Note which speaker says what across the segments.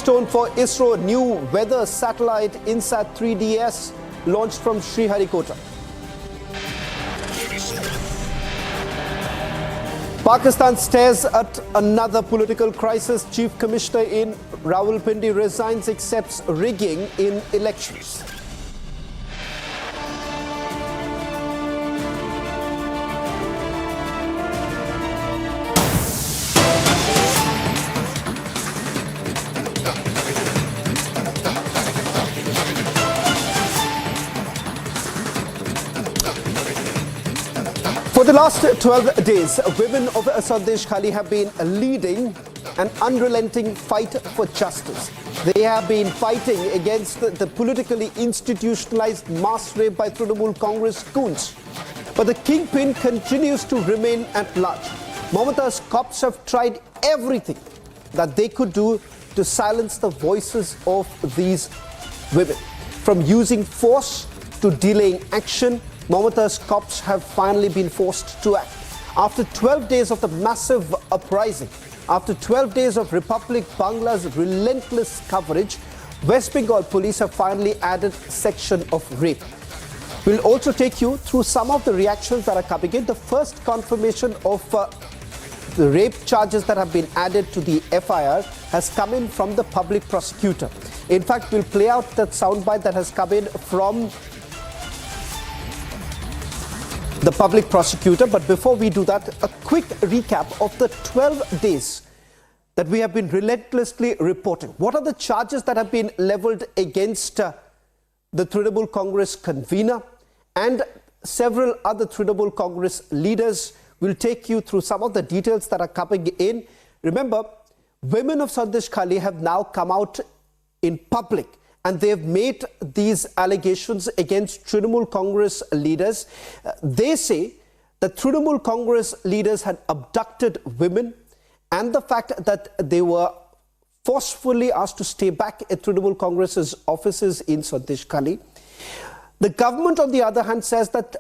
Speaker 1: milestone for ISRO. New weather satellite INSAT 3DS launched from Sriharikota. Pakistan stares at another political crisis. Chief Commissioner in Rawalpindi resigns, accepts rigging in elections. For the last 12 days, women of Sandeshkhali have been leading an unrelenting fight for justice. They have been fighting against the politically institutionalized mass rape by Trinamool Congress goons. But the kingpin continues to remain at large. Mamata's cops have tried everything that they could do to silence the voices of these women. From using force to delaying action, Mamata's cops have finally been forced to act. After 12 days of the massive uprising, after 12 days of Republic Bangla's relentless coverage, West Bengal Police have finally added section of rape. We'll also take you through some of the reactions that are coming in. The first confirmation of the rape charges that have been added to the FIR has come in from the public prosecutor. In fact, we'll play out that soundbite that has come in from the public prosecutor. But before we do that, a quick recap of the 12 days that we have been relentlessly reporting. What are the charges that have been leveled against the Trinamool Congress convener and several other Trinamool Congress leaders? We'll take you through some of the details that are coming in. Remember, women of Sandeshkhali have now come out in public and they have made these allegations against Trinamool Congress leaders. They say that Trinamool Congress leaders had abducted women and the fact that they were forcefully asked to stay back at Trinamool Congress's offices in Sandeshkhali. The government, on the other hand, says that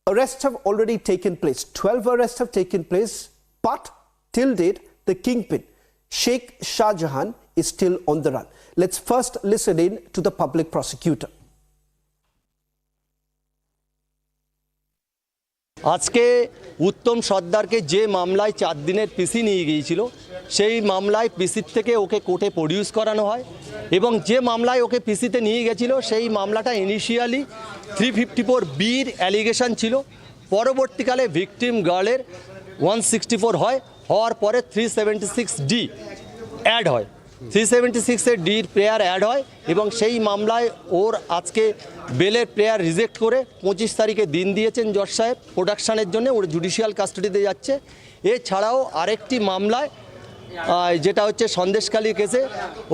Speaker 1: arrests have already taken place. 12 arrests have taken place, but till date, the kingpin, Sheikh Shah Jahan, is still on the run. Let's first listen in to the public prosecutor.
Speaker 2: আজকে উত্তম সর্দারকে যে মামলায় 4 দিনের পিসি নিয়ে গিয়েছিল সেই মামলায় পিসির থেকে ওকে কোর্টে প্রডিউস করানো হয় এবং যে মামলায় ওকে পিসিতে নিয়ে গিয়েছিল সেই মামলাটা ইনিশিয়ালি 354 বির অ্যালিগেশন ছিল পরবর্তীকালে ভিকটিম গার্লের 164 হয় হওয়ার পরে 376 ডি অ্যাড হয় 376 এর ডির প্রেয়ার অ্যাড হয় এবং সেই মামলায় ওর আজকে বেলের প্রেয়ার রিজেক্ট করে 25 তারিখে দিন দিয়েছেন জজ সাহেব প্রোডাকশনের জন্য ওর জুডিশিয়াল কাস্টাডিতে যাচ্ছে এছাড়াও আরেকটি মামলায় যেটা হচ্ছে সন্দেশখালী কেসে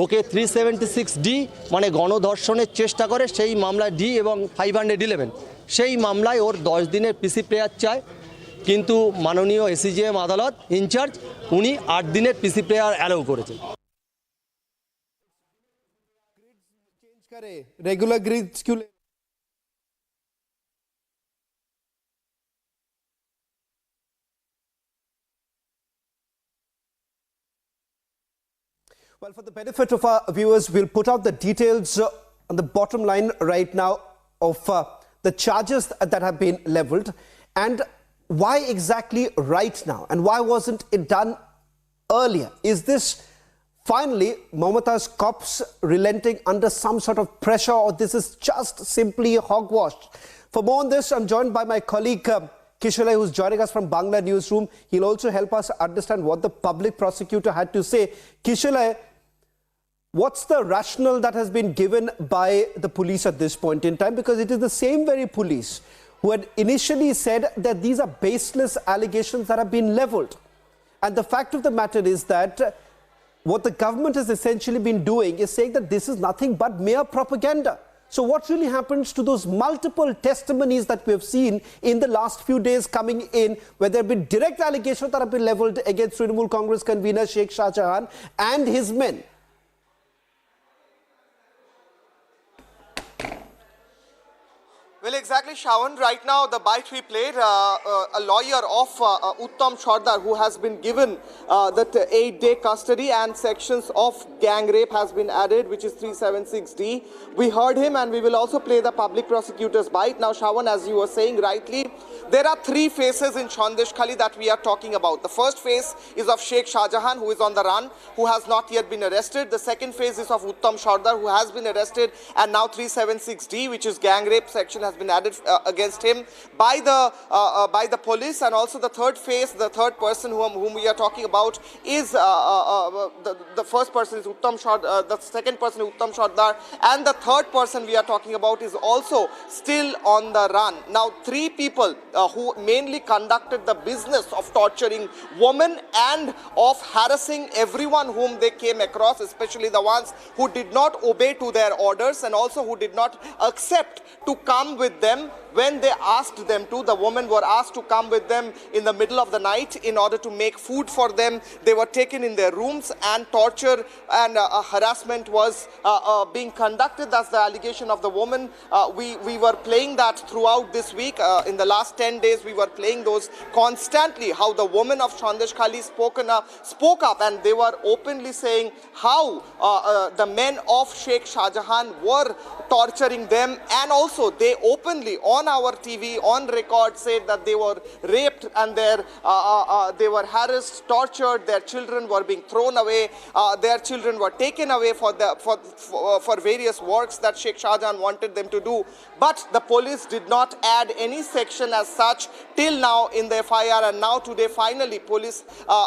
Speaker 2: ওকে 376 ডি মানে গণধর্ষণের চেষ্টা করে সেই মামলায় ডি এবং 511 সেই মামলায় ওর 10 দিনের পিসি প্রেয়ার চায় কিন্তু মাননীয় এসিজিএম আদালত ইনচার্জ উনি 8 দিনের পিসি প্রেয়ার অ্যালাউ করেছেন
Speaker 1: रेगुलर ग्रिड्स क्यों Well, for the benefit of our viewers, we'll put out the details on the bottom line right now of the charges that have been leveled and why exactly right now and why wasn't it done earlier. Is this finally Mamata's cops relenting under some sort of pressure, or this is just simply hogwash? For more on this, I'm joined by my colleague Kishalai, who's joining us from Bangla Newsroom. He'll also help us understand what the public prosecutor had to say. Kishalai, what's the rationale that has been given by the police at this point in time? Because it is the same very police who had initially said that these are baseless allegations that have been leveled. And the fact of the matter is that what the government has essentially been doing is saying that this is nothing but mere propaganda. So what really happens to those multiple testimonies that we have seen in the last few days coming in, where there have been direct allegations that have been leveled against Trinamool Congress convener Sheikh Shah Jahan and his men?
Speaker 3: Well, exactly, Shawan. Right now, the bite we played, a lawyer of Uttam Sardar, who has been given that 8-day custody and sections of gang rape has been added, which is 376D. We heard him, and we will also play the public prosecutor's bite. Now, Shawan, as you were saying rightly, there are three faces in Sandeshkhali that we are talking about. The first face is of Sheikh Shahjahan, who is on the run, who has not yet been arrested. The second phase is of Uttam Sardar, who has been arrested, and now 376D, which is gang rape section, has been added against him by the police. And also the third phase, the third person whom we are talking about is the first person is Uttam Sardar, the second person is Uttam Sardar, and the third person we are talking about is also still on the run. Now, three people who mainly conducted the business of torturing women and of harassing everyone whom they came across, especially the ones who did not obey to their orders and also who did not accept to come with them when they asked them to. The women were asked to come with them in the middle of the night in order to make food for them. They were taken in their rooms, and torture and harassment was being conducted. That's the allegation of the woman. We were playing that throughout this week. In the last 10 days, we were playing those constantly, how the women of Sandeshkhali spoke up, and they were openly saying how the men of Sheikh Shahjahan were torturing them, and also they openly on our TV on record said that they were raped and they were harassed, tortured, their children were being thrown away, their children were taken away for various works that Sheikh Shahjahan wanted them to do. But the police did not add any section as such till now in the FIR, and now today finally police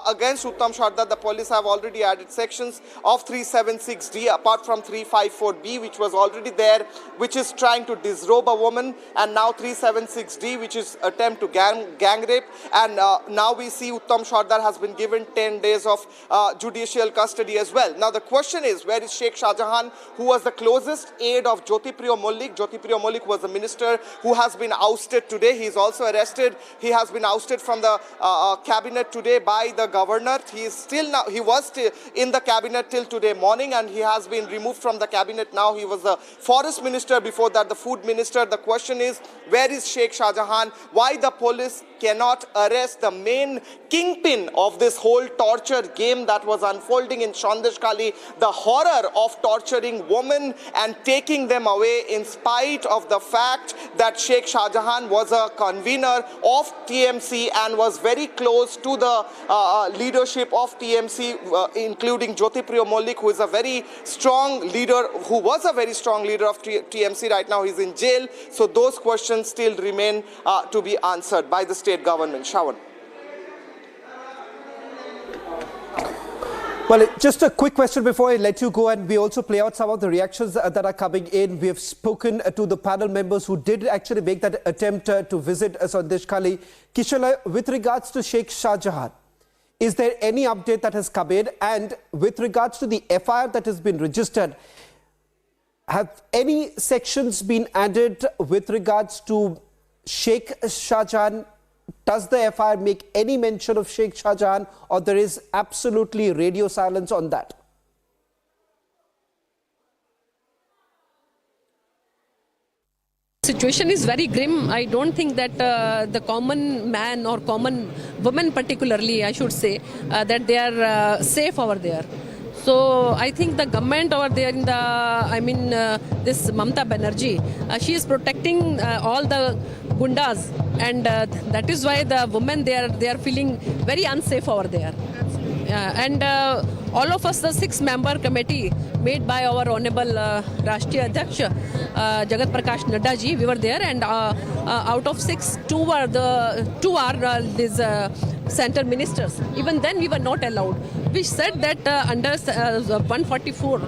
Speaker 3: against Uttam Sardar, the police have already added sections of 376D apart from 354B, which was already there, which is trying to disrobe a woman, and now 376D, which is attempt to gang rape. And now we see Uttam Sardar has been given 10 days of judicial custody as well. Now the question is, where is Sheikh Shahjahan, who was the closest aide of Jyotipriya Mollik? Jyotipriya Mollik was the minister who has been ousted today. He is also arrested. He has been ousted from the cabinet today by the governor. He was still in the cabinet till today morning, and he has been removed from the cabinet now. He was the forest minister, before that the food minister. The question is, where is Sheikh Shahjahan? Why the police cannot arrest the main kingpin of this whole torture game that was unfolding in Sandeshkhali? The horror of torturing women and taking them away in spite of the fact that Sheikh Shahjahan was a convener of TMC and was very close to the leadership of TMC, including Jyotipriya Mollik, who is a very strong leader, who was a very strong leader of TMC. Right now he's in jail. So those questions still remain to be answered by the state government. Shawan.
Speaker 1: Well, just a quick question before I let you go, and we also play out some of the reactions that are coming in. We have spoken to the panel members who did actually make that attempt to visit Sandeshkhali. Kishala, with regards to Sheikh Shahjahan, is there any update that has come in? And with regards to the FIR that has been registered, have any sections been added with regards to Sheikh Shahjahan? Does the FIR make any mention of Sheikh Shahjahan, or there is absolutely radio silence on that?
Speaker 4: Situation is very grim. I don't think that the common man or common woman particularly, I should say, that they are safe over there. So I think the government over there in the, this Mamata Banerjee, she is protecting all the gundas, and that is why the women they are feeling very unsafe over there. And all of us, the 6-member committee made by our Honorable Rashtriya Adhyaksh, Jagat Prakash Nadda ji, we were there, and out of 6, 2 are these center ministers. Even then we were not allowed. We said that under 144,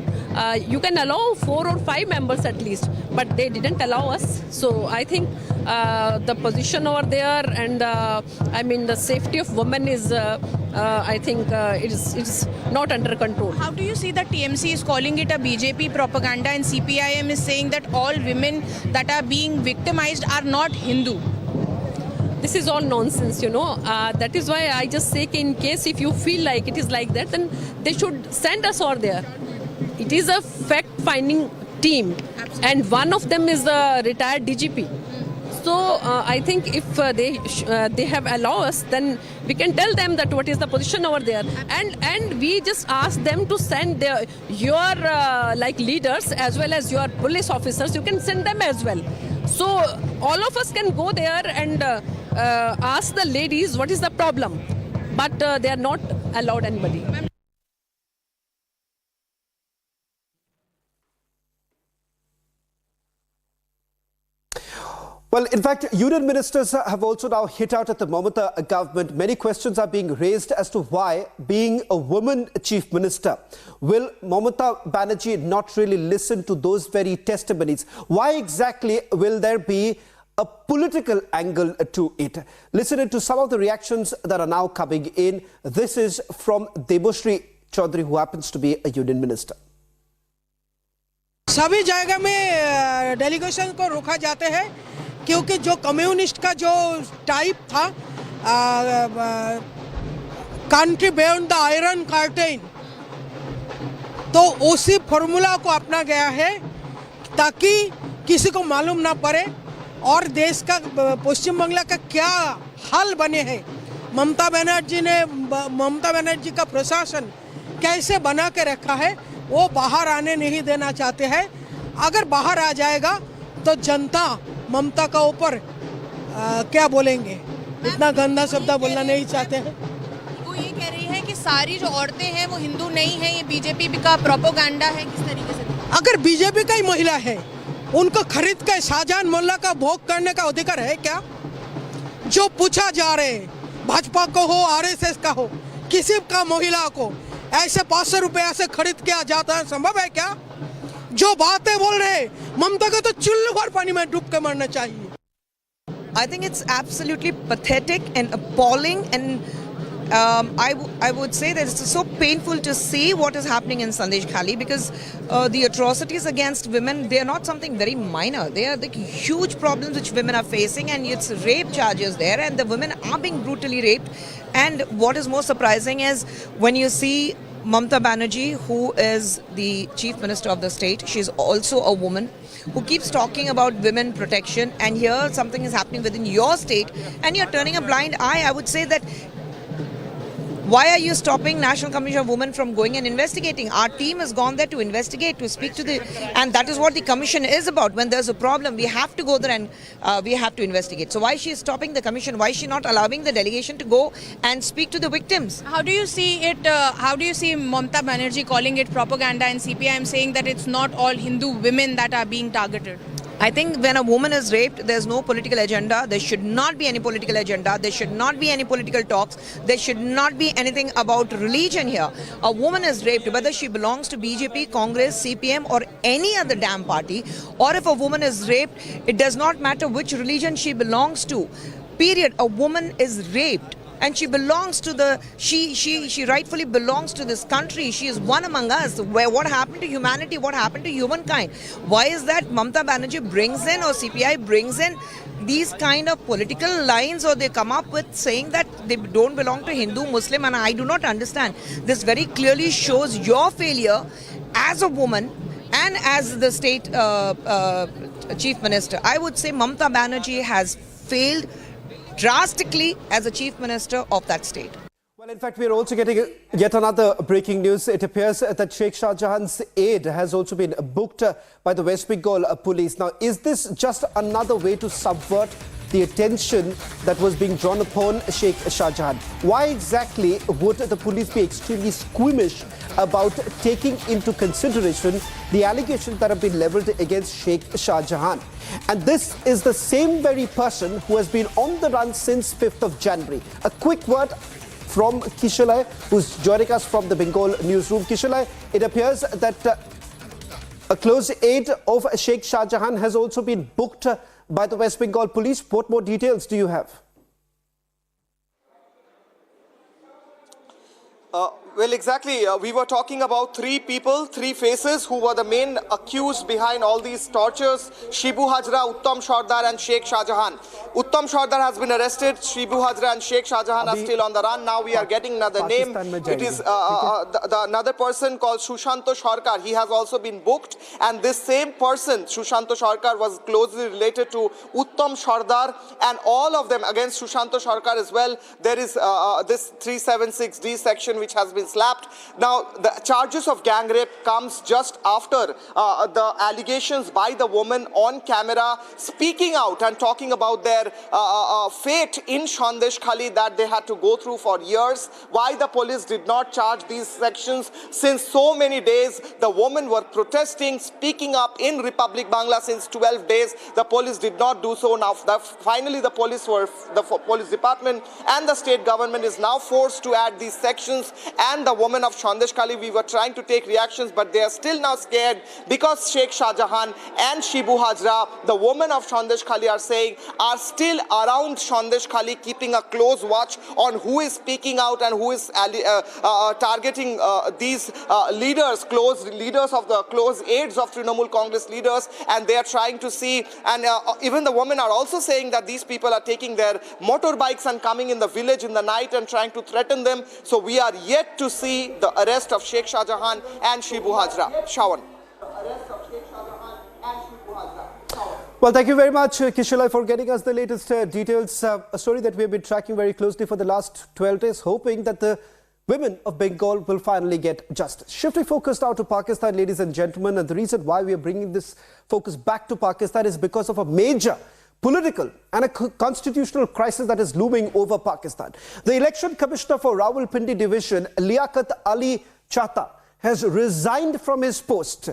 Speaker 4: you can allow 4 or 5 members at least, but they didn't allow us. So I think the position over there and the safety of women is, I think it's not under control.
Speaker 5: How do you see that TMC is calling it a BJP propaganda, and CPIM is saying that all women that are being victimized are not Hindu?
Speaker 4: This is all nonsense, That is why I just say, in case if you feel like it is like that, then they should send us over there. It is a fact-finding team. Absolutely. And one of them is the retired DGP. So I think if they have allow us, then we can tell them that what is the position over there, and we just ask them to send your like leaders as well as your police officers. You can send them as well. So all of us can go there and ask the ladies what is the problem, but they are not allowed anybody.
Speaker 1: Well, in fact, union ministers have also now hit out at the Mamata government. Many questions are being raised as to why, being a woman chief minister, will Mamata Banerjee not really listen to those very testimonies? Why exactly will there be a political angle to it? Listen to some of the reactions that are now coming in. This is from Debashri Chaudhary, who happens to be a union minister.
Speaker 6: सभी जगह में delegation को रोका जाते हैं क्योंकि जो communist का जो टाइप था country beyond the iron curtain, तो उसी फॉर्मूला को अपना गया है ताकि किसी को मालूम ना पड़े और देश का पश्चिम बंगाल का क्या हाल बने हैं। ममता बनर्जी का प्रशासन कैसे बना के रखा है वो बाहर आने नहीं देना चाहते हैं। अगर बाहर आ जाएगा तो जनता ममता का ऊपर क्या बोलेंगे, इतना गंदा शब्द बोलना नहीं चाहते हैं।
Speaker 5: वो ये कह रही है कि सारी जो औरतें हैं वो हिंदू नहीं है, ये बीजेपी का प्रोपोगंडा है। किस तरीके से?
Speaker 6: अगर बीजेपी का ही महिला है, उनको खरीद के शाहजहां मोल्ला का भोग करने का अधिकार है क्या? जो पूछा जा रहे भाजपा को हो आरएसएस का हो, किसी का महिला को ऐसे 500 रुपया से खरीद किया जाता है, संभव है क्या? जो बातें बोल रहे ममता को तो चुल्लू भर पानी में डूब के मरना चाहिए।
Speaker 7: I think it's absolutely pathetic and appalling, and I would say that it's so painful to see what is happening in Sandeshkhali, because the atrocities against women, they are not something very minor. They are the huge problems which women are facing, and it's rape charges there, and the women are being brutally raped. And what is more surprising is when you see Mamata Banerjee, who is the Chief Minister of the state, she's also a woman who keeps talking about women protection, and here something is happening within your state and you're turning a blind eye. I would say that why are you stopping National Commission of Women from going and investigating? Our team has gone there to investigate, to speak to and that is what the commission is about. When there's a problem, we have to go there and we have to investigate. So why she is stopping the commission? Why is she not allowing the delegation to go and speak to the victims?
Speaker 5: How do you see it? How do you see Mamata Banerjee calling it propaganda and CPIM saying that it's not all Hindu women that are being targeted?
Speaker 7: I think when a woman is raped, there's no political agenda. There should not be any political agenda. There should not be any political talks. There should not be anything about religion here. A woman is raped, whether she belongs to BJP, Congress, CPM or any other damn party, or if a woman is raped, it does not matter which religion she belongs to. Period. A woman is raped. And she belongs to she rightfully belongs to this country. She is one among us. What happened to humanity? What happened to humankind? Why is that Mamata Banerjee brings in, or CPI brings in, these kind of political lines, or they come up with saying that they don't belong to Hindu, Muslim, and I do not understand. This very clearly shows your failure as a woman and as the state chief minister. I would say Mamata Banerjee has failed drastically as a chief minister of that state.
Speaker 1: Well, in fact, we are also getting yet another breaking news. It appears that Sheikh Shah Jahan's aide has also been booked by the West Bengal Police. Now, is this just another way to subvert the attention that was being drawn upon Sheikh Shah Jahan? Why exactly would the police be extremely squeamish about taking into consideration the allegations that have been leveled against Sheikh Shah Jahan? And this is the same very person who has been on the run since 5th of January. A quick word from Kishalai, who's joining us from the Bengal newsroom. Kishalai, it appears that a close aide of Sheikh Shah Jahan has also been booked by the West Bengal Police. What more details do you have?
Speaker 3: Well, exactly. We were talking about three people, three faces who were the main accused behind all these tortures. Shibu Hajra, Uttam Sardar and Sheikh Shahjahan. Uttam Sardar has been arrested. Shibu Hajra and Sheikh Shahjahan are still on the run. Now we are getting another name. It is another person called Shushanto Sarkar. He has also been booked. And this same person, Shushanto Sarkar, was closely related to Uttam Sardar. And all of them against Shushanto Sarkar as well. There is this 376D section which has been slapped. Now, the charges of gang rape comes just after the allegations by the woman on camera speaking out and talking about their fate in Sandeshkhali that they had to go through for years. Why the police did not charge these sections since so many days. The women were protesting, speaking up in Republic Bangla since 12 days. The police did not do so. Now, finally, the police department and the state government is now forced to add these sections. And the women of Sandeshkhali, we were trying to take reactions, but they are still now scared because Sheikh Shahjahan and Shibu Hajra, the women of Sandeshkhali, are still around Sandeshkhali, keeping a close watch on who is speaking out and who is targeting these leaders, close aides of Trinamool Congress leaders, and they are trying to see, and even the women are also saying that these people are taking their motorbikes and coming in the village in the night and trying to threaten them. So we are yet to see the arrest of Sheikh Shahjahan and Shibu Hajra. Shawan.
Speaker 1: Well, thank you very much, Kishalai, for getting us the latest details. A story that we have been tracking very closely for the last 12 days, hoping that the women of Bengal will finally get justice. Shifting focus now to Pakistan, ladies and gentlemen, and the reason why we are bringing this focus back to Pakistan is because of a major political and a constitutional crisis that is looming over Pakistan. The election commissioner for Rawalpindi division, Liaquat Ali Chahta, has resigned from his post.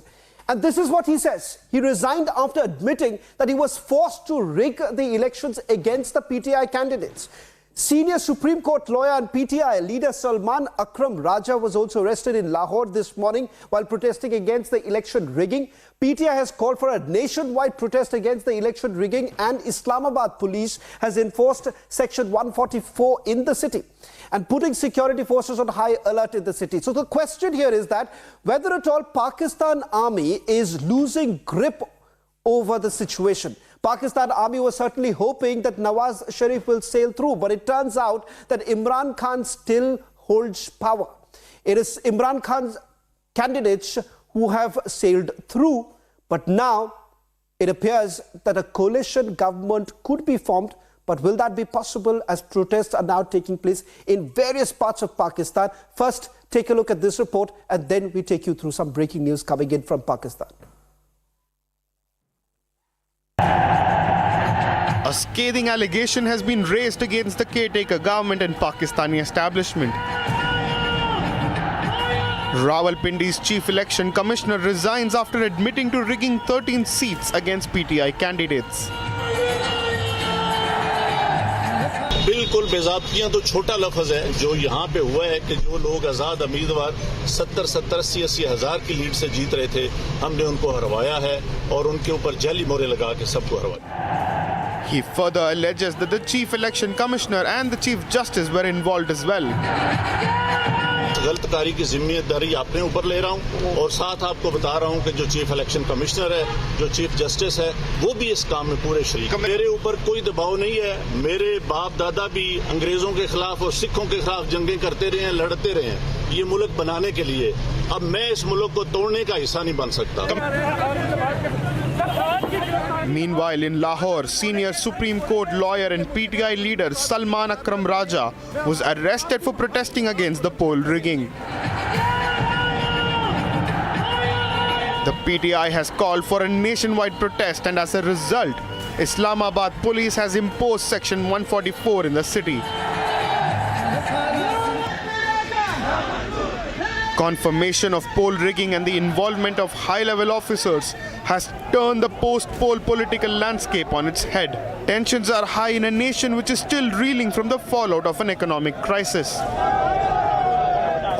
Speaker 1: And this is what he says. He resigned after admitting that he was forced to rig the elections against the PTI candidates. Senior Supreme Court lawyer and PTI leader Salman Akram Raja was also arrested in Lahore this morning while protesting against the election rigging. PTI has called for a nationwide protest against the election rigging, and Islamabad police has enforced Section 144 in the city and putting security forces on high alert in the city. So the question here is that whether at all Pakistan Army is losing grip over the situation. Pakistan Army was certainly hoping that Nawaz Sharif will sail through, but it turns out that Imran Khan still holds power. It is Imran Khan's candidates who have sailed through, but now it appears that a coalition government could be formed. But will that be possible as protests are now taking place in various parts of Pakistan? First, take a look at this report, and then we take you through some breaking news coming in from Pakistan.
Speaker 8: A scathing allegation has been raised against the caretaker government and Pakistani establishment. Rawalpindi's chief election commissioner resigns after admitting to rigging 13 seats against PTI candidates.
Speaker 9: बिल्कुल बेज़ाब्तियां तो छोटा लफ्ज़ है जो यहाँ पे हुआ है कि जो लोग आज़ाद उम्मीदवार 70-80 हज़ार की लीड से जीत रहे थे, हमने उनको हरवाया है और उनके ऊपर जाली मोहरें लगा के सबको हरवाया।
Speaker 8: He further alleges that the chief election commissioner and the chief justice were involved as well.
Speaker 9: गलत कार्य की जिम्मेदारी अपने ऊपर ले रहा हूं और साथ आपको बता रहा हूं कि जो चीफ इलेक्शन कमिश्नर है, जो चीफ जस्टिस है, वो भी इस काम में पूरे शरीक। मेरे ऊपर कोई दबाव नहीं है। मेरे बाप दादा भी अंग्रेजों के खिलाफ और सिखों के खिलाफ जंगें करते रहे हैं, लड़ते रहे हैं ये मुल्क बनाने के लिए। अब मैं इस मुल्क को तोड़ने का हिस्सा नहीं बन सकता।
Speaker 8: Meanwhile, in Lahore, senior Supreme Court lawyer and PTI leader Salman Akram Raja was arrested for protesting against the poll rigging. The PTI has called for a nationwide protest, and as a result, Islamabad police has imposed Section 144 in the city. Confirmation of poll rigging and the involvement of high-level officers has turned the post-poll political landscape on its head. Tensions are high in a nation which is still reeling from the fallout of an economic crisis.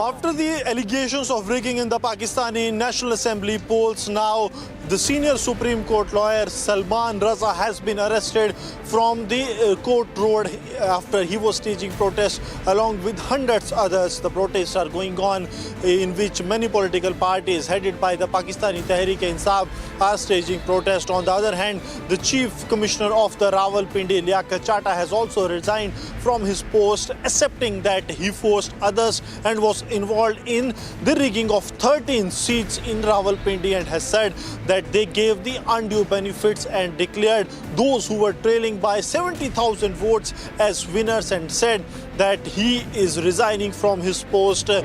Speaker 10: After After the allegations of rigging in the Pakistani National Assembly polls, now the senior Supreme Court lawyer Salman Raza has been arrested from the court road after he was staging protests along with hundreds others. The protests are going on in which many political parties headed by the Pakistani Tehreek-e-Insaf are staging protests. On the other hand, the Chief Commissioner of the Rawalpindi, Liaquat Chata, has also resigned from his post, accepting that he forced others and was involved in the rigging of 13 seats in Rawalpindi, and has said that they gave the undue benefits and declared those who were trailing by 70,000 votes as winners, and said that he is resigning from his post.
Speaker 8: The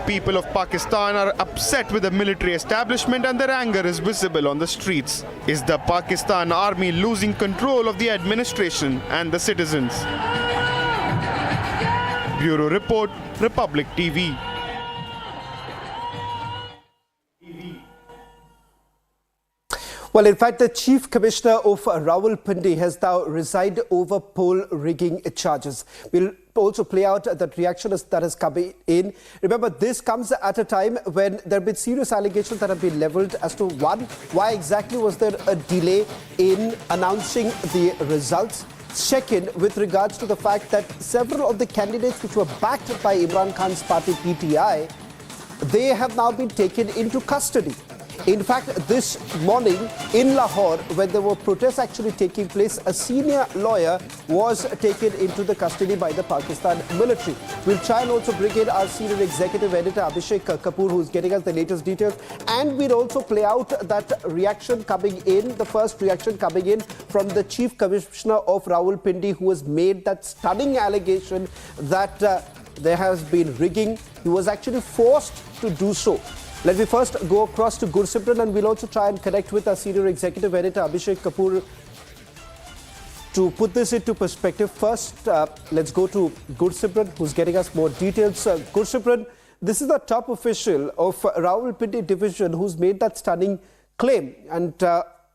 Speaker 8: people of Pakistan are upset with the military establishment and their anger is visible on the streets. Is the Pakistan army losing control of the administration and the citizens? Bureau Report, Republic TV.
Speaker 1: Well, in fact, the Chief Commissioner of Rawalpindi has now resigned over poll rigging charges. We'll also play out that reaction that has come in. Remember, this comes at a time when there have been serious allegations that have been leveled as to, one, why exactly was there a delay in announcing the results? Second, with regards to the fact that several of the candidates which were backed by Imran Khan's party PTI, they have now been taken into custody. In fact, this morning in Lahore, when there were protests actually taking place, a senior lawyer was taken into the custody by the Pakistan military. We'll try and also bring in our senior executive editor, Abhishek Kapoor, who's getting us the latest details. And we'll also play out that reaction coming in, the first reaction coming in from the Chief Commissioner of Rawalpindi, who has made that stunning allegation that there has been rigging. He was actually forced to do so. Let me first go across to Gursimran, and we'll also try and connect with our senior executive editor, Abhishek Kapoor, to put this into perspective. First, let's go to Gursimran, who's getting us more details. Gursimran, this is the top official of Rawalpindi division who's made that stunning claim, and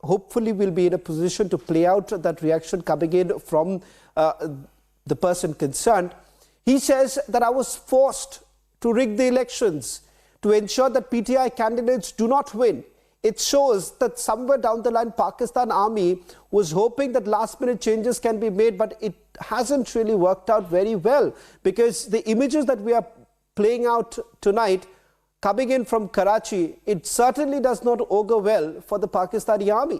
Speaker 1: hopefully we'll be in a position to play out that reaction coming in from the person concerned. He says that I was forced to rig the elections to ensure that PTI candidates do not win. It shows that somewhere down the line, Pakistan Army was hoping that last-minute changes can be made, but it hasn't really worked out very well, because the images that we are playing out tonight, coming in from Karachi, it certainly does not augur well for the Pakistani Army.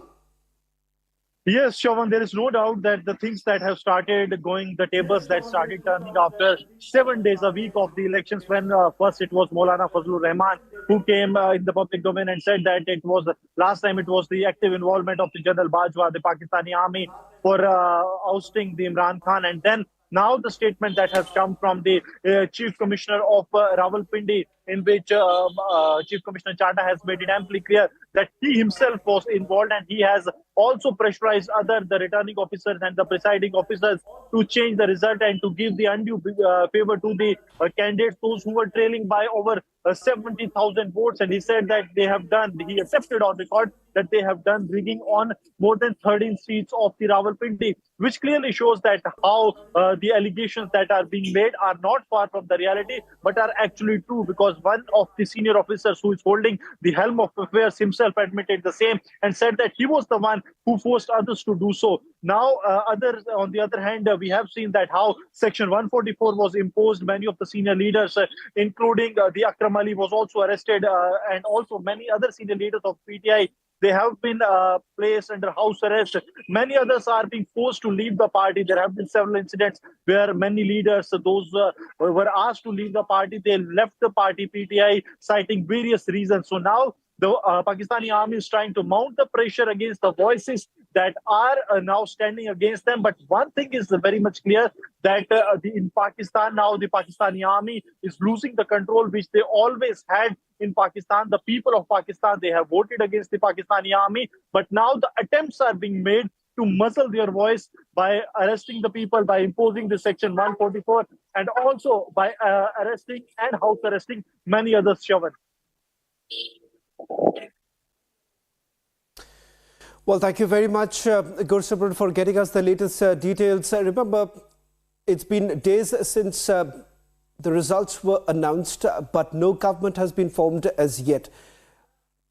Speaker 10: Yes, Shravan, there is no doubt that the things that have started going, the tables that started turning after 7 days a week of the elections, when first it was Maulana Fazlur Rahman who came in the public domain and said that it was, last time it was the active involvement of the General Bajwa, the Pakistani army, for ousting the Imran Khan. And then now the statement that has come from the Chief Commissioner of Rawalpindi, in which Chief Commissioner Chata has made it amply clear that he himself was involved, and he has also pressurized the returning officers and the presiding officers to change the result and to give the undue favor to the candidates, those who were trailing by over 70,000 votes. And he said that they have done, he accepted on record that they have done rigging on more than 13 seats of the Rawalpindi, which clearly shows that how the allegations that are being made are not far from the reality, but are actually true, because one of the senior officers who is holding the helm of affairs himself admitted the same and said that he was the one who forced others to do so. Now, others, on the other hand, we have seen that how Section 144 was imposed. Many of the senior leaders, including the Akram Ali, was also arrested, and also many other senior leaders of PTI, they have been placed under house arrest. Many others are being forced to leave the party. There have been several incidents where many leaders, those were asked to leave the party, they left the party PTI, citing various reasons. So now the Pakistani army is trying to mount the pressure against the voices that are now standing against them. But one thing is very much clear, that in Pakistan now the Pakistani army is losing the control which they always had in Pakistan. The people of Pakistan, they have voted against the Pakistani army, but now the attempts are being made to muzzle their voice by arresting the people, by imposing the Section 144, and also by arresting and house arresting many others, Shravan.
Speaker 1: Well, thank you very much, Gursimran, for getting us the latest details. Remember, it's been days since The results were announced, but no government has been formed as yet.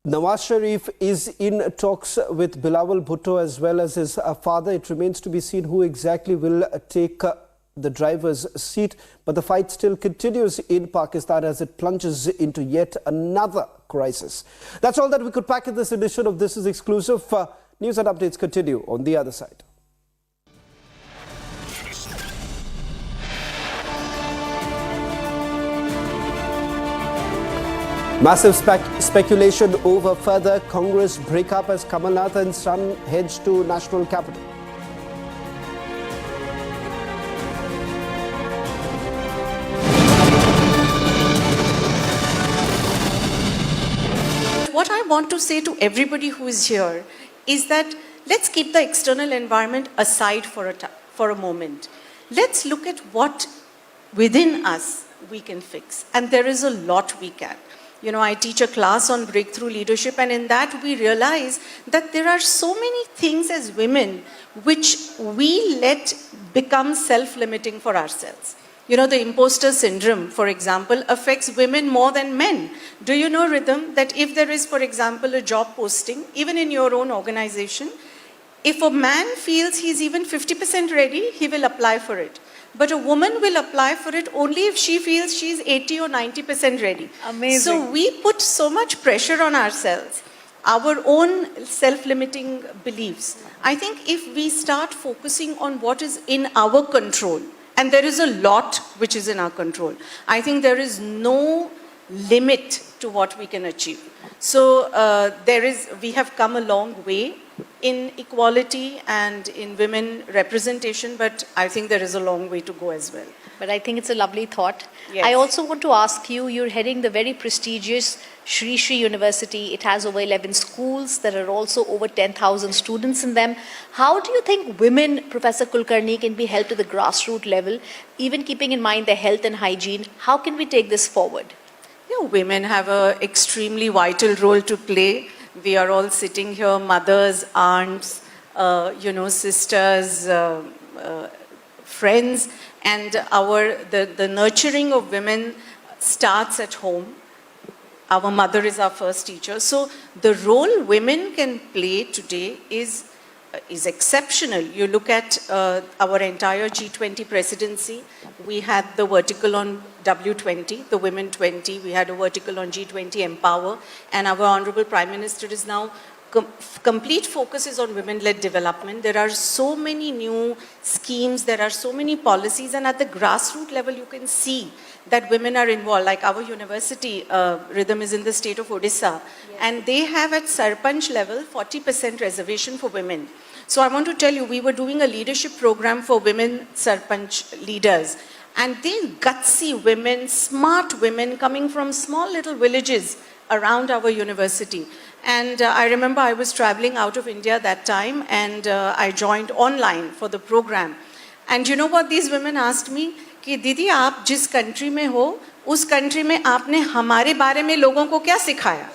Speaker 1: Nawaz Sharif is in talks with Bilawal Bhutto as well as his father. It remains to be seen who exactly will take the driver's seat. But the fight still continues in Pakistan as it plunges into yet another crisis. That's all that we could pack in this edition of This Is Exclusive. News and updates continue on the other side. Massive speculation over further Congress breakup as Kamal Nath and son heads to national capital.
Speaker 11: What I want to say to everybody who is here is that let's keep the external environment aside for a moment. Let's look at what within us we can fix. And there is a lot we can. You know, I teach a class on breakthrough leadership, and in that we realize that there are so many things as women which we let become self-limiting for ourselves. You know, the imposter syndrome, for example, affects women more than men. Do you know, Rhythm, that if there is, for example, a job posting, even in your own organization, if a man feels he's even 50% ready, he will apply for it. But a woman will apply for it only if she feels she's 80 or 90% ready.
Speaker 12: Amazing.
Speaker 11: So we put so much pressure on ourselves, our own self-limiting beliefs. I think if we start focusing on what is in our control, and there is a lot which is in our control, I think there is no limit to what we can achieve. So we have come a long way in equality and in women representation, but I think there is a long way to go as well.
Speaker 12: But I think it's a lovely thought.
Speaker 11: Yes.
Speaker 12: I also want to ask you, you're heading the very prestigious Shri Shri University. It has over 11 schools. There are also over 10,000 students in them. How do you think women, Professor Kulkarni, can be helped at the grassroots level, even keeping in mind their health and hygiene? How can we take this forward?
Speaker 11: You know, women have an extremely vital role to play. We are all sitting here, mothers, aunts, sisters, friends, and the nurturing of women starts at home. Our mother is our first teacher. So the role women can play today is exceptional. You look at our entire G20 presidency. We had the vertical on W20, the Women 20. We had a vertical on G20 Empower. And our Honorable Prime Minister is now complete focus is on women-led development. There are so many new schemes. There are so many policies. And at the grassroots level, you can see that women are involved. Like our university, Rhythm, is in the state of Odisha. Yes. And they have at Sarpanch level 40% reservation for women. So I want to tell you, we were doing a leadership program for women Sarpanch leaders. And these gutsy women, smart women coming from small little villages around our university. And I remember I was traveling out of India that time, and I joined online for the program. And you know what these women asked me? कि दीदी आप जिस country में हो उस country में आपने हमारे बारे में लोगों को क्या सिखाया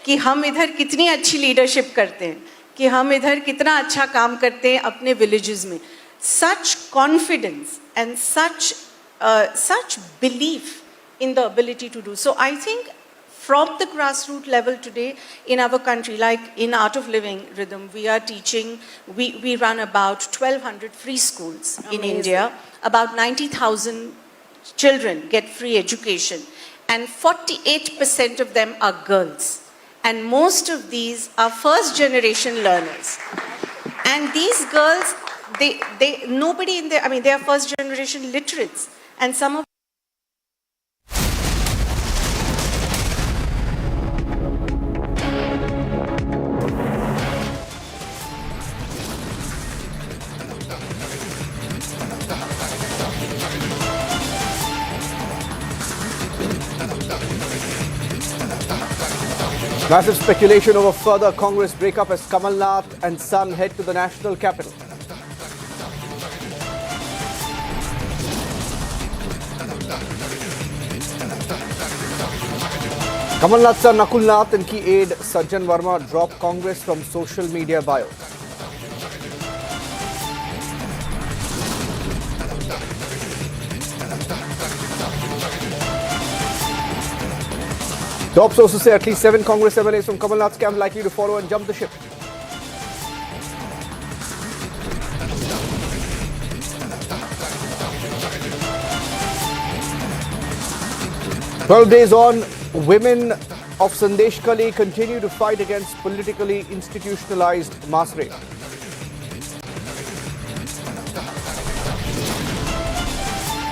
Speaker 11: कि हम इधर कितनी अच्छी लीडरशिप करते हैं कि हम इधर कितना अच्छा काम करते हैं अपने विलेजेस में such confidence and such belief in the ability to do so. I think from the grassroots level today in our country, like in Art of Living, Rhythm, we are teaching, we run about 1,200 free schools. Amazing. In India. About 90,000 children get free education, and 48% of them are girls. And most of these are first generation learners. And these girls, they are first generation literates. And some of
Speaker 1: Massive speculation over further Congress breakup as Kamal Nath and son head to the national capital. Kamal Nath's son Nakul Nath and key aide Sajjan Verma dropped Congress from social media bio. Top sources say at least 7 Congress MLAs from Kamal Nath's camp likely to follow and jump the ship. "12 days on, women of Sandeshkhali continue to fight against politically institutionalized mass rape."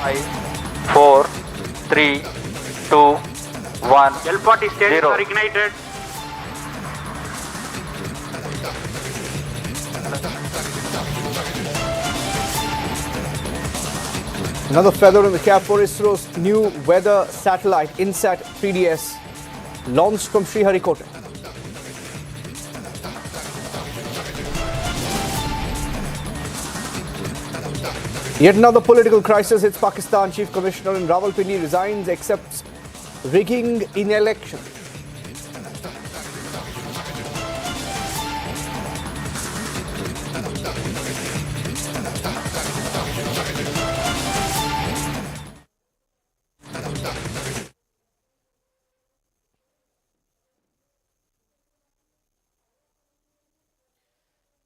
Speaker 13: 5, 4, 3, 2, 1. L40 stages are ignited.
Speaker 1: Another feather in the cap for ISRO's new weather satellite, INSAT 3DS, launched from Sriharikota. Yet another political crisis hits Pakistan. Chief Commissioner in Rawalpindi resigns, accepts rigging in election.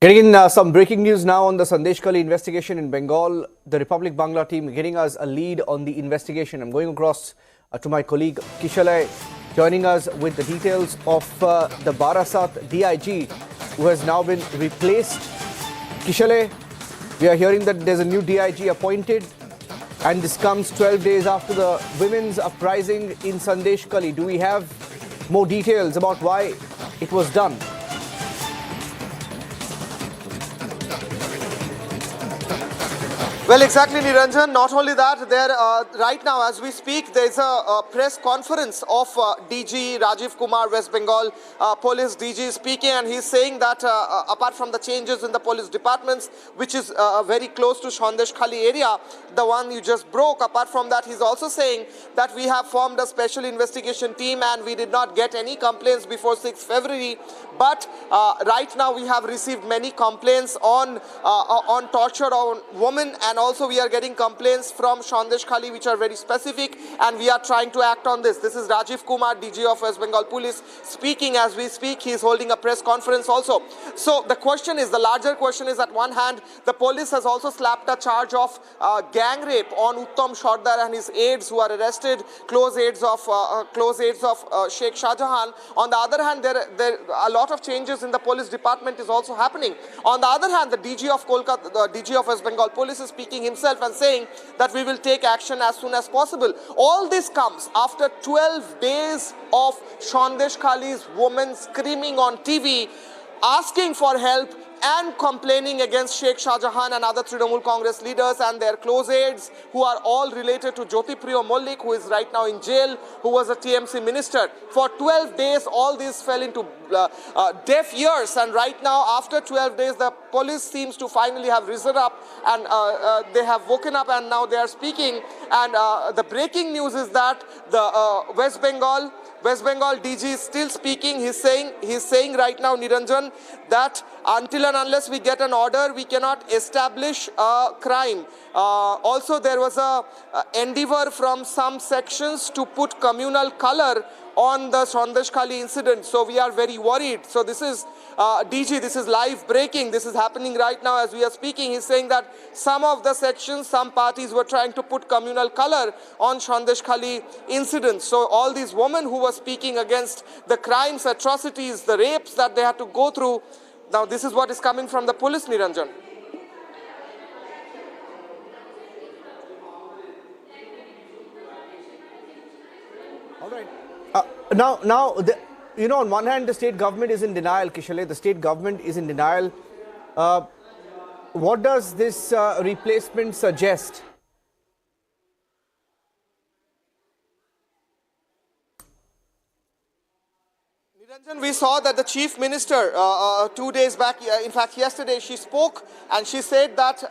Speaker 1: Getting in some breaking news now on the Sandeshkhali investigation in Bengal. The Republic Bangla team getting us a lead on the investigation. I'm going across to my colleague Kishalay, joining us with the details of the Barasat DIG, who has now been replaced. Kishalay, we are hearing that there's a new DIG appointed, and this comes 12 days after the women's uprising in Sandeshkhali. Do we have more details about why it was done?
Speaker 3: Well, exactly, Niranjan. Not only that, there right now, as we speak, there is a press conference of DG Rajiv Kumar, West Bengal Police DG, speaking, and he's saying that apart from the changes in the police departments, which is very close to Sandeshkhali area, the one you just broke, apart from that, he's also saying that we have formed a special investigation team and we did not get any complaints before 6 February. But right now, we have received many complaints on torture on women, and also we are getting complaints from Sandeshkhali which are very specific, and we are trying to act on this. This is Rajiv Kumar, DG of West Bengal Police, speaking as we speak. He is holding a press conference also. So the question is, the larger question is, at one hand, the police has also slapped a charge of gang rape on Uttam Sardar and his aides who are arrested, close aides of Sheikh Shah Jahan. On the other hand, there a lot of changes in the police department is also happening. On the other hand, the DG of Kolkata, the DG of West Bengal Police is speaking himself and saying that we will take action as soon as possible. All this comes after 12 days of Sandeshkhali's women screaming on TV, asking for help and complaining against Sheikh Shah Jahan and other Trinamool Congress leaders and their close aides, who are all related to Jyoti Priya Mollik, who is right now in jail, who was a TMC minister. For 12 days, all this fell into deaf ears, and right now, after 12 days, the police seems to finally have risen up, and they have woken up, and now they are speaking. And the breaking news is that the West Bengal DG is still speaking. He's saying right now, Niranjan, that until and unless we get an order, we cannot establish a crime. Also, there was a endeavor from some sections to put communal color on the Sandeshkhali incident. So we are very worried. So this is DG, this is live breaking. This is happening right now as we are speaking. He's saying that some of the sections, some parties were trying to put communal color on Sandeshkhali incident. So all these women who were speaking against the crimes, atrocities, the rapes that they had to go through, now this is what is coming from the police, Niranjan.
Speaker 1: All right. Now, on one hand, the state government is in denial, Kishalay. The state government is in denial. What does this replacement suggest?
Speaker 3: Niranjan, we saw that the Chief Minister 2 days back, in fact yesterday, she spoke and she said that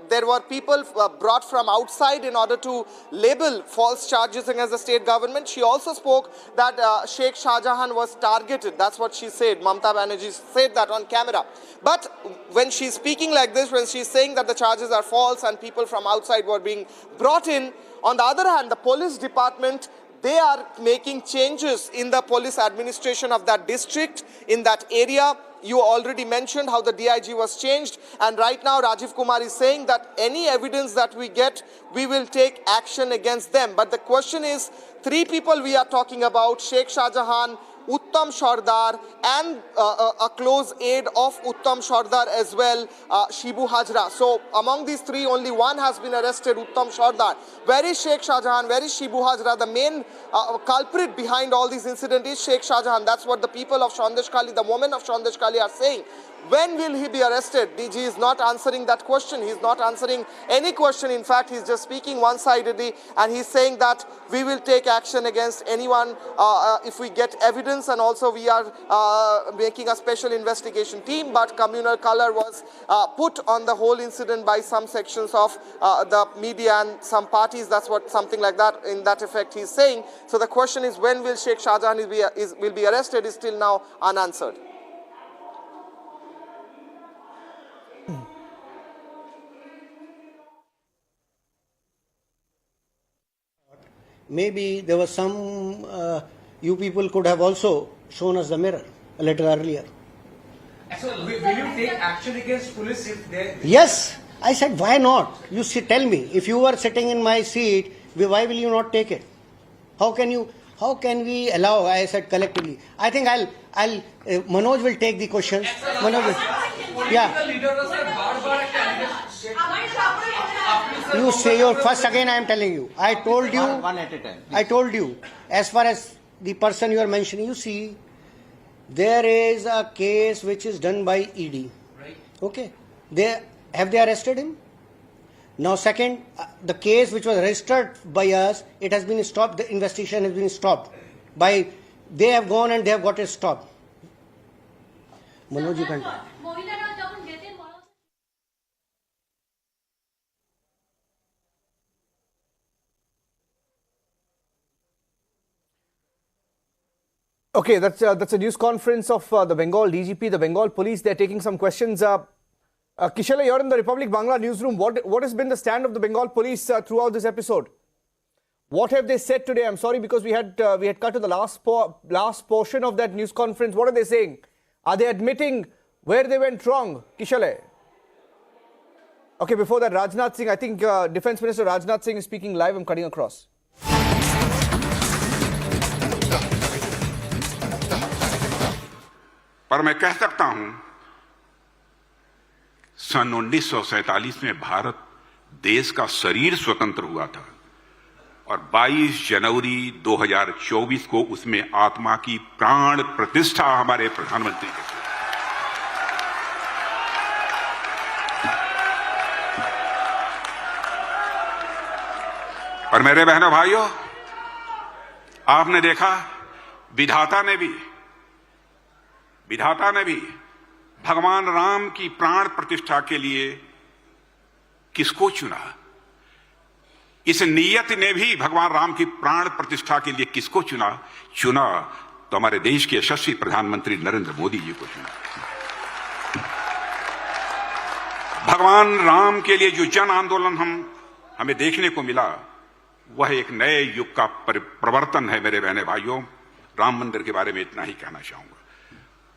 Speaker 3: there were people brought from outside in order to label false charges against the state government. She also spoke that Sheikh Shah Jahan was targeted. That's what she said. Mamata Banerjee said that on camera. But when she's speaking like this, when she's saying that the charges are false and people from outside were being brought in, on the other hand, the police department they are making changes in the police administration of that district, in that area. You already mentioned how the DIG was changed, and right now Rajiv Kumar is saying that any evidence that we get, we will take action against them. But the question is, three people we are talking about, Sheikh Shahjahan, Uttam Sardar, and a close aide of Uttam Sardar as well, Shibu Hajra. So among these three, only one has been arrested, Uttam Sardar. Where is Sheikh Shahjahan? Where is Shibu Hajra? The main culprit behind all these incidents is Sheikh Shahjahan. That's what the people of Sandeshkhali, the women of Sandeshkhali are saying. When will he be arrested? DG is not answering that question. He's not answering any question. In fact, he's just speaking one-sidedly, and he's saying that we will take action against anyone if we get evidence, and also we are making a special investigation team. But communal color was put on the whole incident by some sections of the media and some parties. That's what, something like that, in that effect, he's saying. So the question is, when will Sheikh Shahjahan will be arrested is still now unanswered.
Speaker 14: Maybe there was some, you people could have also shown us the mirror a little earlier.
Speaker 15: So, will you take action against police if they...
Speaker 14: Yes, I said, why not? You tell me, if you were sitting in my seat, why will you not take it? How can we allow? I said collectively. I think Manoj will take the questions. Manoj will, yeah. You say your first again, I am telling you. I told you. One at a time. I told you. As far as the person you are mentioning, you see, there is a case which is done by ED. Right. Okay. Have they arrested him? Now, second, the case which was registered by us, it has been stopped. The investigation has been stopped. They have gone and they have got it stopped. Manoj, you can talk.
Speaker 1: Okay, that's a news conference of the Bengal DGP, the Bengal Police. They're taking some questions. Kishale, you're in the Republic Bangla newsroom. What has been the stand of the Bengal Police throughout this episode? What have they said today? I'm sorry, because we had cut to the last portion of that news conference. What are they saying? Are they admitting where they went wrong? Kishale. Okay, before that, Rajnath Singh, I think Defence Minister Rajnath Singh is speaking live. I'm cutting across.
Speaker 16: पर मैं कह सकता हूं, सन 1947 में भारत देश का शरीर स्वतंत्र हुआ था और 22 जनवरी 2024 को उसमें आत्मा की प्राण प्रतिष्ठा हमारे प्रधानमंत्री के थे। और मेरे बहनों भाइयों, आपने देखा विधाता ने भी भगवान राम की प्राण प्रतिष्ठा के लिए किसको चुना? इस नियत ने भी भगवान राम की प्राण प्रतिष्ठा के लिए किसको चुना तो हमारे देश के यशस्वी प्रधानमंत्री नरेंद्र मोदी जी को चुना। भगवान राम के लिए जो जन आंदोलन हमें देखने को मिला, वह एक नए युग का प्रवर्तन है। मेरे बहने भाइयों, राम मंदिर के बारे में इतना ही कहना चाहूंगा।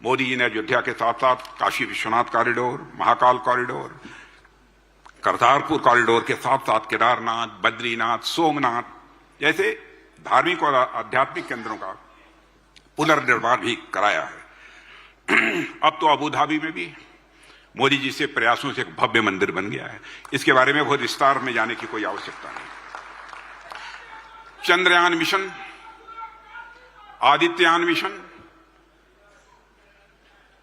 Speaker 16: मोदी जी ने अयोध्या के साथ साथ Kashi Vishwanath corridor, Mahakal corridor, Kartarpur corridor के साथ साथ केदारनाथ, बद्रीनाथ, सोमनाथ जैसे धार्मिक और आध्यात्मिक केंद्रों का पुनर्निर्माण भी कराया है। अब तो अबू धाबी में भी मोदी जी से प्रयासों से एक भव्य मंदिर बन गया है। इसके बारे में बहुत विस्तार में जाने की कोई आवश्यकता नहीं। चंद्रयान मिशन, आदित्ययान मिशन,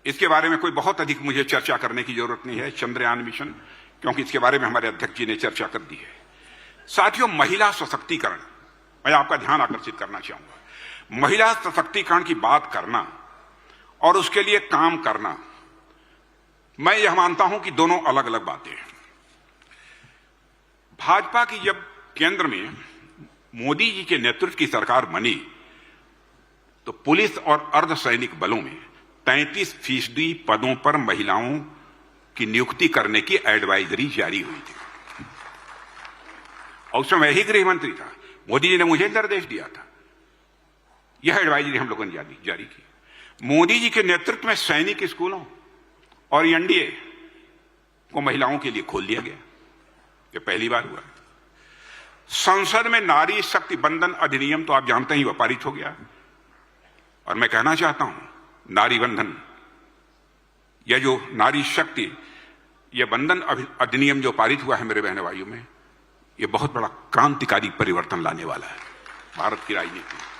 Speaker 16: इसके बारे में कोई बहुत अधिक मुझे चर्चा करने की जरूरत नहीं है। चंद्रयान मिशन, क्योंकि इसके बारे में हमारे अध्यक्ष जी ने चर्चा कर दी है। साथियों, महिला सशक्तिकरण, मैं आपका ध्यान आकर्षित करना चाहूंगा। महिला सशक्तिकरण की बात करना और उसके लिए काम करना, मैं यह मानता हूं कि दोनों अलग अलग बातें हैं। भाजपा की जब केंद्र में मोदी जी के नेतृत्व की सरकार बनी, तो पुलिस और अर्धसैनिक बलों में 33% पदों पर महिलाओं की नियुक्ति करने की एडवाइजरी जारी हुई थी। और उस समय ही गृह मंत्री था। मोदी जी ने मुझे निर्देश दिया था यह एडवाइजरी हम लोगों ने जारी की। मोदी जी के नेतृत्व में सैनिक स्कूलों और एनडीए को महिलाओं के लिए खोल दिया गया, ये पहली बार हुआ। संसद में नारी शक्ति बंधन अधिनियम तो आप जानते ही वह पारित हो गया, और मैं कहना चाहता हूं नारी बंधन, यह जो नारी शक्ति, यह बंधन अधिनियम जो पारित हुआ है मेरे बहन भाइयों में, यह बहुत बड़ा क्रांतिकारी परिवर्तन लाने वाला है भारत की राजनीति में।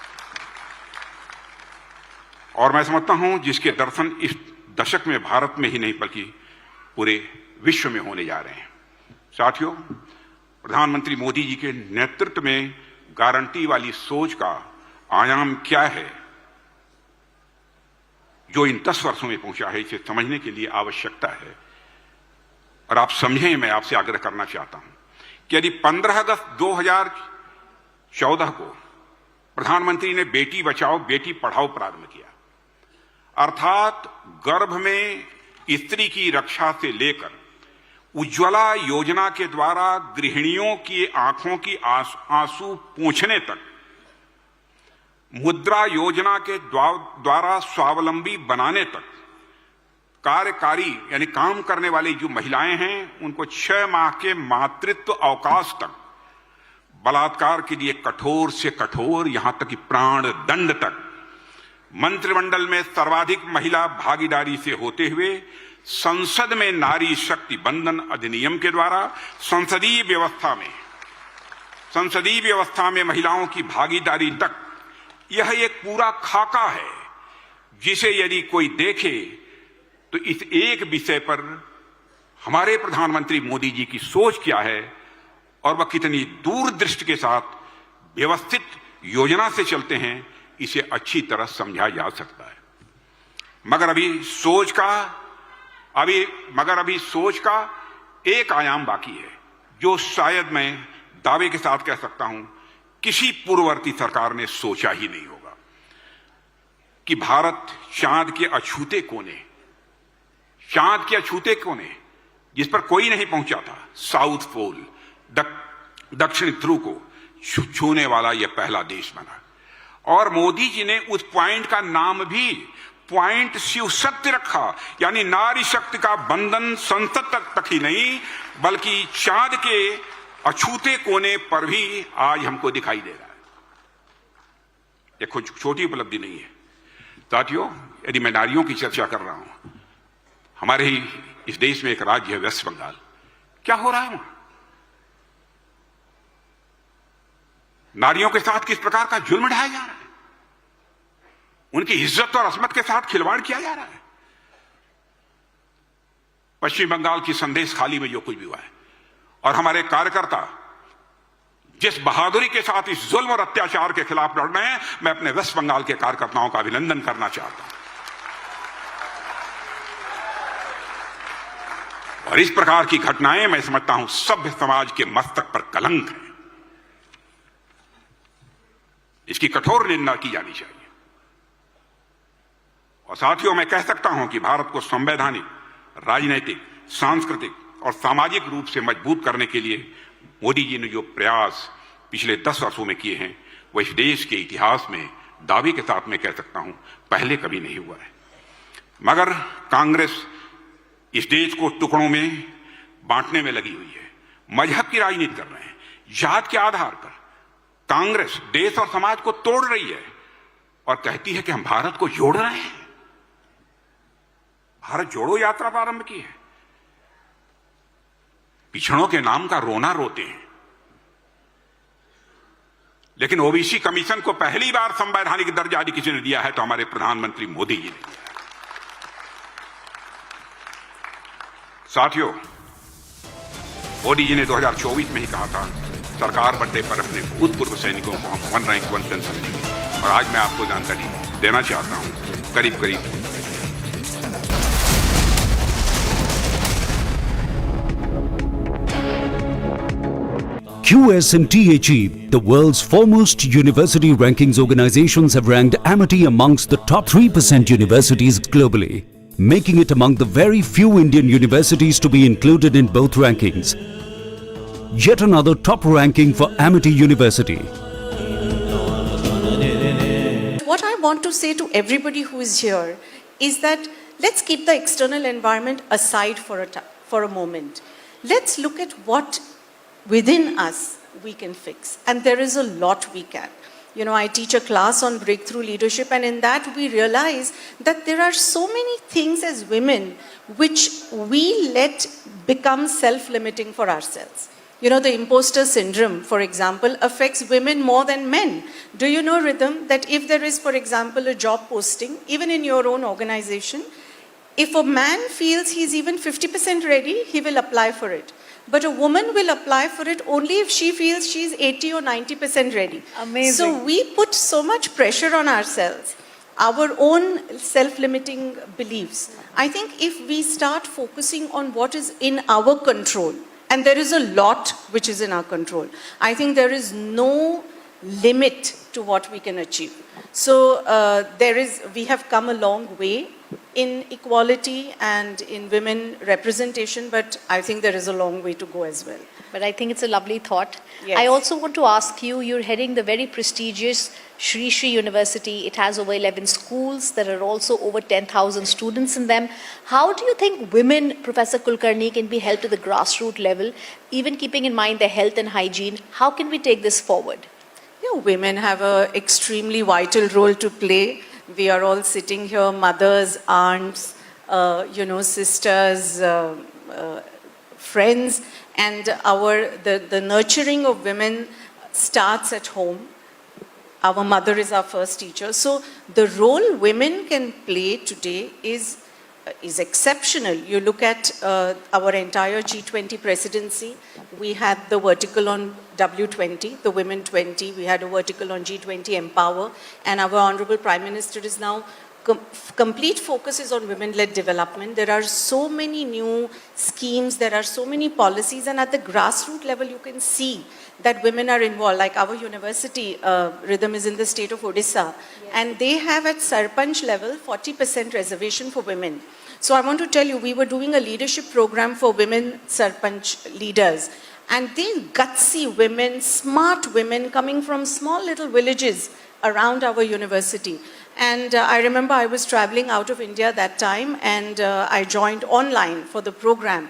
Speaker 16: और मैं समझता हूं जिसके दर्शन इस दशक में भारत में ही नहीं बल्कि पूरे विश्व में होने जा रहे हैं। साथियों, प्रधानमंत्री मोदी जी के नेतृत्व में गारंटी वाली सोच का आयाम क्या है जो इन 10 वर्षों में पहुंचा है, इसे समझने के लिए आवश्यकता है। और आप समझें, मैं आपसे आग्रह करना चाहता हूं कि यदि 15 अगस्त 2014 को प्रधानमंत्री ने बेटी बचाओ बेटी पढ़ाओ प्रारंभ किया, अर्थात गर्भ में स्त्री की रक्षा से लेकर उज्ज्वला योजना के द्वारा गृहिणियों की आंखों की आंसू पोंछने तक, मुद्रा योजना के द्वारा स्वावलंबी बनाने तक, कार्यकारी यानी काम करने वाली जो महिलाएं हैं उनको 6 माह के मातृत्व अवकाश तक, बलात्कार के लिए कठोर से कठोर यहां तक कि प्राण दंड तक, मंत्रिमंडल में सर्वाधिक महिला भागीदारी से होते हुए संसद में नारी शक्ति बंधन अधिनियम के द्वारा संसदीय व्यवस्था में महिलाओं की भागीदारी तक, यह एक पूरा खाका है जिसे यदि कोई देखे तो इस एक विषय पर हमारे प्रधानमंत्री मोदी जी की सोच क्या है और वह कितनी दूरदृष्टि के साथ व्यवस्थित योजना से चलते हैं, इसे अच्छी तरह समझा जा सकता है। मगर अभी सोच का एक आयाम बाकी है जो शायद मैं दावे के साथ कह सकता हूं किसी पूर्ववर्ती सरकार ने सोचा ही नहीं होगा कि भारत चांद के अछूते कोने जिस पर कोई नहीं पहुंचा था, साउथ पोल, दक्षिण ध्रुव को छूने वाला यह पहला देश बना। और मोदी जी ने उस पॉइंट का नाम भी पॉइंट शिव शक्ति रखा, यानी नारी शक्ति का बंधन संसद तक ही नहीं बल्कि चांद के अछूते कोने पर भी आज हमको दिखाई दे रहा है। यह कुछ छोटी उपलब्धि नहीं है साथियों। यदि मैं नारियों की चर्चा कर रहा हूं, हमारे ही इस देश में एक राज्य है वेस्ट बंगाल, क्या हो रहा है वहां? नारियों के साथ किस प्रकार का जुल्म ढाया जा रहा है, उनकी इज्जत और असमत के साथ खिलवाड़ किया जा रहा है। पश्चिम बंगाल की संदेशखाली में जो कुछ भी हुआ है, और हमारे कार्यकर्ता जिस बहादुरी के साथ इस जुल्म और अत्याचार के खिलाफ लड़ रहे हैं, मैं अपने वेस्ट बंगाल के कार्यकर्ताओं का अभिनंदन करना चाहता हूं। और इस प्रकार की घटनाएं मैं समझता हूं सभ्य समाज के मस्तक पर कलंक है, इसकी कठोर निंदा की जानी चाहिए। और साथियों, मैं कह सकता हूं कि भारत को संवैधानिक, राजनीतिक, सांस्कृतिक और सामाजिक रूप से मजबूत करने के लिए मोदी जी ने जो प्रयास पिछले 10 वर्षों में किए हैं, वह इस देश के इतिहास में दावे के साथ मैं कह सकता हूं पहले कभी नहीं हुआ है। मगर कांग्रेस इस देश को टुकड़ों में बांटने में लगी हुई है, मजहब की राजनीति कर रहे हैं, जात के आधार पर कांग्रेस देश और समाज को तोड़ रही है और कहती है कि हम भारत को जोड़ रहे हैं। भारत जोड़ो यात्रा प्रारंभ की है, पिछड़ों के नाम का रोना रोते हैं, लेकिन ओबीसी कमीशन को पहली बार संवैधानिक दर्जा यदि किसी ने दिया है तो हमारे प्रधानमंत्री मोदी जी ने दिया है। साथियों, मोदी जी ने 2024 में ही कहा था सरकार बनने पर अपने भूतपूर्व सैनिकों को हम 1 रैंक 1 पेंशन देंगे, और आज मैं आपको जानकारी देना चाहता हूं करीब करीब
Speaker 17: QS&THE, the world's foremost university rankings organizations, have ranked Amity amongst the top 3% universities globally, making it among the very few Indian universities to be included in both rankings. Yet another top ranking for Amity University.
Speaker 11: What want to say to everybody who is here is that let's keep the external environment aside for a moment. Let's look at what within us we can fix. And there is a lot we can. You know, I teach a class on breakthrough leadership, and in that we realize that there are so many things as women which we let become self-limiting for ourselves. You know, the imposter syndrome, for example, affects women more than men. Do you know, Rhythm, that if there is, for example, a job posting, even in your own organization, if a man feels he's even 50% ready, he will apply for it. But a woman will apply for it only if she feels she's 80 or 90% ready.
Speaker 12: Amazing.
Speaker 11: So we put so much pressure on ourselves, our own self-limiting beliefs. I think if we start focusing on what is in our control, and there is a lot which is in our control, I think there is no limit to what we can achieve. So we have come a long way in equality and in women representation, but I think there is a long way to go as well.
Speaker 12: But I think it's a lovely thought.
Speaker 11: Yes.
Speaker 12: I also want to ask you, you're heading the very prestigious Sri Sri University. It has over 11 schools. There are also over 10,000 students in them. How do you think women, Professor Kulkarni, can be helped at the grassroots level, even keeping in mind their health and hygiene? How can we take this forward?
Speaker 11: Yeah, women have an extremely vital role to play. We are all sitting here, mothers, aunts, sisters, friends, and the nurturing of women starts at home. Our mother is our first teacher. So the role women can play today is exceptional. You look at our entire G20 presidency. We had the vertical on W20, the Women 20. We had a vertical on G20 Empower. And our Honorable Prime Minister is now complete focus is on women-led development. There are so many new schemes. There are so many policies. And at the grassroots level, you can see that women are involved. Like our university, Rhythm, is in the state of Odisha. Yes. And they have at Sarpanch level 40% reservation for women. So I want to tell you, we were doing a leadership program for women Sarpanch leaders. And these gutsy women, smart women coming from small little villages around our university. And I remember I was traveling out of India that time, and I joined online for the program.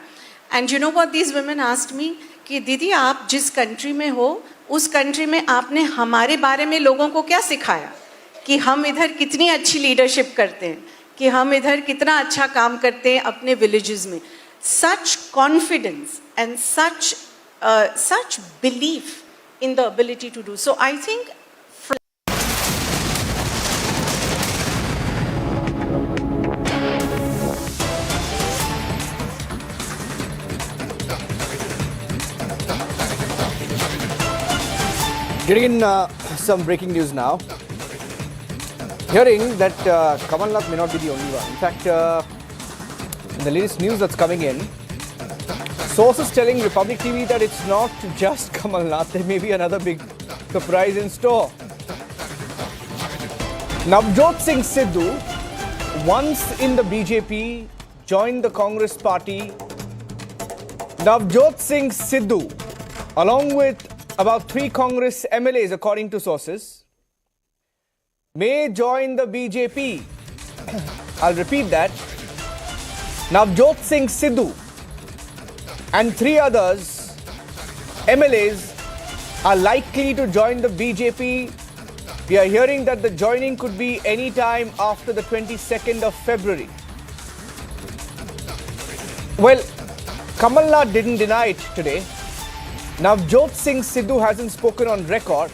Speaker 11: And you know what these women asked me? कि दीदी आप जिस country में हो उस country में आपने हमारे बारे में लोगों को क्या सिखाया कि हम इधर कितनी अच्छी लीडरशिप करते हैं कि हम इधर कितना अच्छा काम करते हैं अपने विलेजेस में such confidence and such belief in the ability to do so. I think
Speaker 1: getting in some breaking news now. Hearing that Kamal Nath may not be the only one. In fact, in the latest news that's coming in, sources telling Republic TV that it's not just Kamal Nath, there may be another big surprise in store. Navjot Singh Sidhu, once in the BJP, joined the Congress party. Navjot Singh Sidhu, along with about 3 Congress MLAs, according to sources, may join the BJP. I'll repeat that. Navjot Singh Sidhu and 3 others, MLAs, are likely to join the BJP. We are hearing that the joining could be any time after the 22nd of February. Well, Kamal Nath didn't deny it today. Navjot Singh Sidhu hasn't spoken on record,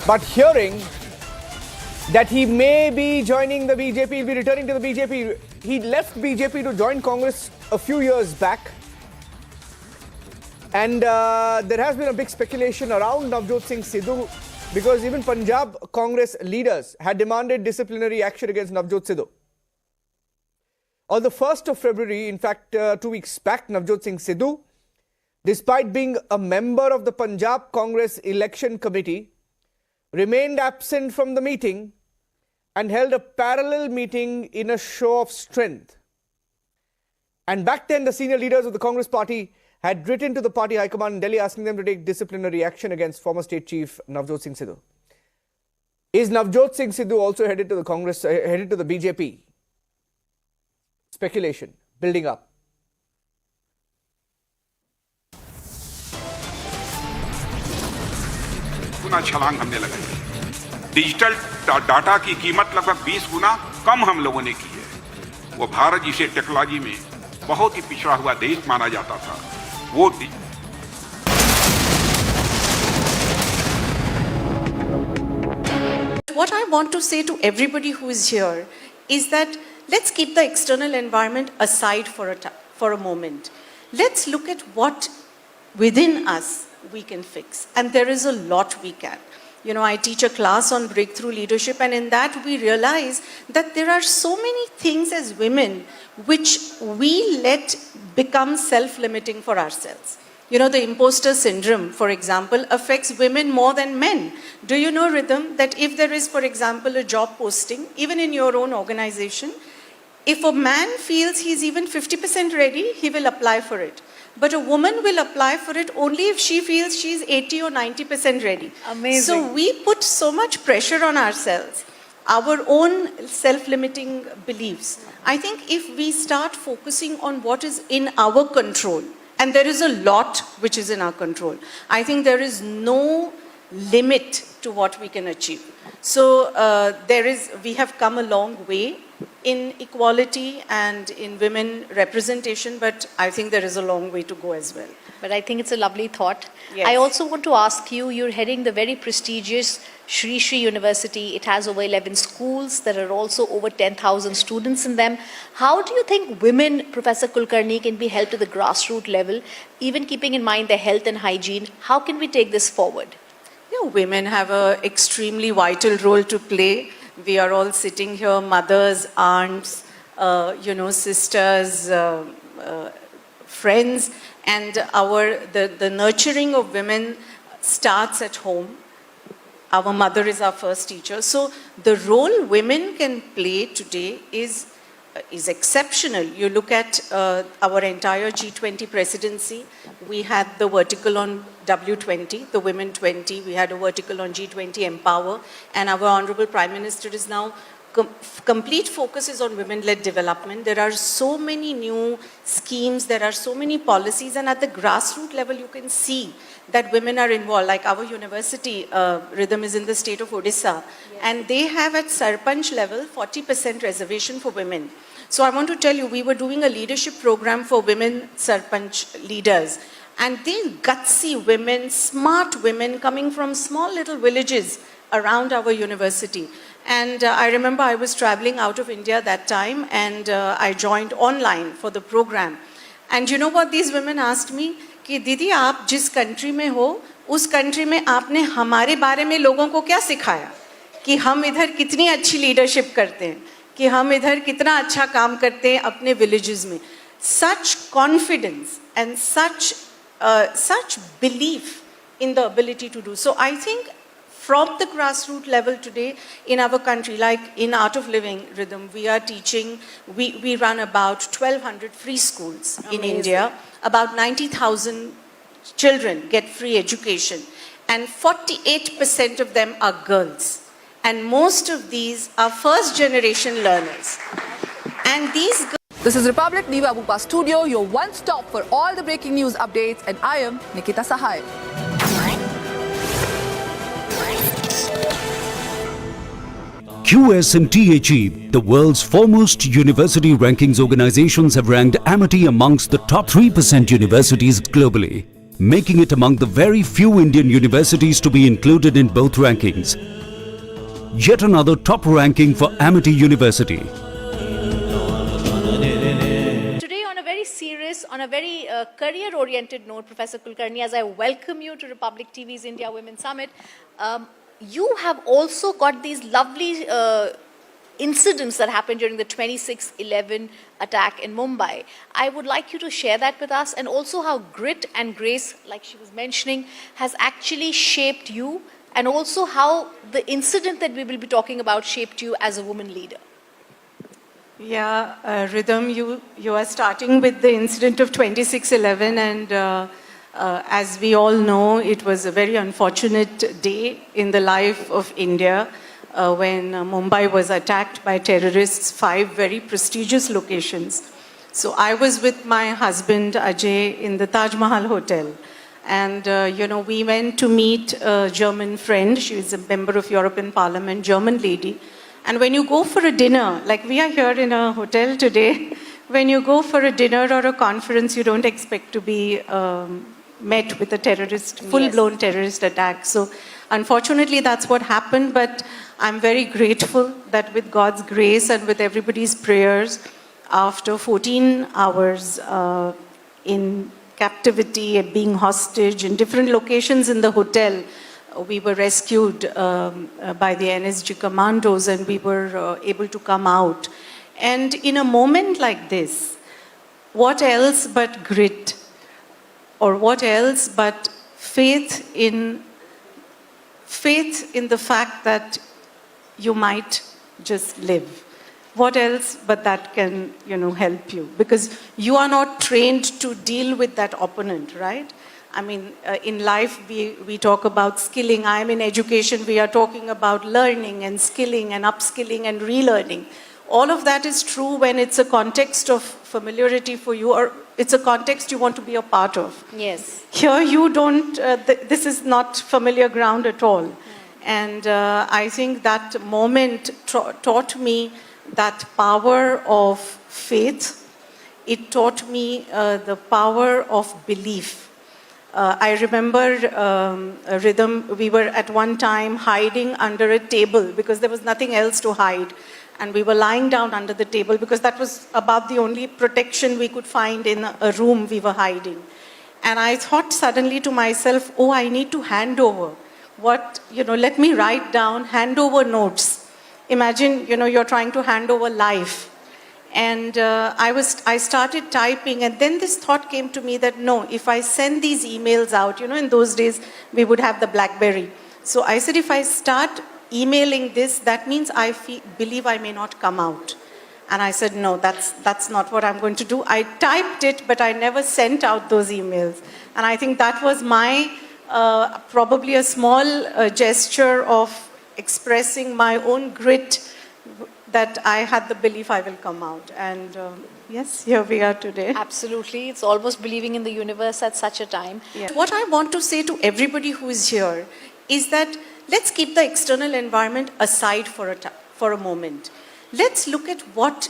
Speaker 1: but hearing that he may be joining the BJP, he'll be returning to the BJP. He left BJP to join Congress a few years back. And there has been a big speculation around Navjot Singh Sidhu because even Punjab Congress leaders had demanded disciplinary action against Navjot Sidhu. On the 1st of February, in fact, 2 weeks back, Navjot Singh Sidhu, despite being a member of the Punjab Congress Election Committee, remained absent from the meeting and held a parallel meeting in a show of strength. And back then, the senior leaders of the Congress party had written to the party high command in Delhi asking them to take disciplinary action against former state chief Navjot Singh Sidhu.
Speaker 18: Is Navjot Singh Sidhu also headed to the Congress, headed to the BJP? Speculation building up.
Speaker 16: गुना छलांग हमने लगाई। Digital data की कीमत लगभग 20 गुना कम हम लोगों ने की है। वो भारत जिसे टेक्नोलॉजी में बहुत ही पिछड़ा हुआ देश माना जाता था, वो
Speaker 11: What I want to say to everybody who is here is that let's keep the external environment aside for a moment. Let's look at what within us we can fix. And there is a lot we can. You know, I teach a class on breakthrough leadership, and in that we realize that there are so many things as women which we let become self-limiting for ourselves. You know, the imposter syndrome, for example, affects women more than men. Do you know, Rhythm, that if there is, for example, a job posting, even in your own organization, if a man feels he's even 50% ready, he will apply for it. But a woman will apply for it only if she feels she's 80 or 90% ready.
Speaker 12: Amazing.
Speaker 11: So we put so much pressure on ourselves, our own self-limiting beliefs. I think if we start focusing on what is in our control, and there is a lot which is in our control, I think there is no limit to what we can achieve. So we have come a long way in equality and in women representation, but I think there is a long way to go as well.
Speaker 12: But I think it's a lovely thought.
Speaker 11: Yes.
Speaker 12: I also want to ask you, you're heading the very prestigious Sri Sri University. It has over 11 schools. There are also over 10,000 students in them. How do you think women, Professor Kulkarni, can be helped at the grassroots level, even keeping in mind their health and hygiene? How can we take this forward?
Speaker 11: You know, women have an extremely vital role to play. We are all sitting here, mothers, aunts, sisters, friends, and the nurturing of women starts at home. Our mother is our first teacher. So the role women can play today is exceptional. You look at our entire G20 presidency. We had the vertical on W20, the Women 20. We had a vertical on G20 Empower. And our Honorable Prime Minister is now complete focus is on women-led development. There are so many new schemes, there are so many policies, and at the grassroots level you can see that women are involved. Like our university, Rhythm, is in the state of Odisha, and they have at Sarpanch level 40% reservation for women. So I want to tell you, we were doing a leadership program for women Sarpanch leaders, and these gutsy women, smart women coming from small little villages around our university. And I remember I was traveling out of India that time, and I joined online for the program. And you know what these women asked me? कि दीदी आप जिस country में हो, उस country में आपने हमारे बारे में लोगों को क्या सिखाया? कि हम इधर कितनी अच्छी leadership करते हैं, कि हम इधर कितना अच्छा काम करते हैं अपने villages में. Such confidence and such belief in the ability to do. So I think from the grassroots level today in our country, like in Art of Living, Rhythm, we are teaching, we run about 1,200 free schools in India. About 90,000 children get free education, and 48% of them are girls. And most of these are first generation learners. And these girls.
Speaker 19: This is Republic Niva Bupa Studio, your one stop for all the breaking news updates, and I am Nikita Sahai.
Speaker 17: QS and THE, the world's foremost university rankings organizations, have ranked Amity amongst the top 3% universities globally, making it among the very few Indian universities to be included in both rankings. Yet another top ranking for Amity University.
Speaker 12: Today, on a very serious, on a very career-oriented note, Professor Kulkarni, as I welcome you to Republic TV's India Women Summit, you have also got these lovely incidents that happened during the 26/11 attack in Mumbai. I would like you to share that with us, and also how grit and grace, like she was mentioning, has actually shaped you, and also how the incident that we will be talking about shaped you as a woman leader.
Speaker 11: Yeah, Rhythm, you are starting with the incident of 26/11, and as we all know, it was a very unfortunate day in the life of India. when Mumbai was attacked by terrorists, 5 very prestigious locations. So I was with my husband Ajay in the Taj Mahal Hotel. And, we went to meet a German friend. She is a member of European Parliament, German lady. And when you go for a dinner, like we are here in a hotel today, when you go for a dinner or a conference, you don't expect to be met with a terrorist, full-blown terrorist attack. So unfortunately, that's what happened. But I'm very grateful that with God's grace and with everybody's prayers, after 14 hours in captivity and being hostage in different locations in the hotel, we were rescued by the NSG commandos and we were able to come out. And in a moment like this, what else but grit, or what else but faith in the fact that you might just live? What else but that can, help you? Because you are not trained to deal with that opponent, right? I mean, in life, we talk about skilling. I'm in education, we are talking about learning and skilling and upskilling and relearning. All of that is true when it's a context of familiarity for you, or it's a context you want to be a part of.
Speaker 12: Yes.
Speaker 11: Here you don't, this is not familiar ground at all. And I think that moment taught me that power of faith. It taught me the power of belief. I remember Rhythm, we were at one time hiding under a table because there was nothing else to hide. And we were lying down under the table because that was about the only protection we could find in a room we were hiding. And I thought suddenly to myself, oh, I need to hand over. Let me write down, hand over notes. Imagine, you're trying to hand over life. And I started typing, and then this thought came to me that no, if I send these emails out, in those days we would have the BlackBerry. So I said, if I start emailing this, that means I believe I may not come out. And I said, no, that's not what I'm going to do. I typed it, but I never sent out those emails. And I think that was my, probably a small gesture of expressing my own grit, that I had the belief I will come out. And yes, here we are today.
Speaker 12: Absolutely. It's almost believing in the universe at such a time.
Speaker 11: Yeah. What I want to say to everybody who is here is that let's keep the external environment aside for a moment. Let's look at what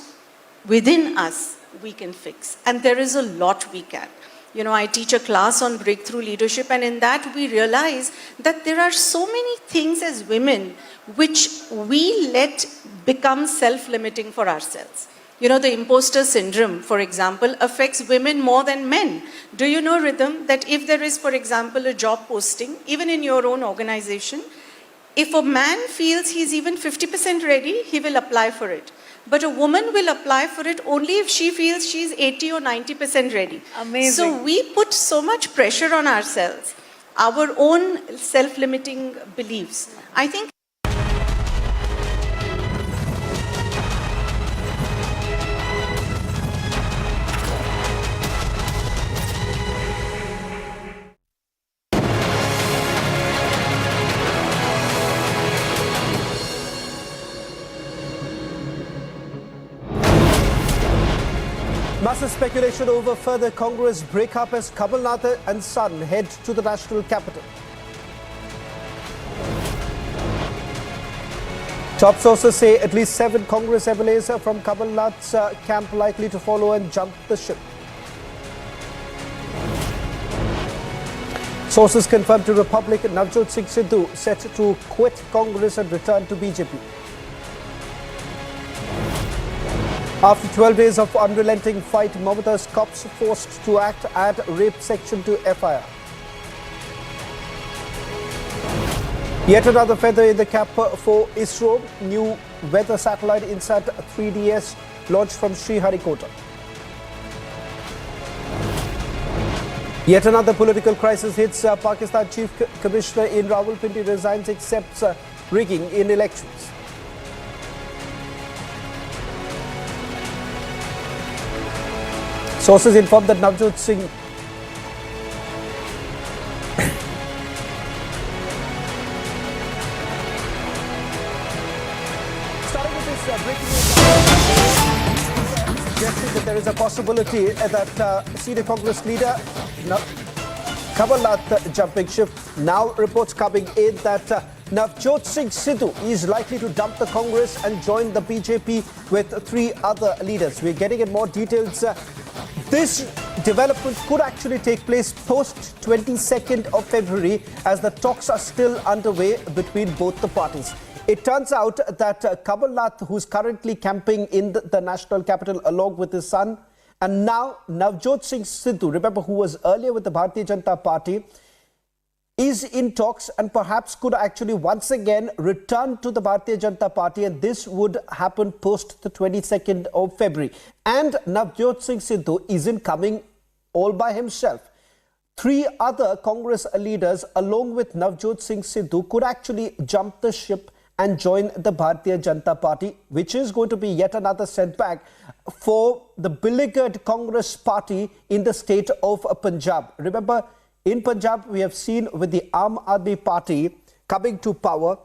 Speaker 11: within us we can fix. And there is a lot we can. I teach a class on breakthrough leadership, and in that we realize that there are so many things as women which we let become self-limiting for ourselves. The imposter syndrome, for example, affects women more than men. Do you know, Rhythm, that if there is, for example, a job posting, even in your own organization, if a man feels he's even 50% ready, he will apply for it. But a woman will apply for it only if she feels she's 80 or 90% ready.
Speaker 12: Amazing.
Speaker 11: So we put so much pressure on ourselves, our own self-limiting beliefs. I think
Speaker 1: Massive speculation over further Congress breakup as Kamal Nath and son head to the national capital. Top sources say at least 7 Congress MLAs from Kamal Nath's camp likely to follow and jump the ship. Sources confirmed to Republic Navjot Singh Sidhu set to quit Congress and return to BJP. After 12 days of unrelenting fight, Mamata's cops forced to act, add rape section to FIR. Yet another feather in the cap for ISRO. New weather satellite INSAT 3DS launched from Sriharikota. Yet another political crisis hits Pakistan Chief Commissioner in Rawalpindi resigns, accepts rigging in elections. Sources inform that Navjot Singh there is a possibility that senior Congress leader Kamalnath jumping ship. Now reports coming in that Navjot Singh Sidhu is likely to dump the Congress and join the BJP with 3 other leaders. We're getting in more details. This development could actually take place post 22nd of February as the talks are still underway between both the parties. It turns out that Kamalnath, who's currently camping in the national capital along with his son, and now Navjot Singh Sidhu, remember, who was earlier with the Bharatiya Janata Party, is in talks and perhaps could actually once again return to the Bharatiya Janata Party, and this would happen post the 22nd of February. And Navjot Singh Sidhu isn't coming all by himself. 3 other Congress leaders along with Navjot Singh Sidhu could actually jump the ship and join the Bharatiya Janata Party, which is going to be yet another setback for the beleaguered Congress party in the state of Punjab. Remember, in Punjab, we have seen with the Aam Aadmi Party coming to power,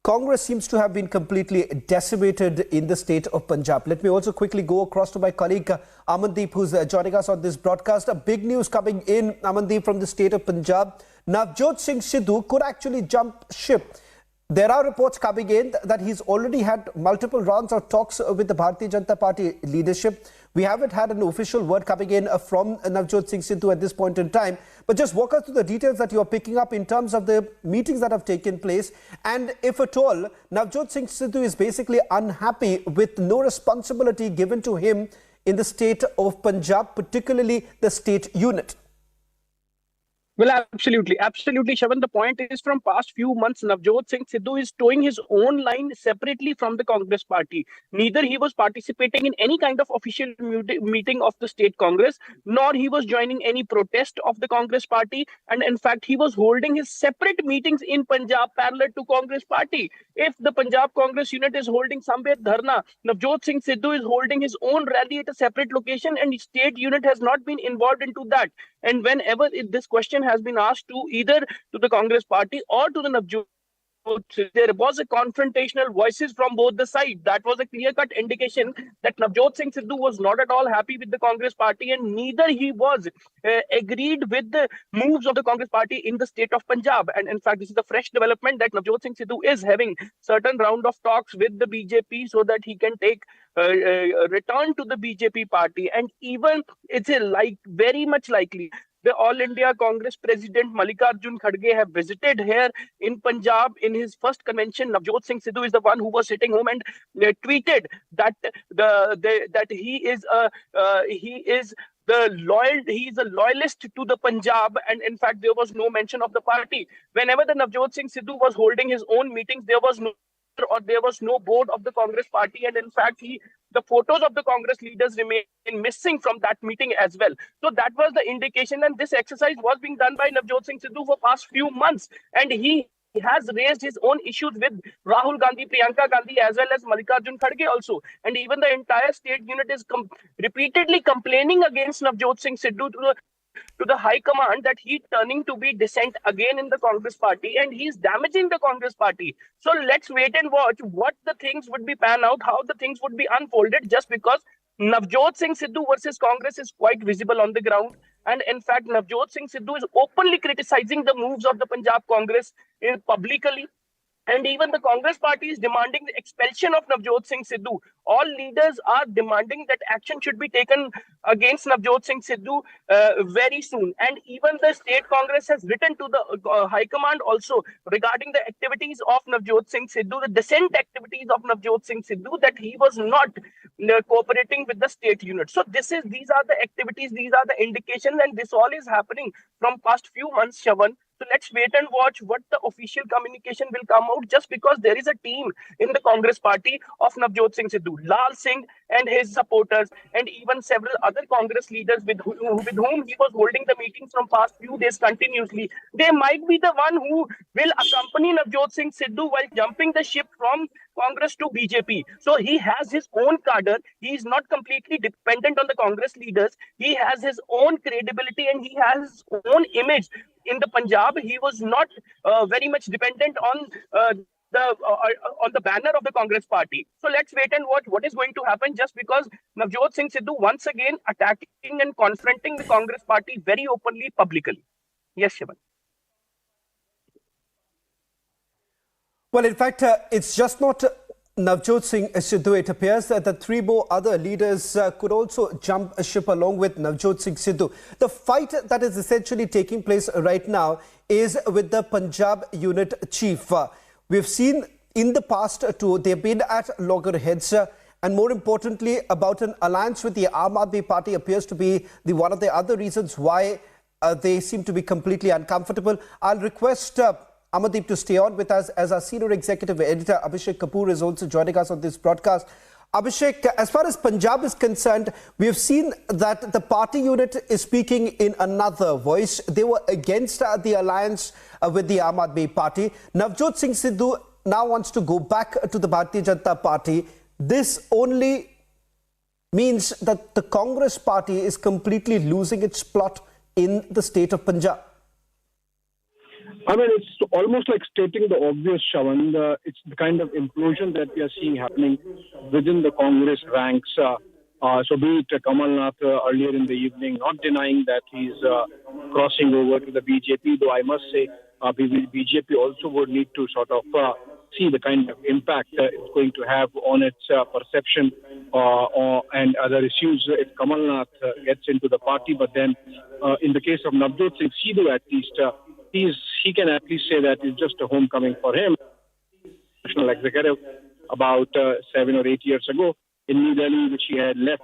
Speaker 1: Congress seems to have been completely decimated in the state of Punjab. Let me also quickly go across to my colleague Amandeep, who's joining us on this broadcast. Big news coming in, Amandeep, from the state of Punjab. Navjot Singh Sidhu could actually jump ship. There are reports coming in that he's already had multiple rounds of talks with the Bharatiya Janata Party leadership. We haven't had an official word coming in from Navjot Singh Sidhu at this point in time. But just walk us through the details that you're picking up in terms of the meetings that have taken place. And if at all, Navjot Singh Sidhu is basically unhappy with no responsibility given to him in the state of Punjab, particularly the state unit.
Speaker 20: Well, absolutely. Shavan, the point is, from past few months, Navjot Singh Sidhu is towing his own line separately from the Congress party. Neither he was participating in any kind of official meeting of the state Congress, nor he was joining any protest of the Congress party. And in fact, he was holding his separate meetings in Punjab parallel to Congress party. If the Punjab Congress unit is holding somewhere dharna, Navjot Singh Sidhu is holding his own rally at a separate location, and the state unit has not been involved into that. And whenever this question has been asked to either to the Congress party or to the Navjot, there was a confrontational voices from both the sides. That was a clear-cut indication that Navjot Singh Sidhu was not at all happy with the Congress party, and neither he was agreed with the moves of the Congress party in the state of Punjab. And in fact, this is a fresh development that Navjot Singh Sidhu is having certain round of talks with the BJP so that he can take return to the BJP party. And even it's very much likely the All India Congress President Mallikarjun Kharge have visited here in Punjab in his first convention. Navjot Singh Sidhu is the one who was sitting home and tweeted that he is a loyalist to the Punjab, and in fact there was no mention of the party. Whenever the Navjot Singh Sidhu was holding his own meetings, there was no board of the Congress party, and in fact the photos of the Congress leaders remain missing from that meeting as well. So that was the indication, and this exercise was being done by Navjot Singh Sidhu for past few months, and he has raised his own issues with Rahul Gandhi, Priyanka Gandhi, as well as Mallikarjun Kharge also. And even the entire state unit is repeatedly complaining against Navjot Singh Sidhu to the high command that he's turning to be dissent again in the Congress party, and he's damaging the Congress party. So let's wait and watch what the things would be pan out, how the things would be unfolded, just because Navjot Singh Sidhu versus Congress is quite visible on the ground. And in fact, Navjot Singh Sidhu is openly criticizing the moves of the Punjab Congress publicly. And even the Congress party is demanding the expulsion of Navjot Singh Sidhu. All leaders are demanding that action should be taken against Navjot Singh Sidhu very soon. And even the state Congress has written to the High Command also regarding the activities of Navjot Singh Sidhu, the dissent activities of Navjot Singh Sidhu, that he was not cooperating with the state unit. So these are the activities, these are the indications, and this all is happening from past few months, Shavan. So let's wait and watch what the official communication will come out, just because there is a team in the Congress party of Navjot Singh Sidhu, Lal Singh and his supporters, and even several other Congress leaders with whom he was holding the meetings from past few days continuously. They might be the one who will accompany Navjot Singh Sidhu while jumping the ship from Congress to BJP. So he has his own cadre. He is not completely dependent on the Congress leaders. He has his own credibility and he has his own image in the Punjab. He was not very much dependent on on the banner of the Congress party. So let's wait and watch what is going to happen, just because Navjot Singh Sidhu once again attacking and confronting the Congress party very openly, publicly. Yes, Shivan.
Speaker 1: Well, in fact, it's just not Navjot Singh Sidhu. It appears that the three more other leaders could also jump ship along with Navjot Singh Sidhu. The fight that is essentially taking place right now is with the Punjab unit chief. We've seen in the past too, they've been at loggerheads. And more importantly, about an alliance with the Aam Aadmi Party appears to be one of the other reasons why they seem to be completely uncomfortable. I'll request Amandeep to stay on with us, as our senior executive editor Abhishek Kapoor is also joining us on this broadcast. Abhishek, as far as Punjab is concerned, we have seen that the party unit is speaking in another voice. They were against the alliance with the Aam Aadmi Party. Navjot Singh Sidhu now wants to go back to the Bharatiya Janata Party. This only means that the Congress party is completely losing its plot in the state of Punjab.
Speaker 21: I mean, it's almost like stating the obvious, Shravan. It's the kind of implosion that we are seeing happening within the Congress ranks. So be it Kamal Nath earlier in the evening, not denying that he's crossing over to the BJP, though I must say BJP also would need to sort of see the kind of impact it's going to have on its perception and other issues if Kamal Nath gets into the party. But then in the case of Navjot Singh Sidhu, at least, he can at least say that it's just a homecoming for him. National executive about 7 or 8 years ago in New Delhi, which he had left.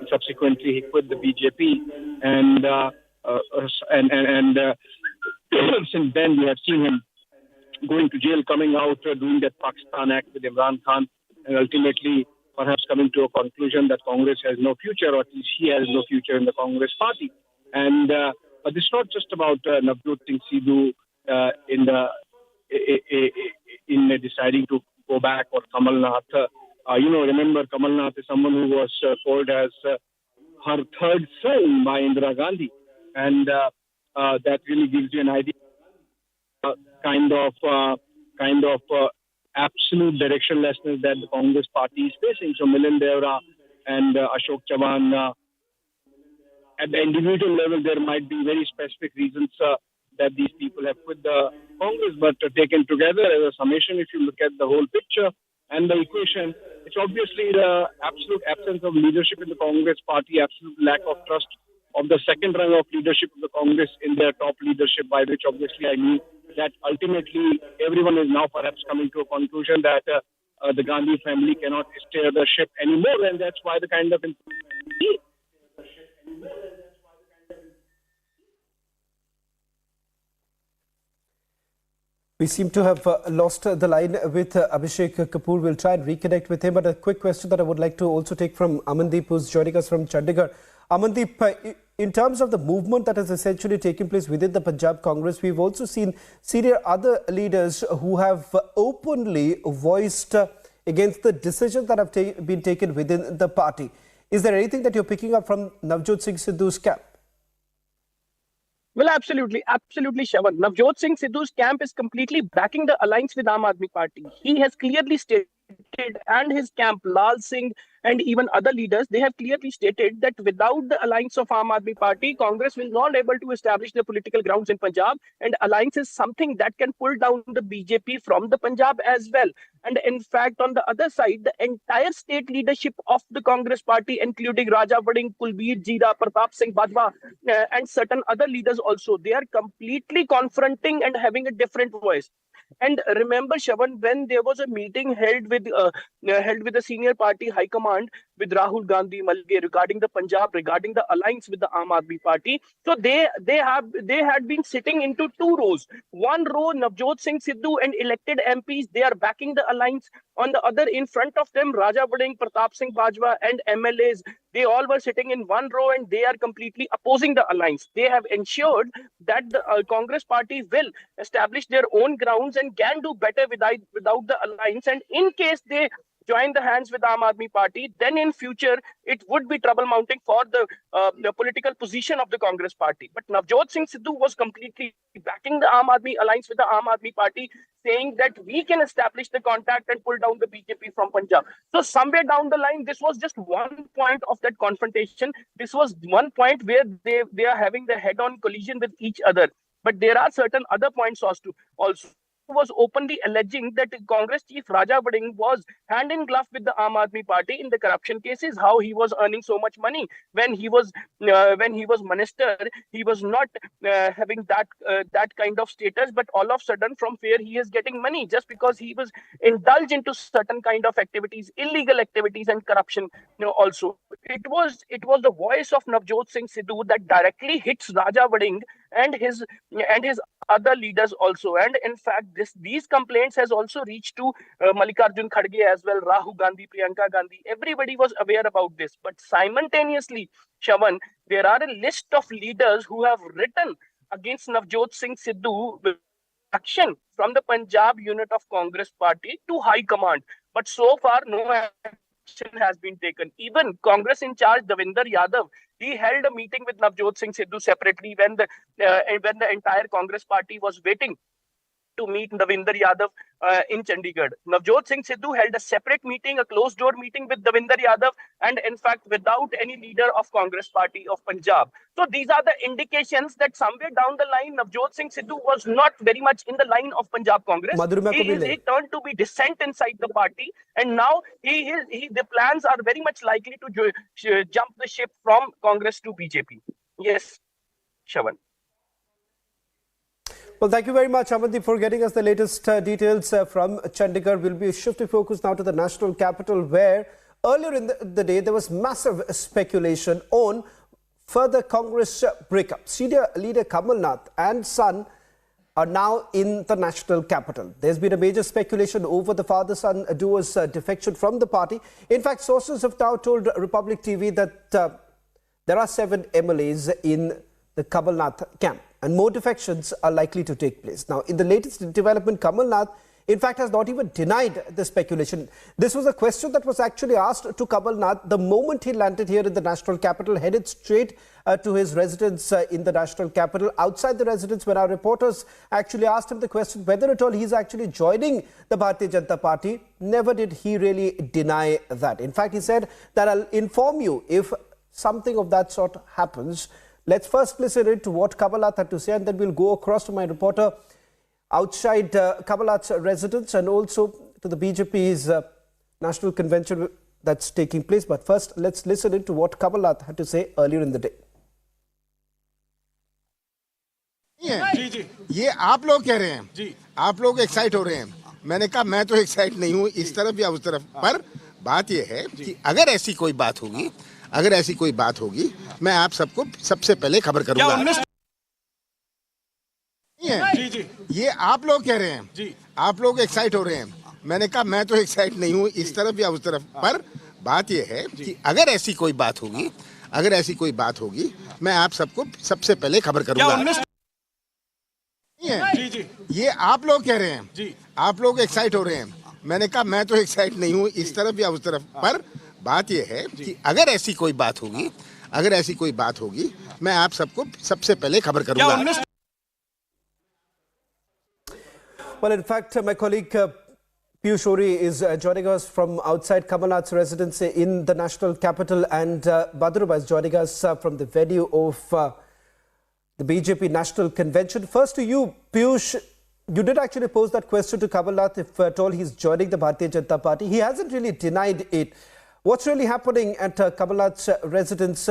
Speaker 21: Subsequently, he quit the BJP, and since then we have seen him going to jail, coming out, doing that Pakistan Act with Imran Khan, and ultimately perhaps coming to a conclusion that Congress has no future, or at least he has no future in the Congress party. And this is not just about Navjot Singh Sidhu in deciding to go back, or Kamal Nath. Remember, Kamal Nath is someone who was called as her third son by Indira Gandhi, and that really gives you an idea kind of absolute directionlessness that the Congress party is facing. So Milind Deora and Ashok Chavan, at the individual level, there might be very specific reasons that these people have quit the Congress, but taken together as a summation, if you look at the whole picture and the equation, it's obviously the absolute absence of leadership in the Congress party, absolute lack of trust of the second rung of leadership of the Congress in their top leadership, by which obviously I mean that ultimately everyone is now perhaps coming to a conclusion that the Gandhi family cannot steer the ship anymore, and that's why the kind of...
Speaker 1: We seem to have lost the line with Abhishek Kapoor. We'll try and reconnect with him. But a quick question that I would like to also take from Amandeep, who's joining us from Chandigarh. Amandeep, in terms of the movement that has essentially taken place within the Punjab Congress, we've also seen senior other leaders who have openly voiced against the decisions that have been taken within the party. Is there anything that you're picking up from Navjot Singh Sidhu's camp?
Speaker 20: Well, absolutely, Shravan. Navjot Singh Sidhu's camp is completely backing the alliance with Aam Aadmi Party. He has clearly stated, and his camp, Lal Singh and even other leaders, they have clearly stated that without the alliance of Aam Aadmi Party, Congress will not be able to establish the political grounds in Punjab, and alliance is something that can pull down the BJP from the Punjab as well. And in fact, on the other side, the entire state leadership of the Congress party, including Raja Vading, Kulbir Jira, Pratap Singh Bajwa, and certain other leaders also, they are completely confronting and having a different voice. And remember, Shravan, when there was a meeting held with the senior party high command with Rahul Gandhi Malge regarding the Punjab, regarding the alliance with the Aam Aadmi Party, so they had been sitting into two rows. One row, Navjot Singh Sidhu and elected MPs, they are backing the alliance. On the other, in front of them, Raja Vading, Pratap Singh Bajwa and MLAs, they all were sitting in one row and they are completely opposing the alliance. They have ensured that the Congress party will establish their own grounds and can do better without the alliance. And in case they join the hands with Aam Aadmi Party, then in future it would be trouble mounting for the political position of the Congress Party. But Navjot Singh Sidhu was completely backing the Aam Aadmi alliance with the Aam Aadmi Party, saying that we can establish the contact and pull down the BJP from Punjab. So somewhere down the line, this was just one point of that confrontation. This was one point where they are having the head-on collision with each other. But there are certain other points also was openly alleging that Congress chief Raja Vading was hand in glove with the Aam Aadmi Party in the corruption cases. How he was earning so much money when he was minister, he was not having that kind of status. But all of a sudden, from where he is getting money just because he was indulged into certain kind of activities, illegal activities and corruption. Also it was the voice of Navjot Singh Sidhu that directly hits Raja Vading and his other leaders also. And in fact, these complaints has also reached to Mallikarjun Kharge as well, Rahul Gandhi, Priyanka Gandhi. Everybody was aware about this. But simultaneously, Shravan, there are a list of leaders who have written against Navjot Singh Sidhu with action from the Punjab unit of Congress Party to High Command. But so far, no action has been taken. Even Congress in charge, Davinder Yadav, he held a meeting with Navjot Singh Sidhu separately when the entire Congress Party was waiting to meet Davinder Yadav in Chandigarh. Navjot Singh Sidhu held a separate meeting, a closed-door meeting with Davinder Yadav, and in fact, without any leader of Congress Party of Punjab. So these are the indications that somewhere down the line, Navjot Singh Sidhu was not very much in the line of Punjab Congress. He turned to be dissent inside the party, and now the plans are very much likely to jump the ship from Congress to BJP. Yes, Shravan.
Speaker 1: Well, thank you very much, Amandeep, for getting us the latest details from Chandigarh. We'll be shifting focus now to the national capital, where earlier in the day there was massive speculation on further Congress breakup. Senior leader Kamal Nath and son are now in the national capital. There's been a major speculation over the father-son duo's defection from the party. In fact, sources have now told Republic TV that there are 7 MLAs in the Kamal Nath camp, and more defections are likely to take place. Now, in the latest development, Kamal Nath, in fact, has not even denied the speculation. This was a question that was actually asked to Kamal Nath the moment he landed here in the national capital, headed straight to his residence in the national capital. Outside the residence, when our reporters actually asked him the question whether at all he's actually joining the Bharatiya Janata Party, never did he really deny that. In fact, he said that I'll inform you if something of that sort happens. Let's first listen to what Kamal Nath had to say, and then we'll go across to my reporter outside Kamal Nath's residence and also to the BJP's national convention that's taking place. But first, let's listen to what Kamal Nath had to say earlier in the day.
Speaker 2: ये आप लोग कह रहे हैं जी, आप लोग excite हो रहे हैं. मैंने कहा मैं तो एक्साइट नहीं हूँ इस तरफ या उस तरफ, पर बात ये है कि अगर ऐसी कोई बात होगी, मैं आप सबको सबसे पहले खबर करूंगा. ये आप लोग कह रहे हैं जी, आप लोग एक्साइट हो रहे हैं. मैंने कहा मैं तो एक्साइट नहीं हूँ इस तरफ या उस तरफ, पर बात ये है कि अगर ऐसी कोई बात होगी, मैं आप सबको सबसे पहले खबर करूंगा. ये आप लोग कह रहे हैं जी, आप लोग एक्साइट हो रहे हैं. मैंने कहा मैं तो एक्साइट नहीं हूँ इस तरफ या उस तरफ, पर बात यह है कि अगर ऐसी कोई बात होगी, मैं आप सबको सबसे पहले खबर करूंगा.
Speaker 1: Well, in fact, my colleague Piyush Ori is joining us from outside Kamal Nath's residence in the national capital, and Badruba is joining us from the venue of the BJP national convention. First to you, Piyush, you did actually pose that question to Kamal Nath if at all he's joining the Bharatiya Janata Party. He hasn't really denied it. What's really happening at Kamal Nath's residence?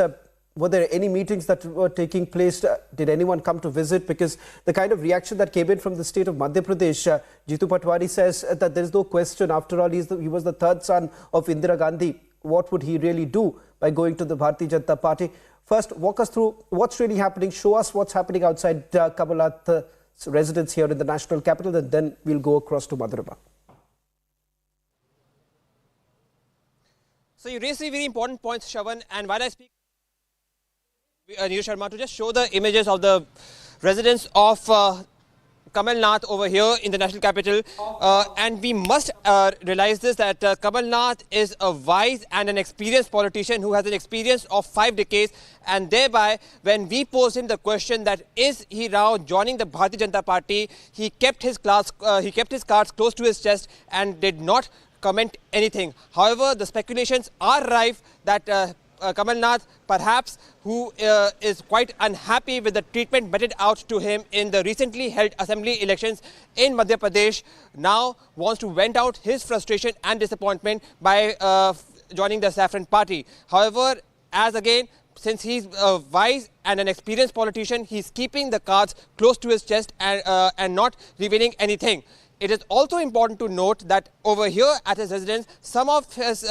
Speaker 1: Were there any meetings that were taking place? Did anyone come to visit? Because the kind of reaction that came in from the state of Madhya Pradesh, Jitu Patwari says that there is no question. After all, he was the third son of Indira Gandhi. What would he really do by going to the Bharatiya Janata Party? First, walk us through what's really happening. Show us what's happening outside Kamal Nath's residence here in the national capital, and then we'll go across to Madhuraba.
Speaker 22: So you raised 3 very important points, Shravan, and while I speak, Neeraj Sharma, to just show the images of the residence of Kamal Nath over here in the national capital, and we must realize this, that Kamal Nath is a wise and an experienced politician who has an experience of 5 decades, and thereby when we posed him the question that is he now joining the Bharatiya Janata Party, he kept his cards close to his chest and did not comment anything. However, the speculations are rife that Kamal Nath, perhaps, who is quite unhappy with the treatment meted out to him in the recently held assembly elections in Madhya Pradesh, now wants to vent out his frustration and disappointment by joining the Saffron Party. However, since he's a wise and an experienced politician, he's keeping the cards close to his chest and not revealing anything. It is also important to note that over here at his residence, some of his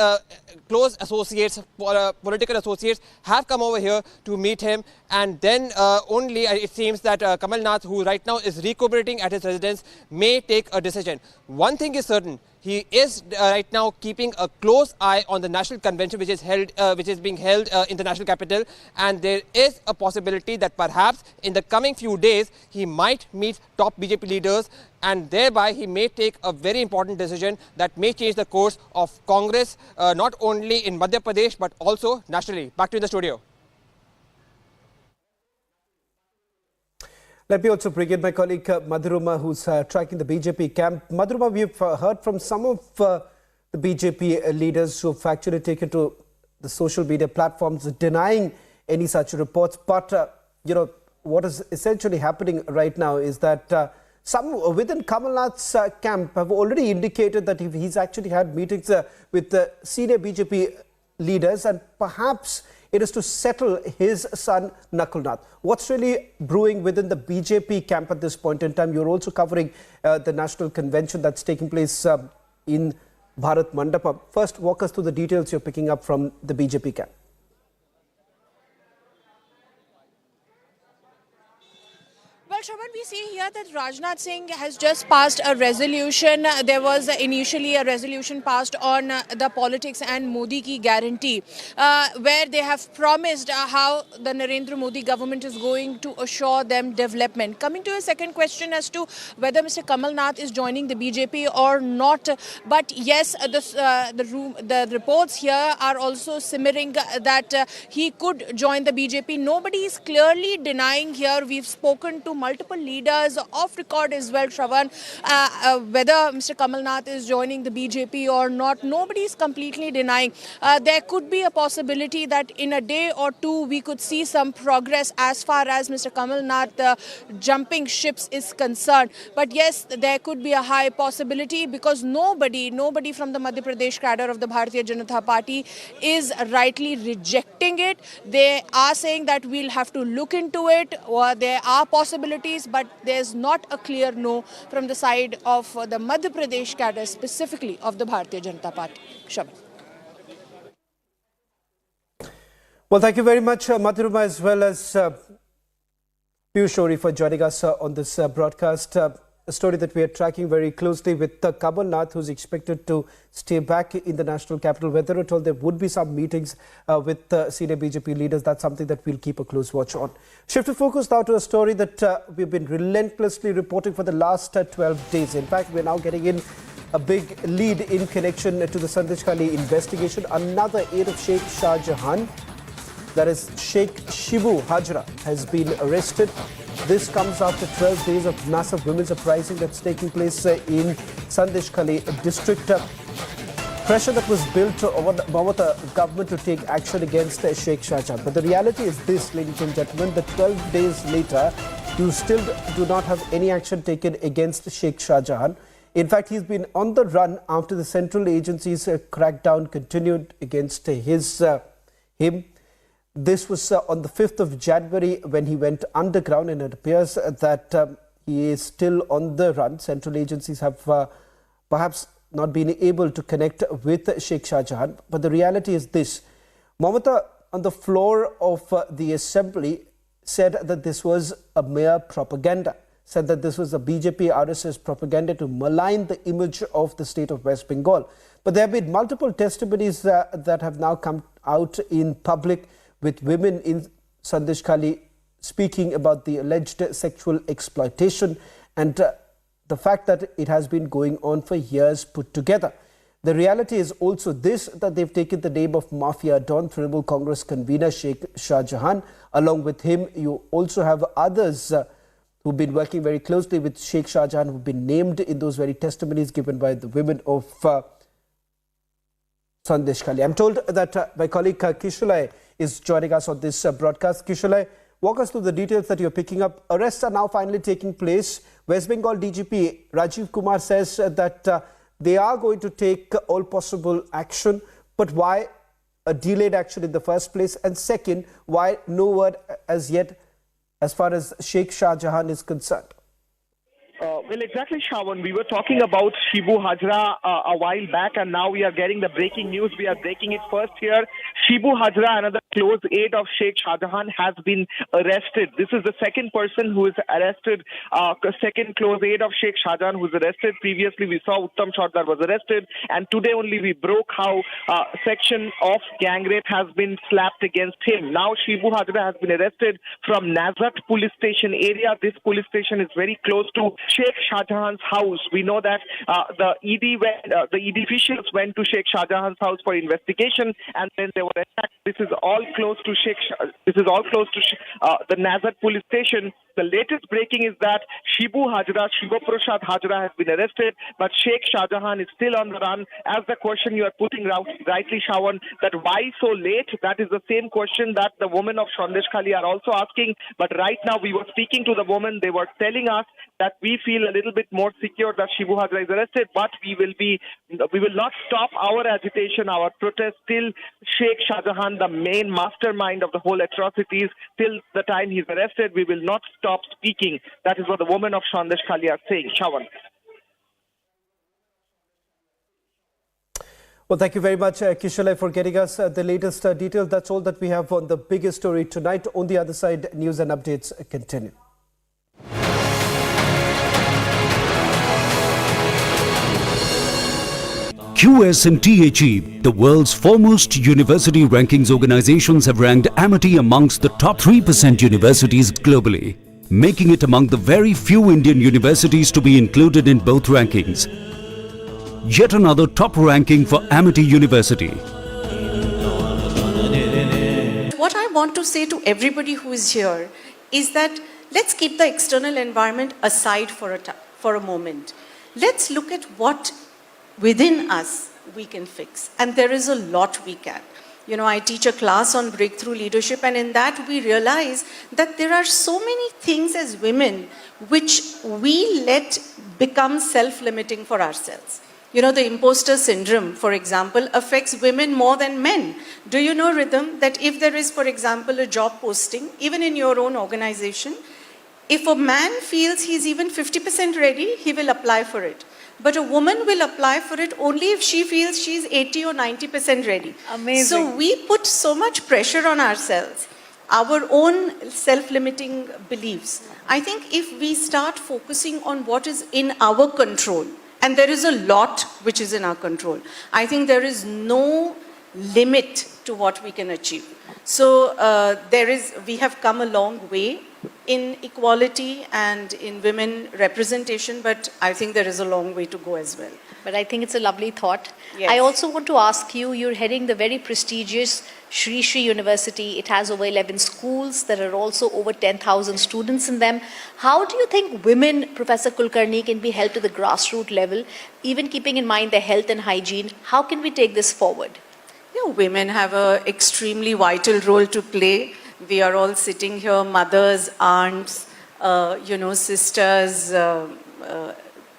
Speaker 22: close associates, political associates, have come over here to meet him, and then only it seems that Kamal Nath, who right now is recuperating at his residence, may take a decision. One thing is certain. He is right now keeping a close eye on the national convention which is being held in the national capital, and there is a possibility that perhaps in the coming few days he might meet top BJP leaders, and thereby he may take a very important decision that may change the course of Congress, not only in Madhya Pradesh but also nationally. Back to you in the studio.
Speaker 1: Let me also bring in my colleague Madhurima, who's tracking the BJP camp. Madhurima, we've heard from some of the BJP leaders who've actually taken to the social media platforms denying any such reports. But, what is essentially happening right now is that some within Kamal Nath's camp have already indicated that he's actually had meetings with the senior BJP leaders, and perhaps it is to settle his son Nakul Nath. What's really brewing within the BJP camp at this point in time? You're also covering the national convention that's taking place in Bharat Mandapa. First, walk us through the details you're picking up from the BJP camp.
Speaker 5: Well, Shravan, we see here that Rajnath Singh has just passed a resolution. There was initially a resolution passed on the politics and Modi ki guarantee, where they have promised how the Narendra Modi government is going to assure them development. Coming to a second question as to whether Mr. Kamal Nath is joining the BJP or not. But yes, the reports here are also simmering that he could join the BJP. Nobody is clearly denying here. We've spoken to multiple leaders off record as well, Shravan, whether Mr. Kamal Nath is joining the BJP or not. Nobody is completely denying. There could be a possibility that in a day or two we could see some progress as far as Mr. Kamal Nath jumping ships is concerned. But yes, there could be a high possibility because nobody from the Madhya Pradesh cadre of the Bharatiya Janata Party is rightly rejecting it. They are saying that we'll have to look into it, or there are possibilities, but there's not a clear no from the side of the Madhya Pradesh cadre, specifically of the Bharatiya Janata Party. Shravan.
Speaker 1: Well, thank you very much, Madhurima, as well as Piyush Shori for joining us on this broadcast. A story that we are tracking very closely with Kamal Nath, who's expected to stay back in the national capital. Whether at all there would be some meetings with senior BJP leaders, that's something that we'll keep a close watch on. Shift to focus now to a story that we've been relentlessly reporting for the last 12 days. In fact, we're now getting in a big lead in connection to the Sandeshkhali investigation. Another aide of Sheikh Shah Jahan, that is Sheikh Shibu Hajra, has been arrested. This comes after 12 days of massive women's uprising that's taking place in Sandeshkhali district. Pressure that was built on the Mamata government to take action against Sheikh Shah Jahan. But the reality is this, ladies and gentlemen, that 12 days later, you still do not have any action taken against Sheikh Shah Jahan. In fact, he's been on the run after the central agencies' crackdown continued against him. This was on the 5th of January when he went underground, and it appears that he is still on the run. Central agencies have perhaps not been able to connect with Sheikh Shah Jahan. But the reality is this. Mamata, on the floor of the assembly, said that this was a mere propaganda. Said that this was a BJP RSS propaganda to malign the image of the state of West Bengal. But there have been multiple testimonies that have now come out in public, with women in Sandeshkhali speaking about the alleged sexual exploitation and the fact that it has been going on for years put together. The reality is also this, that they've taken the name of Mafia Don, Trinamool Congress convener Sheikh Shah Jahan. Along with him, you also have others who've been working very closely with Sheikh Shah Jahan, who've been named in those very testimonies given by the women of Sandeshkhali. I'm told that my colleague Kishalai is joining us on this broadcast. Kishalai, walk us through the details that you're picking up. Arrests are now finally taking place. West Bengal DGP Rajiv Kumar says that they are going to take all possible action. But why a delayed action in the first place? And second, why no word as yet as far as Sheikh Shah Jahan is concerned?
Speaker 20: Well, exactly, Shravan. We were talking about Shibu Hajra a while back, and now we are getting the breaking news. We are breaking it first here. Shibu Hajra, another close aide of Sheikh Shah Jahan, has been arrested. This is the second person who is arrested, second close aide of Sheikh Shah Jahan who is arrested. Previously, we saw Uttam Sardar was arrested, and today only we broke how section of gang rape has been slapped against him. Now, Shibu Hajra has been arrested from Nazat police station area. This police station is very close to Sheikh Shah Jahan's house. We know that the ED officials went to Sheikh Shah Jahan's house for investigation, and then they were attacked. This is all close to the Nazat police station. The latest breaking is that Shibu Prasad Hajra has been arrested, but Sheikh Shah Jahan is still on the run. As the question you are putting rightly, Shravan, that why so late? That is the same question that the women of Sandeshkhali are also asking. But right now we were speaking to the women. They were telling us that we feel a little bit more secure that Shibu Hajra is arrested, but we will not stop our agitation, our protest till Sheikh Shah Jahan, the main mastermind of the whole atrocities, till the time he's arrested, we will not stop speaking. That is what the women of Sandeshkhali are saying. Shravan.
Speaker 1: Well, thank you very much, Kishalai, for getting us the latest details. That's all that we have on the biggest story tonight. On the other side, news and updates continue.
Speaker 17: QS and THE, the world's foremost university rankings organizations, have ranked Amity amongst the top 3% universities globally, making it among the very few Indian universities to be included in both rankings. Yet another top ranking for Amity University.
Speaker 11: What I want to say to everybody who is here is that let's keep the external environment aside for a moment. Let's look at what within us we can fix, and there is a lot we can. You know, I teach a class on breakthrough leadership, and in that we realize that there are so many things as women which we let become self-limiting for ourselves. You know, the imposter syndrome, for example, affects women more than men. Do you know, Rhythm, that if there is, for example, a job posting, even in your own organization, if a man feels he's even 50% ready, he will apply for it. But a woman will apply for it only if she feels she's 80 or 90% ready.
Speaker 12: Amazing.
Speaker 11: So we put so much pressure on ourselves, our own self-limiting beliefs. I think if we start focusing on what is in our control, and there is a lot which is in our control, I think there is no limit to what we can achieve. So we have come a long way in equality and in women representation, but I think there is a long way to go as well.
Speaker 12: But I think it's a lovely thought.
Speaker 11: Yes.
Speaker 12: I also want to ask you, you're heading the very prestigious Sri University. It has over 11 schools. There are also over 10,000 students in them. How do you think women, Professor Kulkarni, can be helped at the grassroots level, even keeping in mind their health and hygiene? How can we take this forward?
Speaker 11: You know, women have an extremely vital role to play. We are all sitting here, mothers, aunts, sisters,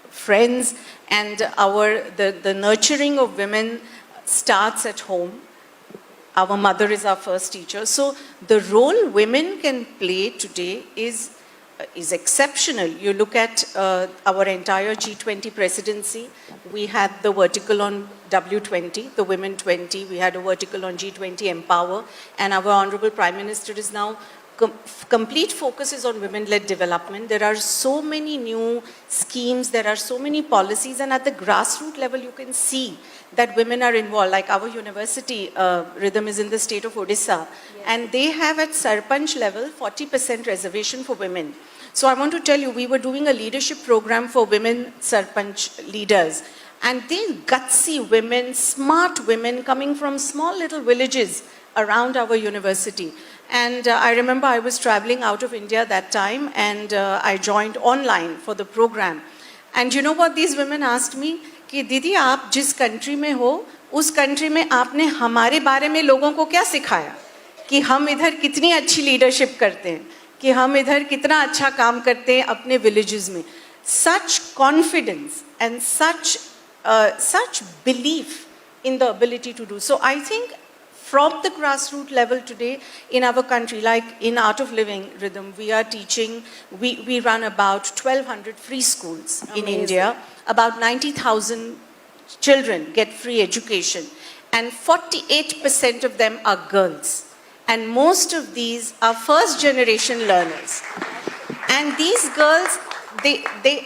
Speaker 11: friends, and the nurturing of women starts at home. Our mother is our first teacher. So the role women can play today is exceptional. You look at our entire G20 presidency. We had the vertical on W20, the Women 20. We had a vertical on G20 Empower. And our Honorable Prime Minister is now complete focus is on women-led development. There are so many new schemes, there are so many policies, and at the grassroots level you can see that women are involved. Like our university, Rhythm, is in the state of Odisha, and they have at Sarpanch level 40% reservation for women. So I want to tell you, we were doing a leadership program for women Sarpanch leaders. And these gutsy women, smart women coming from small little villages around our university. And I remember I was traveling out of India that time, and I joined online for the program. And you know what these women asked me? कि दीदी आप जिस country में हो, उस country में आपने हमारे बारे में लोगों को क्या सिखाया? कि हम इधर कितनी अच्छी leadership करते हैं, कि हम इधर कितना अच्छा काम करते हैं अपने villages में. Such confidence and such belief in the ability to do. So I think from the grassroots level today in our country, like in Art of Living Rhythm, we are teaching, we run about 1,200 free schools in India. About 90,000 children get free education. And 48% of them are girls. And most of these are first generation learners. And these girls,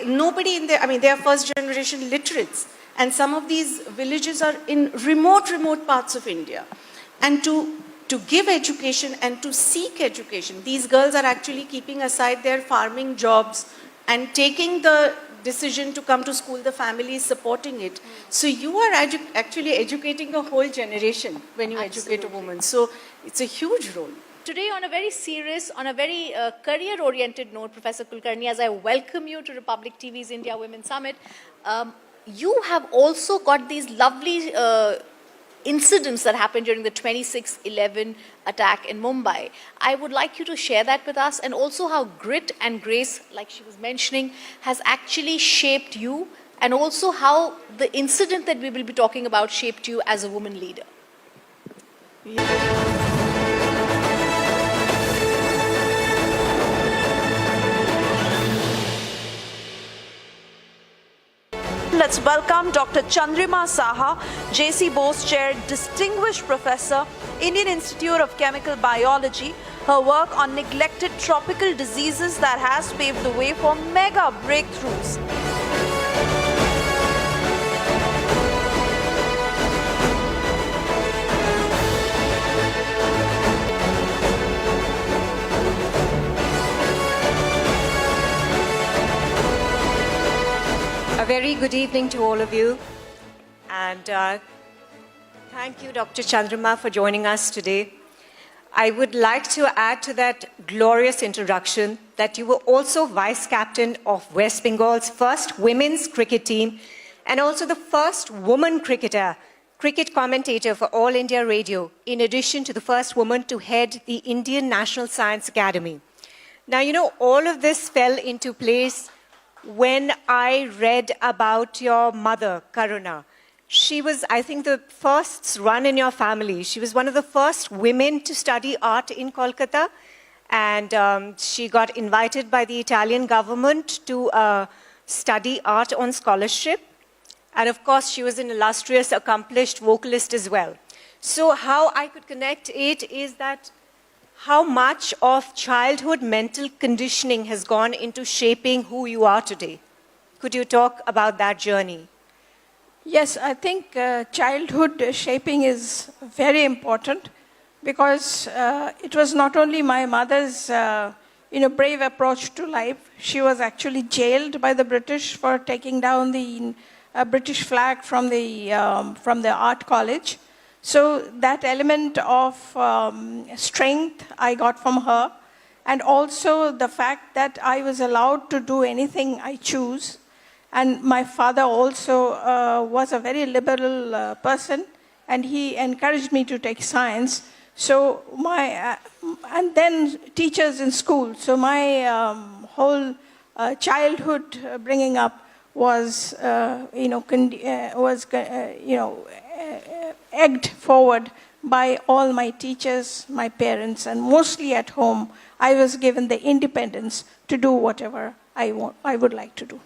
Speaker 11: nobody in there, I mean, they are first generation literates. And some of these villages are in remote parts of India. And to give education and to seek education, these girls are actually keeping aside their farming jobs and taking the decision to come to school. The family is supporting it. So you are actually educating a whole generation when you educate a woman. So it's a huge role.
Speaker 12: Today, on a very serious, on a very career-oriented note, Professor Kulkarni, as I welcome you to Republic TV's India Women Summit, you have also got these lovely incidents that happened during the 26/11 attack in Mumbai. I would like you to share that with us, and also how grit and grace, like she was mentioning, has actually shaped you, and also how the incident that we will be talking about shaped you as a woman leader.
Speaker 4: Let's welcome Dr. Chandrima Saha, J.C. Bose Chair, Distinguished Professor, Indian Institute of Chemical Biology. Her work on neglected tropical diseases that has paved the way for mega breakthroughs.
Speaker 6: A very good evening to all of you, and thank you, Dr. Chandrima, for joining us today. I would like to add to that glorious introduction that you were also vice captain of West Bengal's first women's cricket team, and also the first woman cricketer, cricket commentator for All India Radio, in addition to the first woman to head the Indian National Science Academy. Now, you know, all of this fell into place when I read about your mother, Karuna. She was, I think, the first run in your family. She was one of the first women to study art in Kolkata, and she got invited by the Italian government to study art on scholarship. And of course, she was an illustrious, accomplished vocalist as well. So how I could connect it is that how much of childhood mental conditioning has gone into shaping who you are today. Could you talk about that journey?
Speaker 23: Yes, I think childhood shaping is very important, because it was not only my mother's brave approach to life. She was actually jailed by the British for taking down the British flag from the art college. So that element of strength I got from her, and also the fact that I was allowed to do anything I choose. And my father also was a very liberal person, and he encouraged me to take science. So and then teachers in school. So my whole childhood bringing up was egged forward by all my teachers, my parents, and mostly at home, I was given the independence to do whatever I would like to do.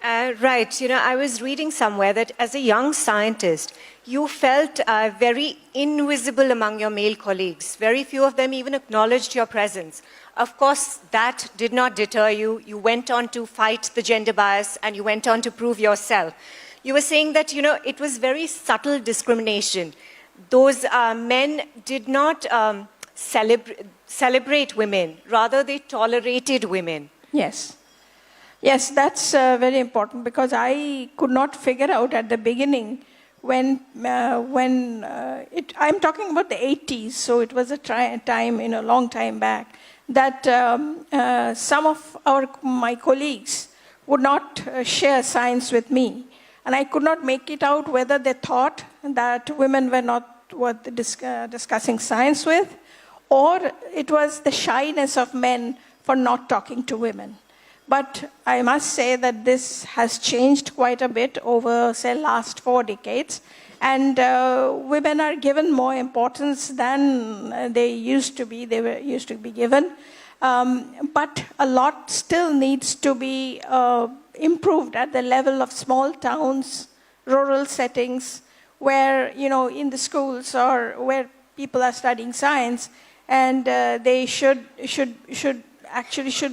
Speaker 6: Right. You know, I was reading somewhere that as a young scientist, you felt very invisible among your male colleagues. Very few of them even acknowledged your presence. Of course, that did not deter you. You went on to fight the gender bias, and you went on to prove yourself. You were saying that, you know, it was very subtle discrimination. Those men did not celebrate women, rather they tolerated women.
Speaker 23: Yes. Yes, that's very important, because I could not figure out at the beginning when I'm talking about the 80s, so it was a time, long time back, that some of my colleagues would not share science with me. And I could not make it out whether they thought that women were not worth discussing science with, or it was the shyness of men for not talking to women. But I must say that this has changed quite a bit over, say, last 4 decades. And women are given more importance than they used to be. They were used to be given. But a lot still needs to be improved at the level of small towns, rural settings, where, in the schools or where people are studying science, and they should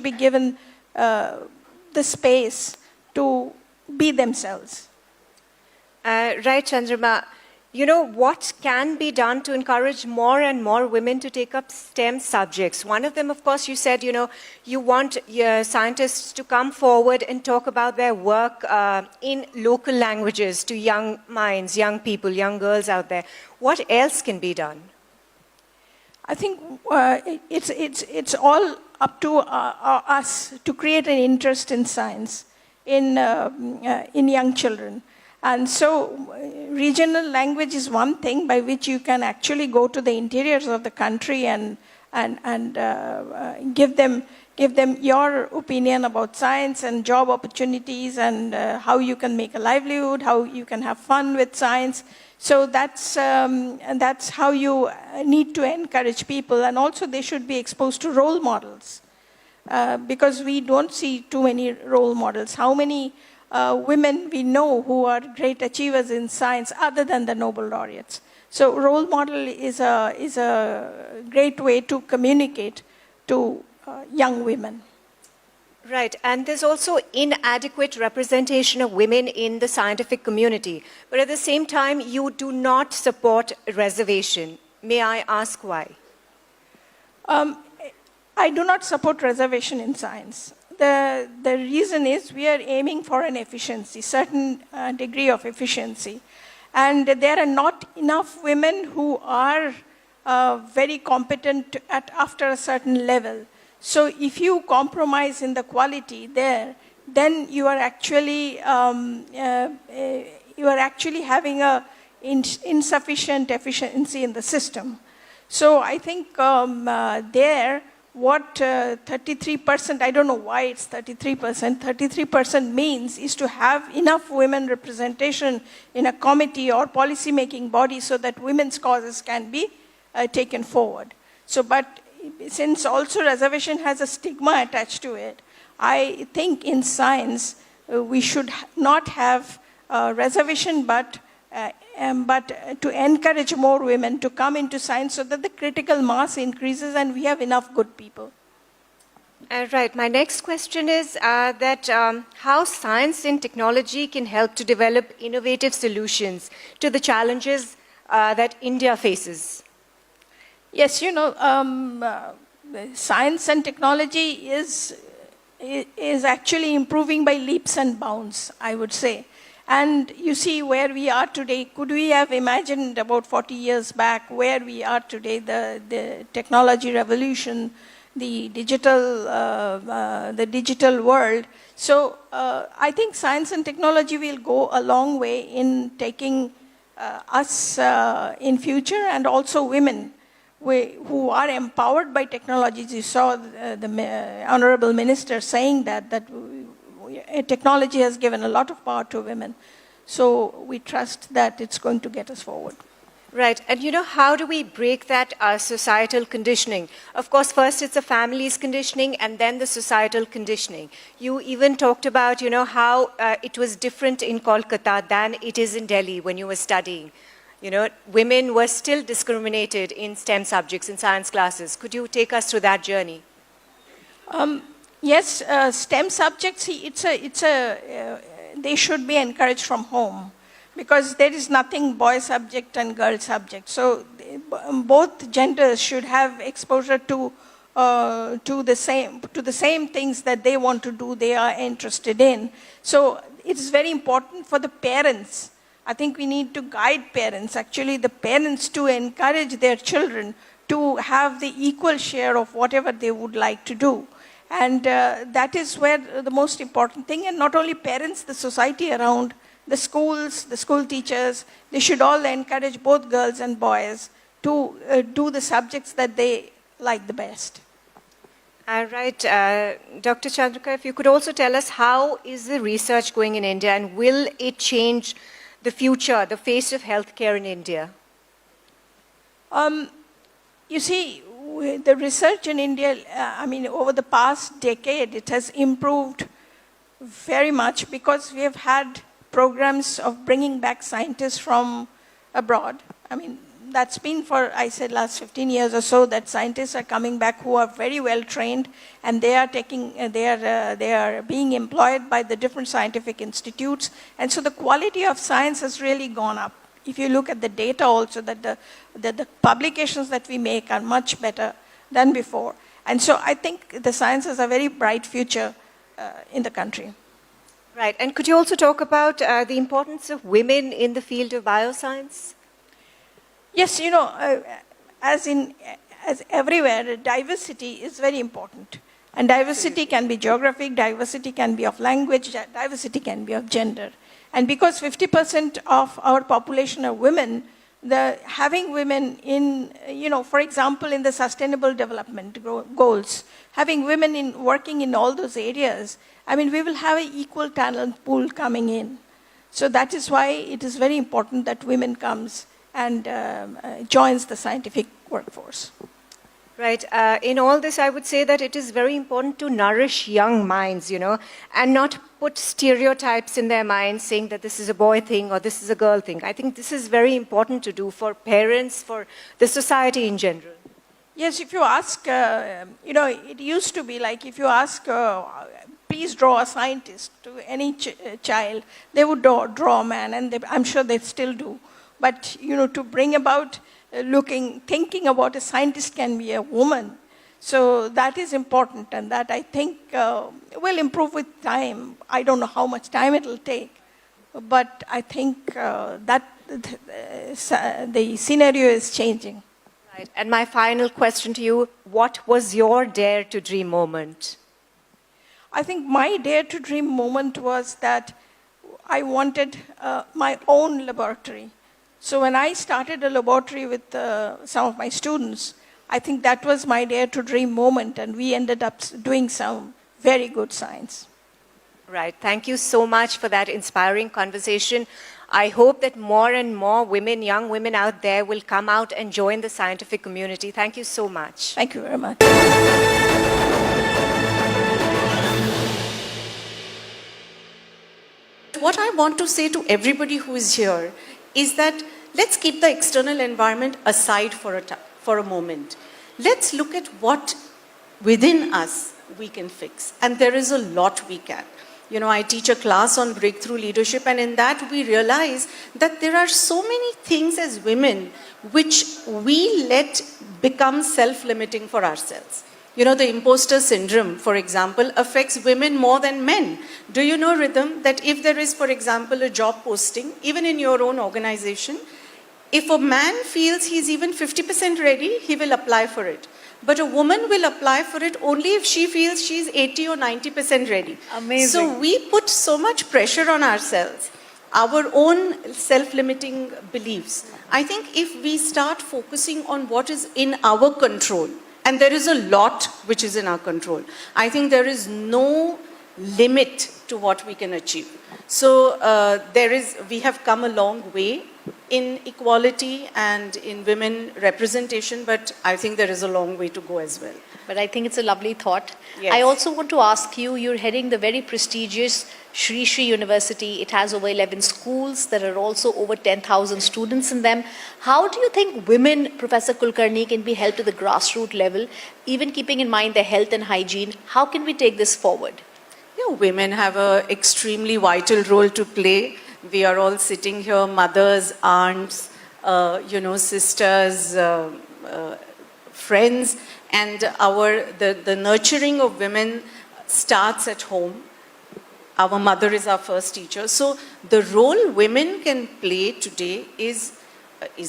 Speaker 23: be given the space to be themselves.
Speaker 6: Right, Chandrama. What can be done to encourage more and more women to take up STEM subjects? One of them, of course, you said, you want your scientists to come forward and talk about their work in local languages to young minds, young people, young girls out there. What else can be done?
Speaker 23: I think it's all up to us to create an interest in science in young children. And so regional language is one thing by which you can actually go to the interiors of the country and give them your opinion about science and job opportunities and how you can make a livelihood, how you can have fun with science. So that's how you need to encourage people. And also they should be exposed to role models, because we don't see too many role models. How many women we know who are great achievers in science other than the Nobel laureates? So role model is a great way to communicate to young women.
Speaker 6: Right, and there's also inadequate representation of women in the scientific community. But at the same time, you do not support reservation. May I ask why?
Speaker 23: I do not support reservation in science. The reason is we are aiming for an efficiency, certain degree of efficiency. And there are not enough women who are very competent after a certain level. So if you compromise in the quality there, then you are actually having a insufficient efficiency in the system. So I think what 33%, I don't know why it's 33%, 33% means is to have enough women representation in a committee or policy-making body so that women's causes can be taken forward. So, but since also reservation has a stigma attached to it, I think in science we should not have reservation, but to encourage more women to come into science so that the critical mass increases and we have enough good people.
Speaker 6: Right. My next question is that how science and technology can help to develop innovative solutions to the challenges that India faces.
Speaker 23: Yes, science and technology is actually improving by leaps and bounds, I would say. And you see where we are today. Could we have imagined about 40 years back where we are today, the technology revolution, the digital world? So I think science and technology will go a long way in taking us in future, and also women who are empowered by technologies. You saw the Honorable Minister saying that technology has given a lot of power to women. So we trust that it's going to get us forward.
Speaker 6: Right. And how do we break that societal conditioning? Of course, first it's the family's conditioning and then the societal conditioning. You even talked about, how it was different in Kolkata than it is in Delhi when you were studying. Women were still discriminated in STEM subjects, in science classes. Could you take us through that journey?
Speaker 23: Yes, STEM subjects, they should be encouraged from home. because there is nothing boy subject and girl subject. So both genders should have exposure to the same things that they want to do, they are interested in. So it is very important for the parents. I think we need to guide parents, actually the parents, to encourage their children to have the equal share of whatever they would like to do. And that is where the most important thing, and not only parents, the society around, the schools, the school teachers, they should all encourage both girls and boys to do the subjects that they like the best.
Speaker 6: All right, Dr. Chandrika, if you could also tell us, how is the research going in India, and will it change the future, the face of healthcare in India?
Speaker 23: You see, the research in India, over the past decade, it has improved very much because we have had programs of bringing back scientists from abroad. That's been for, I said, last 15 years or so, that scientists are coming back who are very well trained, and they are being employed by the different scientific institutes. And so the quality of science has really gone up. If you look at the data also, that the publications that we make are much better than before. And so I think the science has a very bright future in the country.
Speaker 6: Right, and could you also talk about the importance of women in the field of bioscience?
Speaker 23: Yes, as everywhere, diversity is very important. And diversity can be geographic, diversity can be of language, diversity can be of gender. And because 50% of our population are women, having women in, for example, in the Sustainable Development Goals, having women working in all those areas, we will have an equal talent pool coming in. So that is why it is very important that women comes and joins the scientific workforce.
Speaker 6: Right. In all this, I would say that it is very important to nourish young minds, and not put stereotypes in their minds saying that this is a boy thing or this is a girl thing. I think this is very important to do for parents, for the society in general.
Speaker 23: Yes, if you ask, it used to be like if you ask, please draw a scientist to any child, they would draw a man, and I'm sure they still do. But, to bring about thinking about a scientist can be a woman. So that is important, and that I think will improve with time. I don't know how much time it will take, but I think that the scenario is changing.
Speaker 6: Right. And my final question to you, what was your dare to dream moment?
Speaker 23: I think my dare to dream moment was that I wanted my own laboratory. So when I started a laboratory with some of my students, I think that was my dare to dream moment, and we ended up doing some very good science.
Speaker 6: Right. Thank you so much for that inspiring conversation. I hope that more and more women, young women out there, will come out and join the scientific community. Thank you so much.
Speaker 23: Thank you very much.
Speaker 11: What I want to say to everybody who is here is that let's keep the external environment aside for a moment. Let's look at what within us we can fix. And there is a lot we can. I teach a class on breakthrough leadership, and in that we realize that there are so many things as women which we let become self-limiting for ourselves. The imposter syndrome, for example, affects women more than men. Do you know, Rhythm, that if there is, for example, a job posting, even in your own organization, if a man feels he's even 50% ready, he will apply for it. But a woman will apply for it only if she feels she's 80 or 90% ready.
Speaker 12: Amazing.
Speaker 11: So we put so much pressure on ourselves, our own self-limiting beliefs. I think if we start focusing on what is in our control, and there is a lot which is in our control, I think there is no limit to what we can achieve. So we have come a long way in equality and in women representation, but I think there is a long way to go as well.
Speaker 12: But I think it's a lovely thought.
Speaker 11: Yes.
Speaker 12: I also want to ask you, you're heading the very prestigious Sri Sri University. It has over 11 schools. There are also over 10,000 students in them. How do you think women, Professor Kulkarni, can be helped at the grassroots level, even keeping in mind their health and hygiene? How can we take this forward?
Speaker 11: Women have an extremely vital role to play. we are all sitting here, mothers, aunts, sisters, friends, and the nurturing of women starts at home. Our mother is our first teacher. So the role women can play today is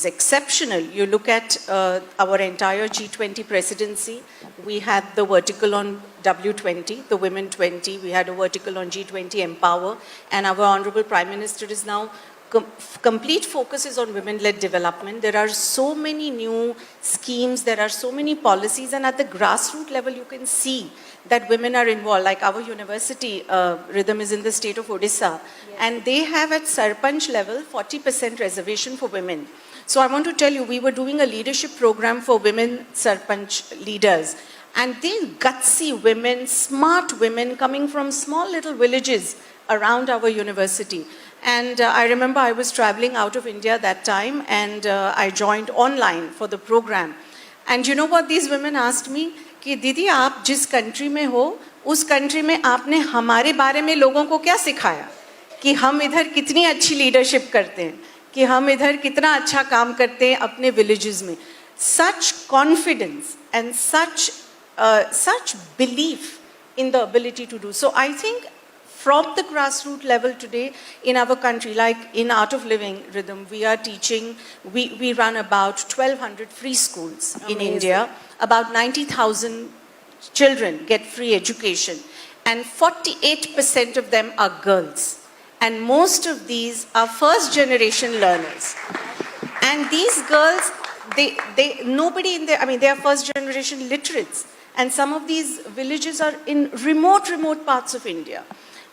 Speaker 11: exceptional. You look at our entire G20 presidency. We had the vertical on W20, the Women 20. We had a vertical on G20 Empower. And our Honorable Prime Minister is now complete focus is on women-led development. There are so many new schemes, there are so many policies, and at the grassroots level you can see that women are involved. Like our university, Rhythm is in the state of Odisha, and they have at Sarpanch level 40% reservation for women. So I want to tell you, we were doing a leadership program for women Sarpanch leaders, and these gutsy women, smart women coming from small little villages around our university. And I remember I was traveling out of India that time, and I joined online for the program. And you know what these women asked me? कि दीदी आप जिस country में हो, उस country में आपने हमारे बारे में लोगों को क्या सिखाया? कि हम इधर कितनी अच्छी लीडरशिप करते हैं, कि हम इधर कितना अच्छा काम करते हैं अपने villages में. Such confidence and such belief in the ability to do. So I think from the grassroots level today in our country, like in Art of Living Rhythm, we are teaching, we run about 1,200 free schools in India. About 90,000 children get free education, and 48% of them are girls. And most of these are first generation learners. And these girls, nobody in there, they are first generation literates. And some of these villages are in remote parts of India.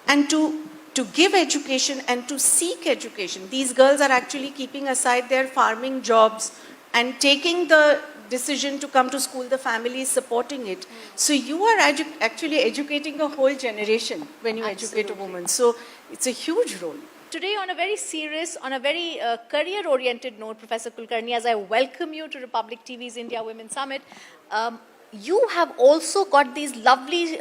Speaker 11: And to give education and to seek education, these girls are actually keeping aside their farming jobs and taking the decision to come to school. The family is supporting it. So you are actually educating a whole generation when you educate a woman. So it's a huge role.
Speaker 12: Today, on a very serious, on a very career-oriented note, Professor Kulkarni, as I welcome you to Republic TV's India Women Summit, you have also got these lovely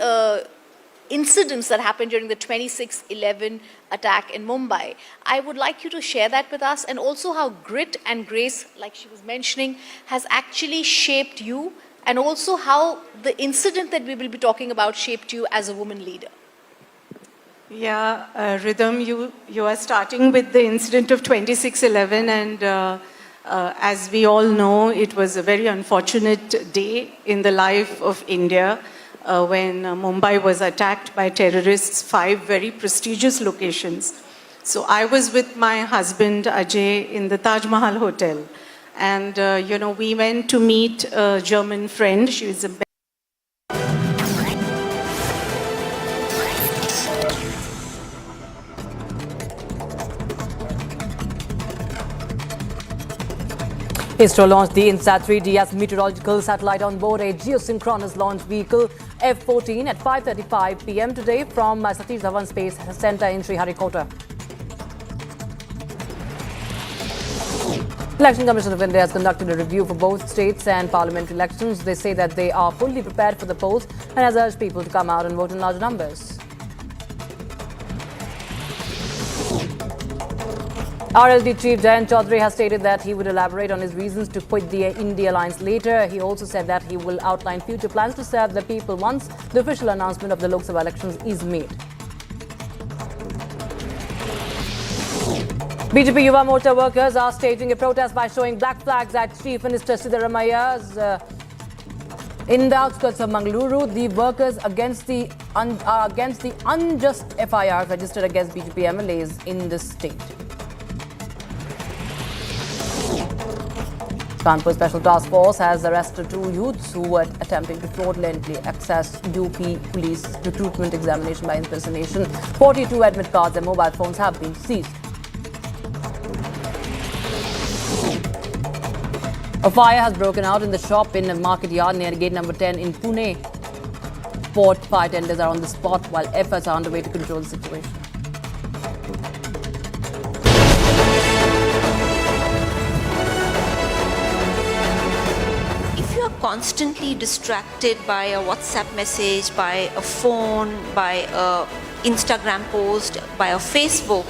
Speaker 12: incidents that happened during the 26/11 attack in Mumbai. I would like you to share that with us, and also how grit and grace, like she was mentioning, has actually shaped you, and also how the incident that we will be talking about shaped you as a woman leader.
Speaker 11: Yeah, Rhythm, you are starting with the incident of 26/11, and as we all know, it was a very unfortunate day in the life of India. When Mumbai was attacked by terrorists, 5 very prestigious locations. So I was with my husband Ajay in the Taj Mahal Hotel, and we went to meet a German friend. She was a
Speaker 7: ISRO launched the INSAT 3DS meteorological satellite on board a geosynchronous launch vehicle F-14 at 5:35 p.m. today from Satish Dhawan Space Center in Sriharikota. Election Commission of India has conducted a review for both states and parliamentary elections. They say that they are fully prepared for the polls and has urged people to come out and vote in large numbers. RLD Chief Jayant Chaudhary has stated that he would elaborate on his reasons to quit the India Alliance later. He also said that he will outline future plans to serve the people once the official announcement of the Lok Sabha elections is made. BJP Yuva Morcha workers are staging a protest by showing black flags at Chief Minister Siddaramaia's in the outskirts of Mangaluru. The workers against the unjust FIRs registered against BJP MLAs in the state. Kanpur Special Task Force has arrested 2 youths who were attempting to fraudulently access UP police recruitment examination by impersonation. 42 admit cards and mobile phones have been seized. A fire has broken out in the shop in a market yard near gate number 10 in Pune. Port fire tenders are on the spot while efforts are underway to control the situation.
Speaker 8: Constantly distracted by a WhatsApp message, by a phone, by a Instagram post, by a Facebook,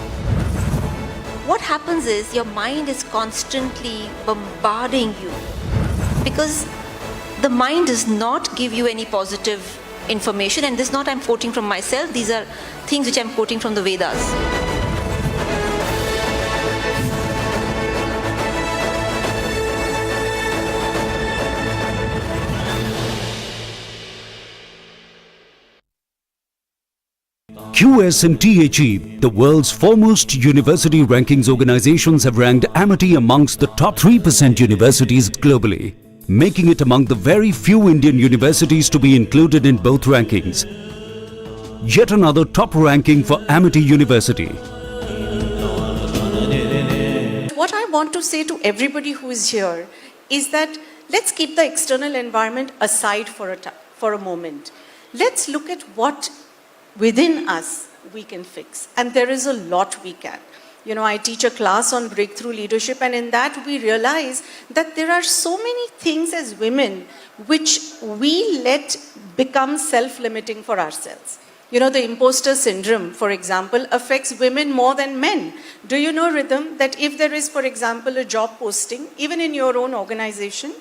Speaker 8: what happens is your mind is constantly bombarding you because the mind does not give you any positive information, and this is not I'm quoting from myself, these are things which I'm quoting from the Vedas.
Speaker 17: QS and THE, the world's foremost university rankings organizations, have ranked Amity amongst the top 3% universities globally, making it among the very few Indian universities to be included in both rankings. Yet another top ranking for Amity University.
Speaker 11: What I want to say to everybody who is here is that let's keep the external environment aside for a moment. Let's look at what within us we can fix. And there is a lot we can. You know, I teach a class on breakthrough leadership, and in that we realize that there are so many things as women which we let become self-limiting for ourselves. You know, the imposter syndrome, for example, affects women more than men. Do you know, Rhythm, that if there is, for example, a job posting, even in your own organization,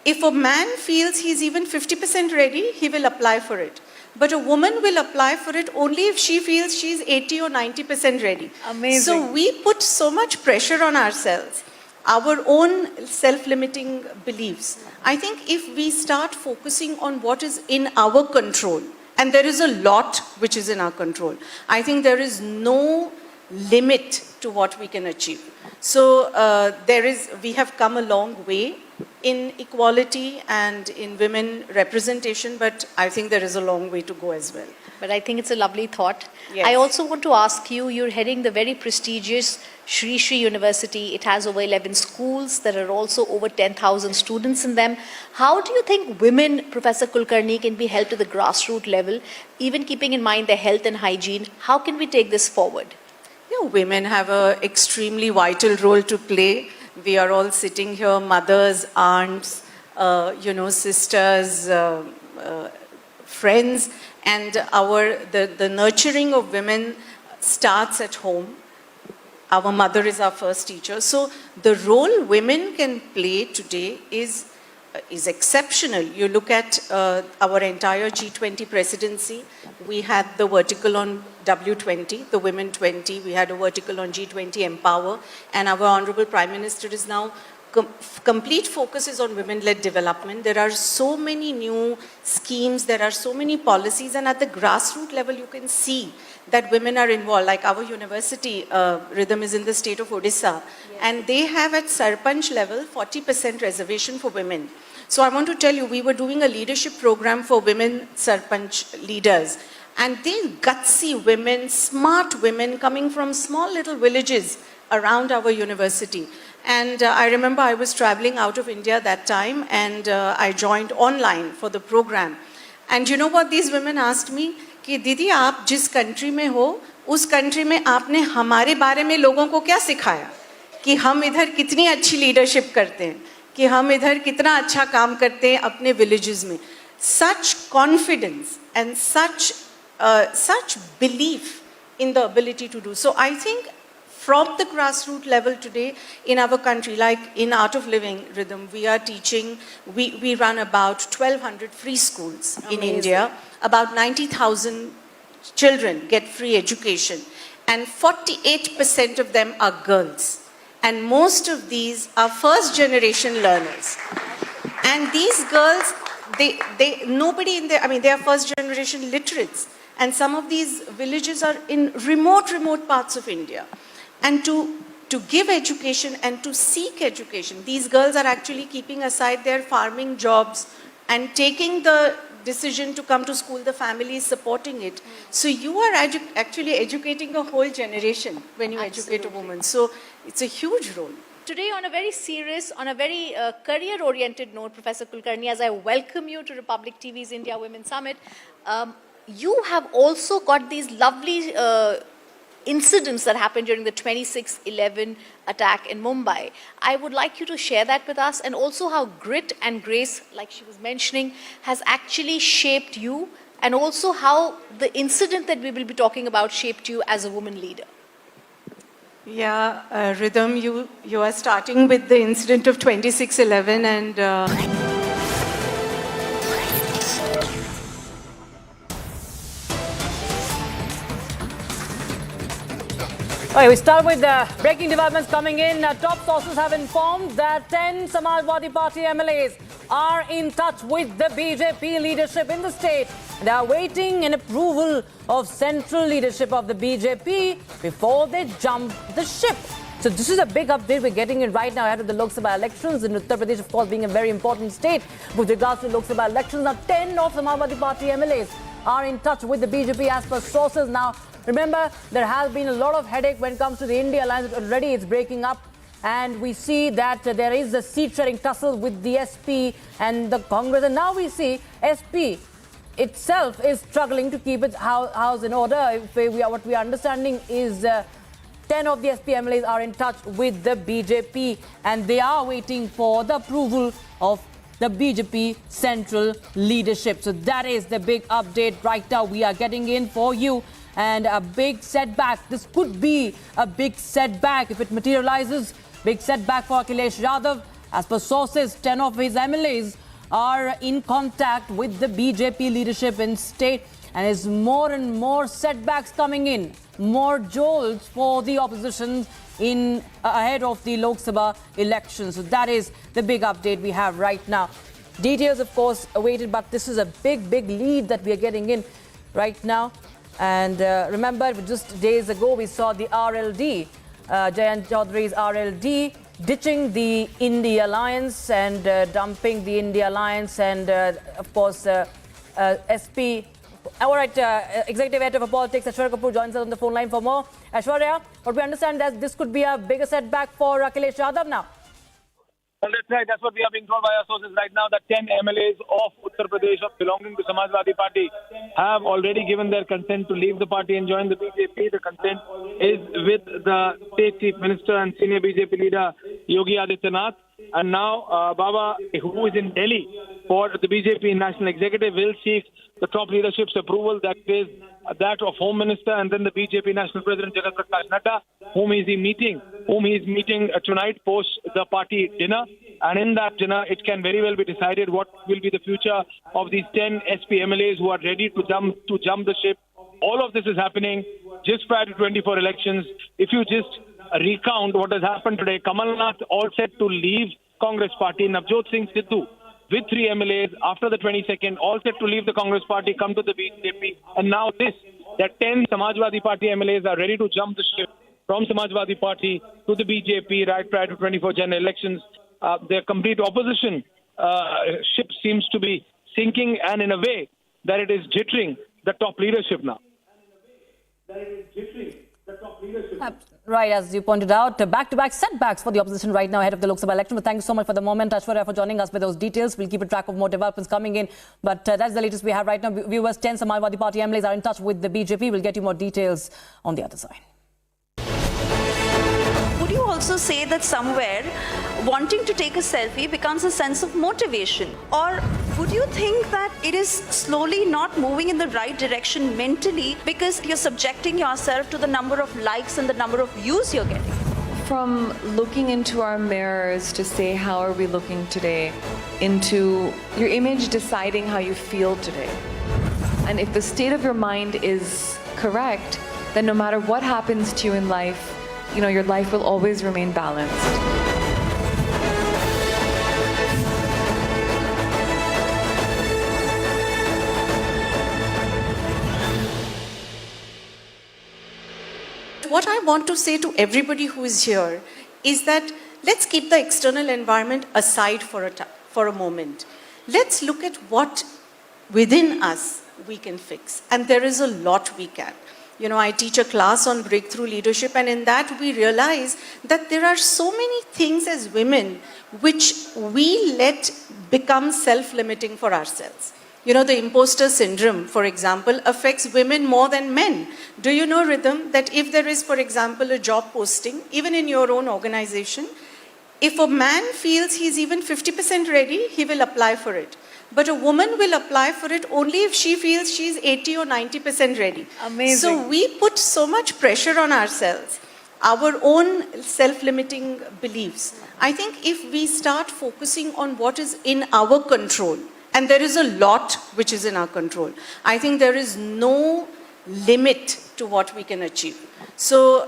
Speaker 11: if a man feels he's even 50% ready, he will apply for it. But a woman will apply for it only if she feels she's 80 or 90% ready.
Speaker 12: Amazing.
Speaker 11: So we put so much pressure on ourselves, our own self-limiting beliefs. I think if we start focusing on what is in our control, and there is a lot which is in our control, I think there is no limit to what we can achieve. So we have come a long way in equality and in women representation, but I think there is a long way to go as well.
Speaker 12: But I think it's a lovely thought.
Speaker 11: Yes.
Speaker 12: I also want to ask you, you're heading the very prestigious Sri Sri University. It has over 11 schools. There are also over 10,000 students in them. How do you think women, Professor Kulkarni, can be helped at the grassroots level, even keeping in mind their health and hygiene? How can we take this forward?
Speaker 11: Yeah, women have an extremely vital role to play. We are all sitting here, mothers, aunts, sisters, friends, and the nurturing of women starts at home. Our mother is our first teacher. So the role women can play today is exceptional. You look at our entire G20 presidency. We had the vertical on W20, the Women 20. We had a vertical on G20 Empower. And our Honorable Prime Minister is now complete focus is on women-led development. There are so many new schemes, there are so many policies, and at the grassroots level you can see that women are involved. Like our university, Rhythm, is in the state of Odisha, and they have at Sarpanch level 40% reservation for women. So I want to tell you, we were doing a leadership program for women Sarpanch leaders, and they gutsy women, smart women coming from small little villages around our university. And I remember I was traveling out of India that time, and I joined online for the program. And you know what these women asked me? कि दीदी आप जिस country में हो, उस country में आपने हमारे बारे में लोगों को क्या सिखाया? कि हम इधर कितनी अच्छी लीडरशिप करते हैं, कि हम इधर कितना अच्छा काम करते हैं अपने villages में. Such confidence and such belief in the ability to do. So I think from the grassroots level today in our country, like in Art of Living, Rhythm, we are teaching, we run about 1,200 free schools in India. About 90,000 children get free education, and 48% of them are girls. And most of these are first generation learners. And these girls, nobody in there, I mean, they are first generation literates. And some of these villages are in remote parts of India. And to give education and to seek education, these girls are actually keeping aside their farming jobs and taking the decision to come to school. The family is supporting it. So you are actually educating a whole generation when you educate a woman. So it's a huge role.
Speaker 12: Today, on a very serious, on a very career-oriented note, Professor Kulkarni, as I welcome you to Republic TV's India Women Summit, you have also got these lovely incidents that happened during the 26/11 attack in Mumbai. I would like you to share that with us, and also how grit and grace, like she was mentioning, has actually shaped you, and also how the incident that we will be talking about shaped you as a woman leader.
Speaker 11: Yeah, Rhythm, you are starting with the incident of 26/11 and...
Speaker 7: Okay, we start with the breaking developments coming in. Top sources have informed that 10 Samajwadi Party MLAs are in touch with the BJP leadership in the state. They are waiting an approval of central leadership of the BJP before they jump the ship. So this is a big update. We're getting it right now ahead of the Lok Sabha elections in Uttar Pradesh, of course, being a very important state with regards to Lok Sabha elections. Now, 10 of Samajwadi Party MLAs are in touch with the BJP as per sources. Now, remember, there has been a lot of headache when it comes to the India alliance. Already it's breaking up. And we see that there is a seat-sharing tussle with the SP and the Congress. And now we see SP itself is struggling to keep its house in order. What we are understanding is 10 of the SP MLAs are in touch with the BJP. And they are waiting for the approval of the BJP central leadership. So that is the big update right now we are getting in for you. And a big setback. This could be a big setback if it materializes. Big setback for Akhilesh Yadav. As per sources, 10 of his MLAs are in contact with the BJP leadership in state. And there's more and more setbacks coming in. More jolts for the opposition in ahead of the Lok Sabha elections. So that is the big update we have right now. Details, of course, awaited, but this is a big lead that we are getting in right now. And remember, just days ago, we saw the RLD, Jayant Chaudhary's RLD, ditching the India alliance and dumping the India alliance. And, of course, SP. All right, Executive Editor for Politics, Aishwarya Kapoor, joins us on the phone line for more. Aishwarya, what we understand that this could be a bigger setback for Akhilesh Yadav now.
Speaker 21: Well, that's right. That's what we are being told by our sources right now, that 10 MLAs of Uttar Pradesh belonging to Samajwadi Party have already given their consent to leave the party and join the BJP. The consent is with the State Chief Minister and Senior BJP leader Yogi Adityanath. And now Baba, who is in Delhi for the BJP National Executive, will seek the top leadership's approval, that is that of Home Minister and then the BJP National President Jagat Prakash Nadda, whom he is meeting tonight post the party dinner. And in that dinner, it can very well be decided what will be the future of these 10 SP MLAs who are ready to jump the ship. All of this is happening just prior to 24 elections. If you just recount what has happened today, Kamal Nath all set to leave Congress party, Navjot Singh Sidhu with 3 MLAs after the 22nd, all set to leave the Congress party, come to the BJP. And now that 10 Samajwadi Party MLAs are ready to jump the ship from Samajwadi Party to the BJP right prior to 24 general elections. Their complete opposition ship seems to be sinking, and in a way that it is jittering the top leadership now.
Speaker 7: Right, as you pointed out, back-to-back setbacks for the opposition right now ahead of the Lok Sabha election. But thank you so much for the moment, Aishwarya, for joining us with those details. We'll keep a track of more developments coming in. But that's the latest we have right now. Viewers, 10 Samajwadi Party MLAs are in touch with the BJP. We'll get you more details on the other side.
Speaker 4: Would you also say that somewhere wanting to take a selfie becomes a sense of motivation? Or would you think that it is slowly not moving in the right direction mentally because you're subjecting yourself to the number of likes and the number of views you're getting?
Speaker 9: From looking into our mirrors to say how are we looking today, into your image deciding how you feel today. And if the state of your mind is correct, then no matter what happens to you in life, your life will always remain balanced.
Speaker 11: What I want to say to everybody who is here is that let's keep the external environment aside for a moment. Let's look at what within us we can fix. And there is a lot we can. I teach a class on breakthrough leadership, and in that we realize that there are so many things as women which we let become self-limiting for ourselves. The imposter syndrome, for example, affects women more than men. Do you know, Rhythm, that if there is, for example, a job posting, even in your own organization, if a man feels he's even 50% ready, he will apply for it. But a woman will apply for it only if she feels she's 80 or 90% ready.
Speaker 9: Amazing.
Speaker 11: So we put so much pressure on ourselves. our own self-limiting beliefs. I think if we start focusing on what is in our control, and there is a lot which is in our control, I think there is no limit to what we can achieve. So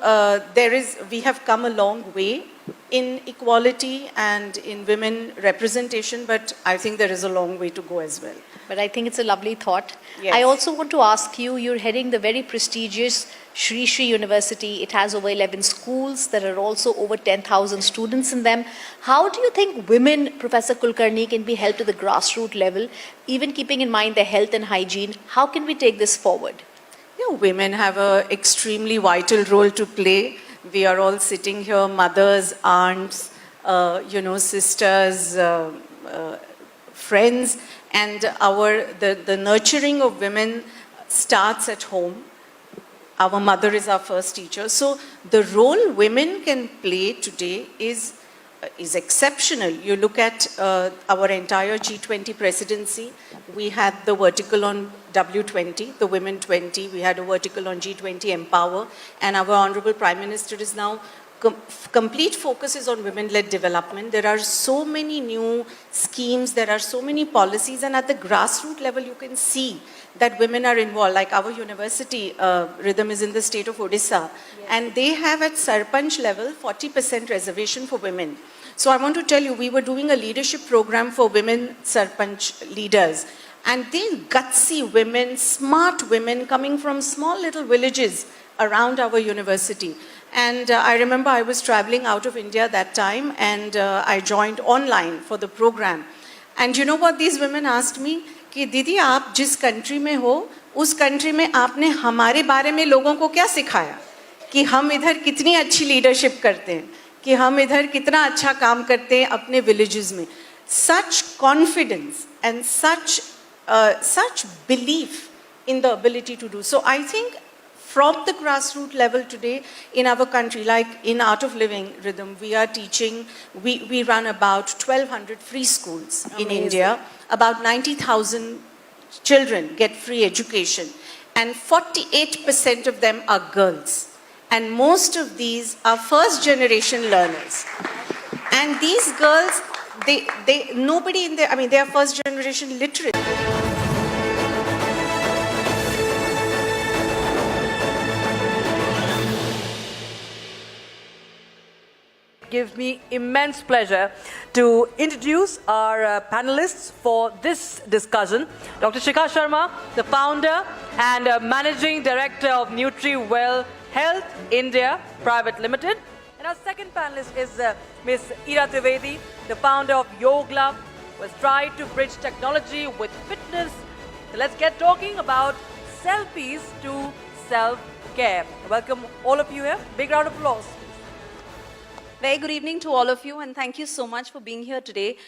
Speaker 11: we have come a long way in equality and in women representation, but I think there is a long way to go as well.
Speaker 12: But I think it's a lovely thought.
Speaker 11: Yes.
Speaker 12: I also want to ask you, you're heading the very prestigious Sri Sri University. It has over 11 schools. There are also over 10,000 students in them. How do you think women, Professor Kulkarni, can be helped to the grassroots level, even keeping in mind their health and hygiene? How can we take this forward?
Speaker 11: Yeah, women have an extremely vital role to play. We are all sitting here, mothers, aunts, sisters, friends, and the nurturing of women starts at home. Our mother is our first teacher. So the role women can play today is exceptional. You look at our entire G20 presidency. We had the vertical on W20, the Women 20. We had a vertical on G20 Empower. And our Honorable Prime Minister is now complete focus is on women-led development. There are so many new schemes, there are so many policies, and at the grassroots level you can see that women are involved. Like our university, Rhythm is in the state of Odisha, and they have at Sarpanch level 40% reservation for women. So I want to tell you, we were doing a leadership program for women Sarpanch leaders, and these gutsy women, smart women coming from small little villages around our university. And I remember I was traveling out of India that time, and I joined online for the program. And you know what these women asked me? कि दीदी आप जिस country में हो, उस country में आपने हमारे बारे में लोगों को क्या सिखाया? कि हम इधर कितनी अच्छी leadership करते हैं, कि हम इधर कितना अच्छा काम करते हैं अपने villages में. Such confidence and such belief in the ability to do. So I think from the grassroots level today in our country, like in Art of Living Rhythm, we are teaching, we run about 1,200 free schools in India. About 90,000 children get free education, and 48% of them are girls. And most of these are first generation learners. And these girls, they are first generation literate.
Speaker 7: Gives me immense pleasure to introduce our panelists for this discussion. Dr. Shikha Sharma, the founder and managing director of NutriWell Health India Private Limited. And our second panelist is Ms. Ira Trivedi, the founder of Yoglove, who has tried to bridge technology with fitness. So let's get talking about selfies to self-care. Welcome all of you here. Big round of applause.
Speaker 4: Very good evening to all of you, and thank you so much for being here today.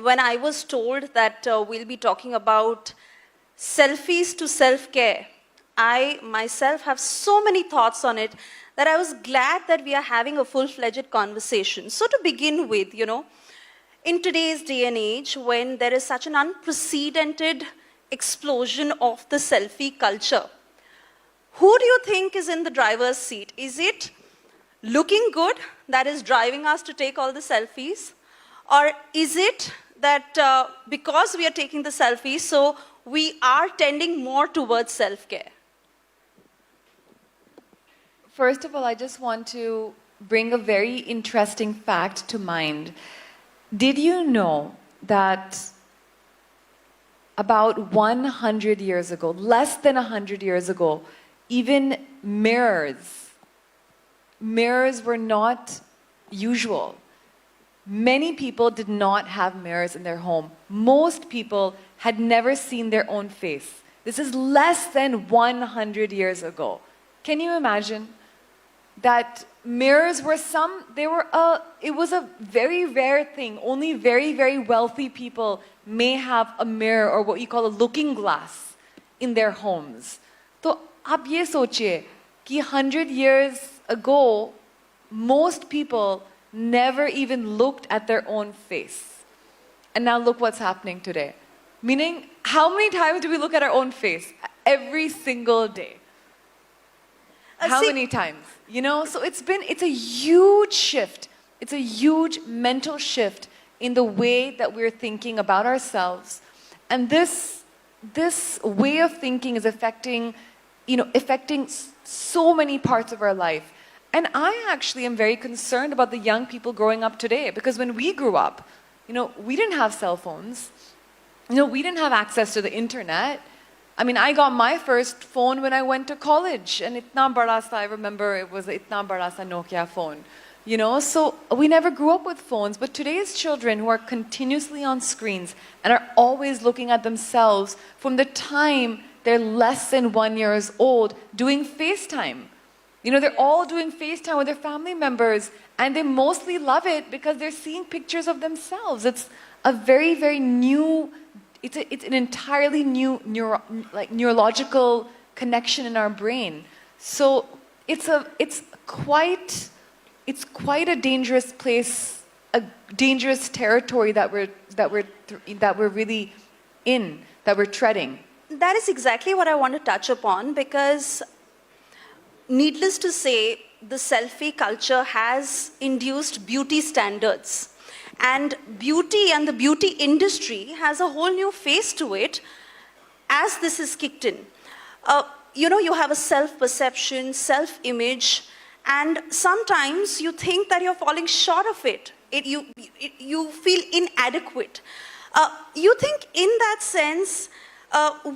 Speaker 4: When I was told that we'll be talking about selfies to self-care, I myself have so many thoughts on it that I was glad that we are having a full-fledged conversation. So to begin with, in today's day and age, when there is such an unprecedented explosion of the selfie culture, who do you think is in the driver's seat? Is it looking good that is driving us to take all the selfies? Or is it that because we are taking the selfies, so we are tending more towards self-care?
Speaker 9: First of all, I just want to bring a very interesting fact to mind. Did you know that about 100 years ago, less than 100 years ago, even mirrors were not usual. Many people did not have mirrors in their home. Most people had never seen their own face. This is less than 100 years ago. Can you imagine that mirrors were it was a very rare thing. Only very, very wealthy people may have a mirror or what you call a looking glass in their homes. So, आप ये सोचिए कि 100 years ago, most people never even looked at their own face. And now look what's happening today. Meaning, how many times do we look at our own face? Every single day. How many times? You know, so it's a huge shift. It's a huge mental shift in the way that we're thinking about ourselves. And this way of thinking is affecting so many parts of our life. And I actually am very concerned about the young people growing up today, because when we grew up, we didn't have cell phones. We didn't have access to the internet. I mean, I got my first phone when I went to college, and itna bada sa, I remember it was itna bada sa Nokia phone. So we never grew up with phones, but today's children who are continuously on screens and are always looking at themselves from the time they're less than 1 year old doing FaceTime. They're all doing FaceTime with their family members, and they mostly love it because they're seeing pictures of themselves. It's a very, very new, it's an entirely new neurological connection in our brain. So it's quite a dangerous place, a dangerous territory that we're really in, that we're treading.
Speaker 4: That is exactly what I want to touch upon, because needless to say, the selfie culture has induced beauty standards. And beauty and the beauty industry has a whole new face to it as this is kicked in. You have a self-perception, self-image, and sometimes you think that you're falling short of it. You feel inadequate. You think in that sense,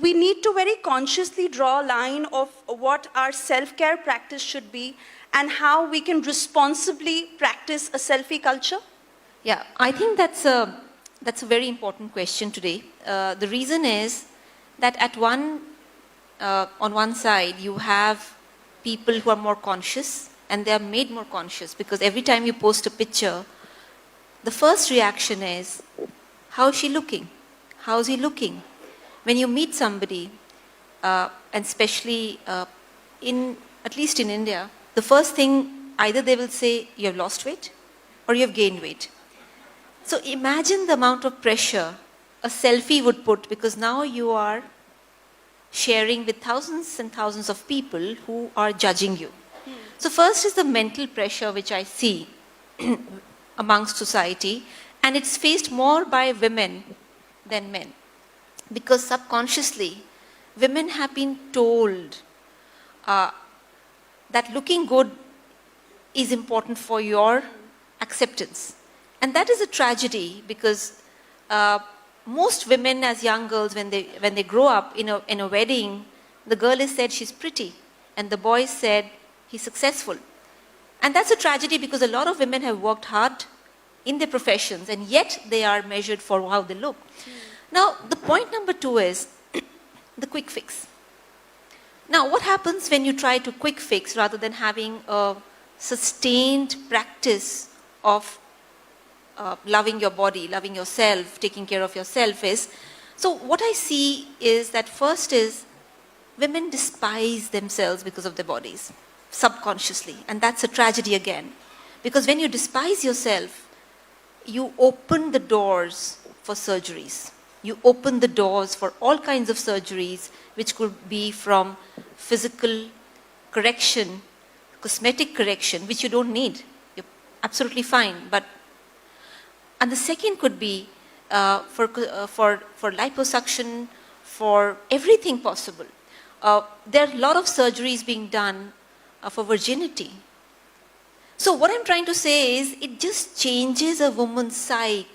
Speaker 4: we need to very consciously draw a line of what our self-care practice should be and how we can responsibly practice a selfie culture?
Speaker 8: Yeah, I think that's a very important question today. The reason is that on one side, you have people who are more conscious, and they are made more conscious because every time you post a picture, the first reaction is, how is she looking? How is he looking? When you meet somebody, and especially at least in India, the first thing either they will say you have lost weight or you have gained weight. So imagine the amount of pressure a selfie would put, because now you are sharing with thousands and thousands of people who are judging you. So first is the mental pressure which I see amongst society, and it's faced more by women than men. Because subconsciously, women have been told that looking good is important for your acceptance. And that is a tragedy, because most women as young girls, when they grow up in a wedding, the girl is said she's pretty, and the boy is said he's successful. And that's a tragedy, because a lot of women have worked hard in their professions, and yet they are measured for how they look. Now, the point number 2 is the quick fix. Now, what happens when you try to quick fix rather than having a sustained practice of loving your body, loving yourself, taking care of yourself is, so what I see is that first is women despise themselves because of their bodies, subconsciously. And that's a tragedy again. Because when you despise yourself, you open the doors for surgeries. You open the doors for all kinds of surgeries, which could be from physical correction, cosmetic correction, which you don't need. You're absolutely fine. And the second could be for liposuction, for everything possible. There are a lot of surgeries being done for virginity. So what I'm trying to say is, it just changes a woman's psyche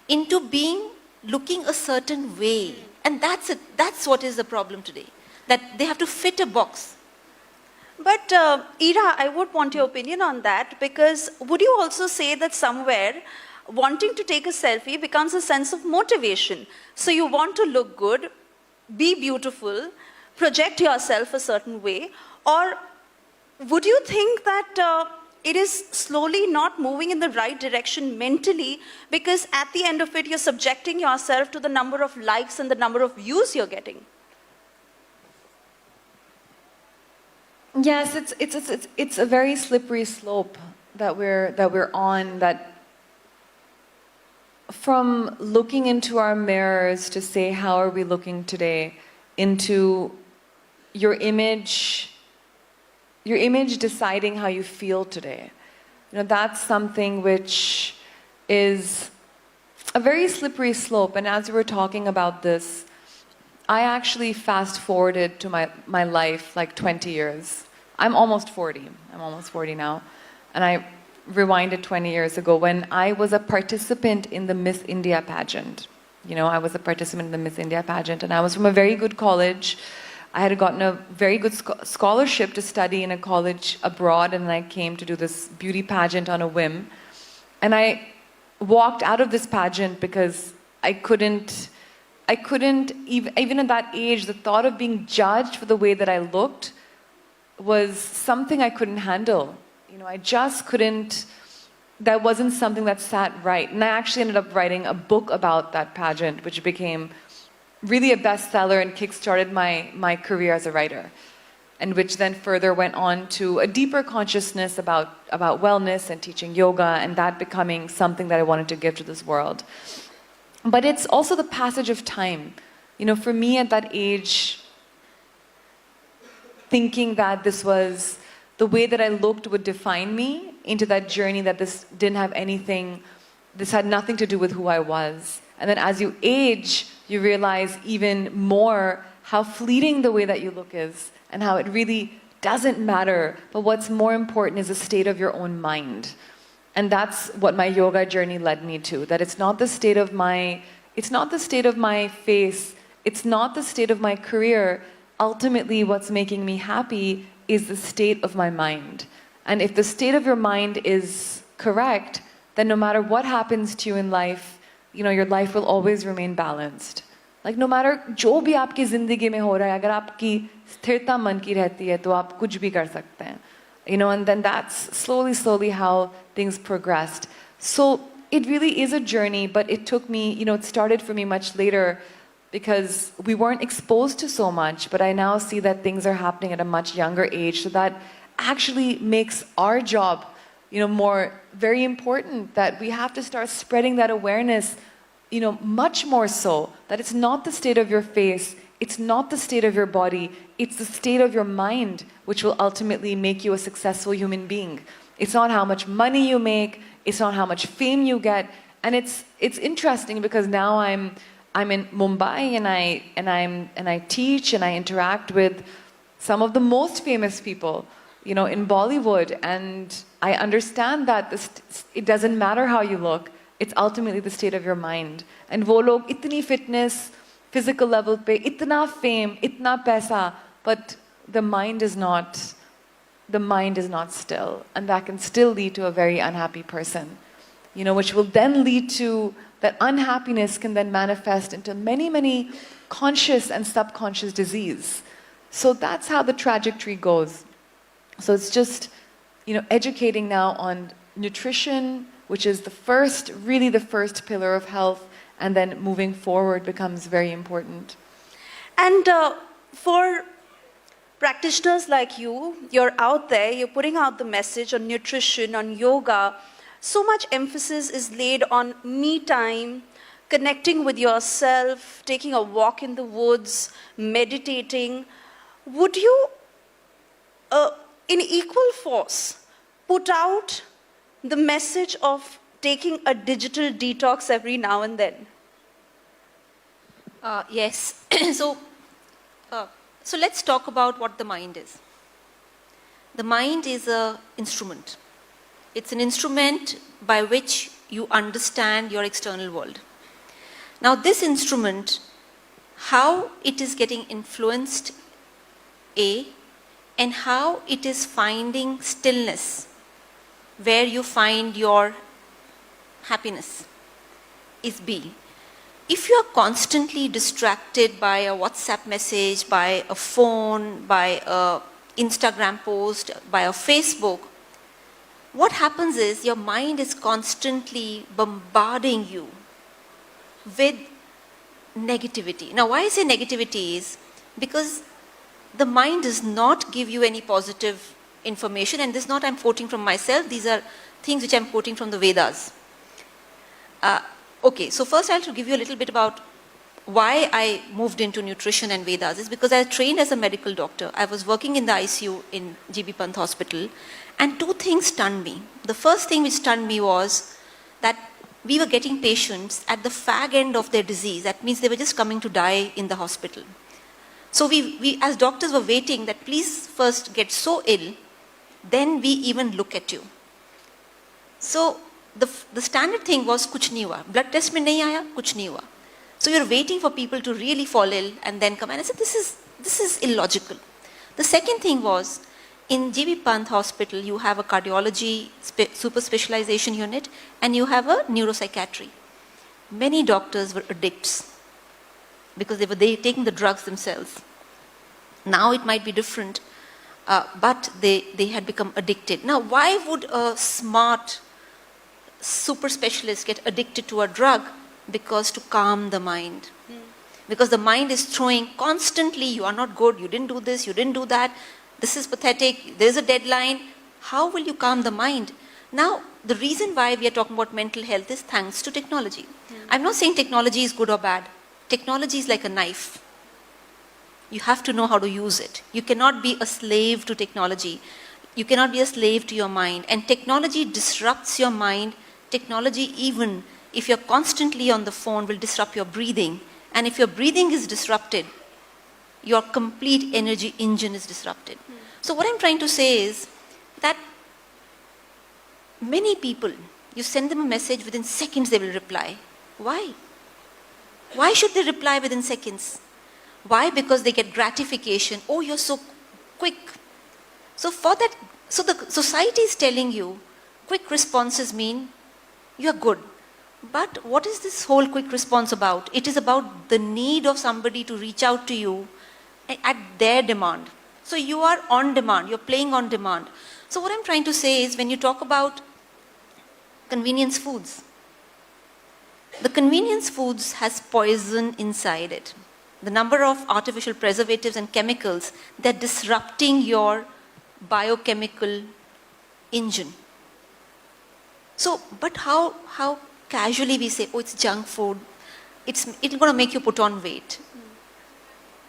Speaker 8: into looking a certain way. And that's what is the problem today, that they have to fit a box.
Speaker 4: But Ira, I would want your opinion on that, because would you also say that somewhere wanting to take a selfie becomes a sense of motivation? So you want to look good, be beautiful, project yourself a certain way, or would you think that it is slowly not moving in the right direction mentally, because at the end of it, you're subjecting yourself to the number of likes and the number of views you're getting?
Speaker 9: Yes, it's a very slippery slope that we're on, that from looking into our mirrors to say, how are we looking today, into your image your image deciding how you feel today. That's something which is a very slippery slope. And as we were talking about this, I actually fast forwarded to my life like 20 years. I'm almost 40. I'm almost 40 now. And I rewinded 20 years ago when I was a participant in the Miss India pageant. I was a participant in the Miss India pageant, and I was from a very good college. I had gotten a very good scholarship to study in a college abroad, and I came to do this beauty pageant on a whim. And I walked out of this pageant because I couldn't, even at that age, the thought of being judged for the way that I looked was something I couldn't handle. I just couldn't, that wasn't something that sat right. And I actually ended up writing a book about that pageant, which became really a bestseller and kickstarted my career as a writer, and which then further went on to a deeper consciousness about wellness and teaching yoga, and that becoming something that I wanted to give to this world. But it's also the passage of time. For me at that age, thinking that this was the way that I looked would define me into that journey, that this had nothing to do with who I was. And then as you age, you realize even more how fleeting the way that you look is, and how it really doesn't matter. But what's more important is the state of your own mind. And that's what my yoga journey led me to, that it's not the state of my face, it's not the state of my career. Ultimately, what's making me happy is the state of my mind. And if the state of your mind is correct, then no matter what happens to you in life, your life will always remain balanced. Like no matter जो भी आपकी जिंदगी में हो रहा है, अगर आपकी स्थिरता मन की रहती है, तो आप कुछ भी कर सकते हैं. And then that's slowly how things progressed. So it really is a journey, but it took me, it started for me much later because we weren't exposed to so much, but I now see that things are happening at a much younger age, so that actually makes our job, very important, that we have to start spreading that awareness, much more so, that it's not the state of your face, it's not the state of your body, it's the state of your mind which will ultimately make you a successful human being. It's not how much money you make, it's not how much fame you get. And it's interesting because now I'm in Mumbai and I teach and I interact with some of the most famous people, in Bollywood, and I understand that it doesn't matter how you look, it's ultimately the state of your mind. And wo log itni fitness, physical level pe, itna fame, itna paisa, but the mind is not still, and that can still lead to a very unhappy person, which will then lead to that unhappiness can then manifest into many conscious and subconscious disease. So that's how the trajectory goes. So it's just, educating now on nutrition, which is the first pillar of health, and then moving forward becomes very important.
Speaker 4: And for practitioners like you, you're out there, you're putting out the message on nutrition, on yoga. So much emphasis is laid on me time, connecting with yourself, taking a walk in the woods, meditating. Would you, in equal force, put out the message of taking a digital detox every now and then?
Speaker 8: Yes. So let's talk about what the mind is. The mind is an instrument. It's an instrument by which you understand your external world. Now this instrument, how it is getting influenced, and how it is finding stillness, where you find your happiness, is B. If you are constantly distracted by a WhatsApp message, by a phone, by an Instagram post, by a Facebook, what happens is your mind is constantly bombarding you with negativity. Now, why I say negativity is because the mind does not give you any positive information, and this is not I'm quoting from myself, these are things which I'm quoting from the Vedas. Okay, so first I'll give you a little bit about why I moved into nutrition and Vedas is because I trained as a medical doctor. I was working in the ICU in GB Pant Hospital, and two things stunned me. The first thing which stunned me was that we were getting patients at the fag end of their disease. That means they were just coming to die in the hospital. So we as doctors were waiting that please first get so ill, then we even look at you. So the standard thing was kuch nahi hua. Blood test mein nahi aaya, kuch nahi hua. So you're waiting for people to really fall ill and then come. And I said, this is illogical. The second thing was, in GB Pant Hospital, you have a cardiology super specialization unit and you have a neuropsychiatry. Many doctors were addicts because they were taking the drugs themselves. Now it might be different, but they had become addicted. Now, why would a smart super specialist get addicted to a drug? Because to calm the mind. Because the mind is throwing constantly, you are not good, you didn't do this, you didn't do that, this is pathetic, there's a deadline. How will you calm the mind? Now, the reason why we are talking about mental health is thanks to technology. I'm not saying technology is good or bad. Technology is like a knife. You have to know how to use it. You cannot be a slave to technology. You cannot be a slave to your mind. And technology disrupts your mind. Technology, even if you're constantly on the phone, will disrupt your breathing. And if your breathing is disrupted, your complete energy engine is disrupted. So what I'm trying to say is that many people, you send them a message, within seconds they will reply. Why? Why should they reply within seconds? Why? Because they get gratification. Oh, you're so quick. So for that, so the society is telling you, quick responses mean you're good. But what is this whole quick response about? It is about the need of somebody to reach out to you at their demand. So you are on demand, you're playing on demand. So what I'm trying to say is when you talk about convenience foods, the convenience foods has poison inside it. The number of artificial preservatives and chemicals, they're disrupting your biochemical engine. So, but how casually we say, oh, it's junk food, it's going to make you put on weight.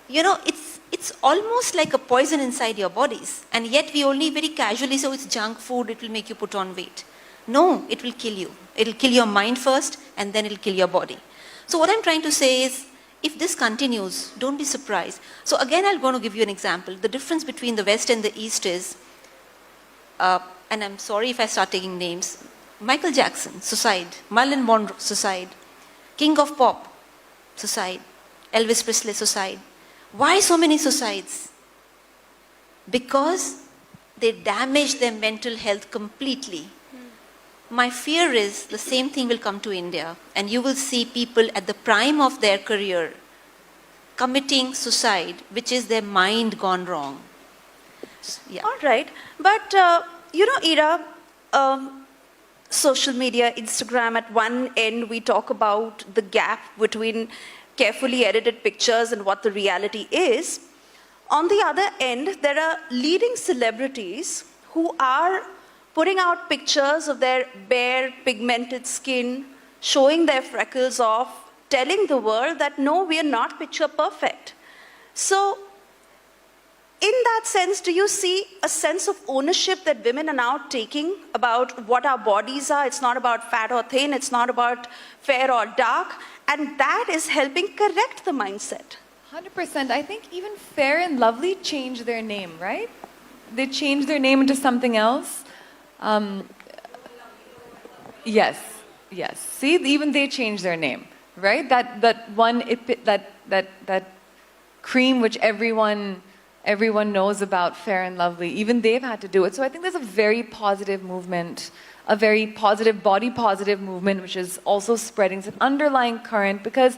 Speaker 8: You know, it's almost like a poison inside your bodies, and yet we only very casually say, oh, it's junk food, it will make you put on weight. No, it will kill you. It will kill your mind first, and then it will kill your body. So what I'm trying to say is, if this continues, don't be surprised. So again, I'm going to give you an example. The difference between the West and the East is, and I'm sorry if I start taking names, Michael Jackson, suicide. Marilyn Monroe, suicide. King of Pop, suicide. Elvis Presley, suicide. Why so many suicides? Because they damage their mental health completely. My fear is the same thing will come to India, and you will see people at the prime of their career committing suicide, which is their mind gone wrong. Yeah.
Speaker 4: All right. But, you know, Ira, social media, Instagram, at one end we talk about the gap between carefully edited pictures and what the reality is. On the other end, there are leading celebrities who are putting out pictures of their bare, pigmented skin, showing their freckles off, telling the world that no, we are not picture perfect. So, in that sense, do you see a sense of ownership that women are now taking about what our bodies are? It's not about fat or thin, it's not about fair or dark, and that is helping correct the mindset.
Speaker 9: 100%. I think even Fair and Lovely changed their name, right? They changed their name into something else. Yes. See, even they changed their name, right? That cream which everyone knows about, Fair and Lovely, even they've had to do it. So I think there's a very positive movement, a very positive, body positive movement, which is also spreading. It's an underlying current, because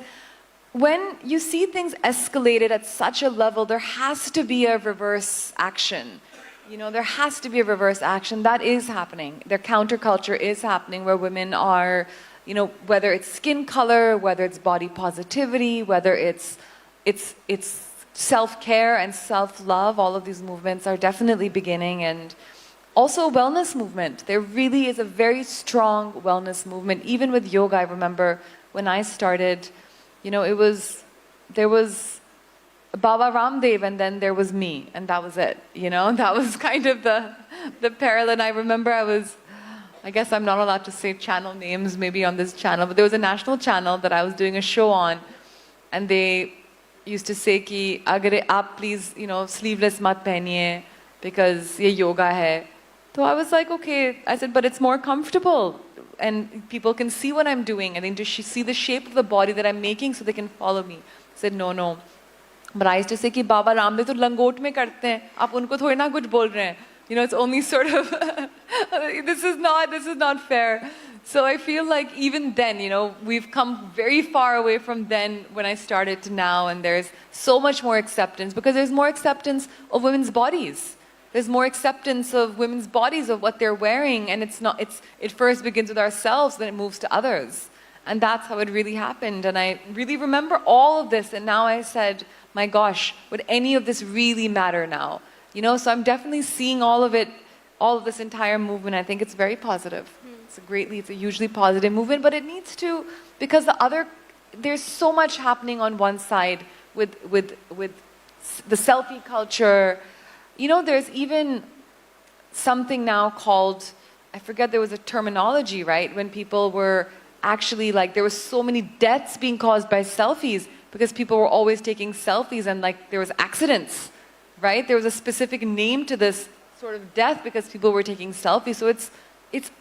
Speaker 9: when you see things escalated at such a level, there has to be a reverse action. You know, there has to be a reverse action. That is happening. Their counterculture is happening, where women are, you know, whether it's skin color, whether it's body positivity, whether it's self-care and self-love, all of these movements are definitely beginning. And also a wellness movement. There really is a very strong wellness movement. Even with yoga, I remember when I started, you know, it was there was Baba Ramdev and then there was me, and that was it. You know, that was kind of the parallel. And I remember I guess I'm not allowed to say channel names maybe on this channel, but there was a national channel that I was doing a show on, and they used to say ki agar aap please, you know, sleeveless mat pehniye because ye yoga hai. So I was like, okay. I said, but it's more comfortable and people can see what I'm doing and they just see the shape of the body that I'm making so they can follow me. I said, no. But I used to say कि बाबा रामदेव तो लंगोट में करते हैं, आप उनको थोड़ी ना कुछ बोल रहे हैं. You know, it's only sort of this is not fair. So I feel like even then, you know, we've come very far away from then when I started to now, and there's so much more acceptance because there's more acceptance of women's bodies. There's more acceptance of women's bodies, of what they're wearing, and it first begins with ourselves, then it moves to others. And that's how it really happened. And I really remember all of this, and now I said, my gosh, would any of this really matter now? You know, so I'm definitely seeing all of this entire movement. I think it's very positive. It's a hugely positive movement, but it needs to, because there's so much happening on one side with the selfie culture. You know, there's even something now called, I forget, there was a terminology, right? When people were actually like, there was so many deaths being caused by selfies because people were always taking selfies and like there was accidents, right? There was a specific name to this sort of death because people were taking selfies. So it's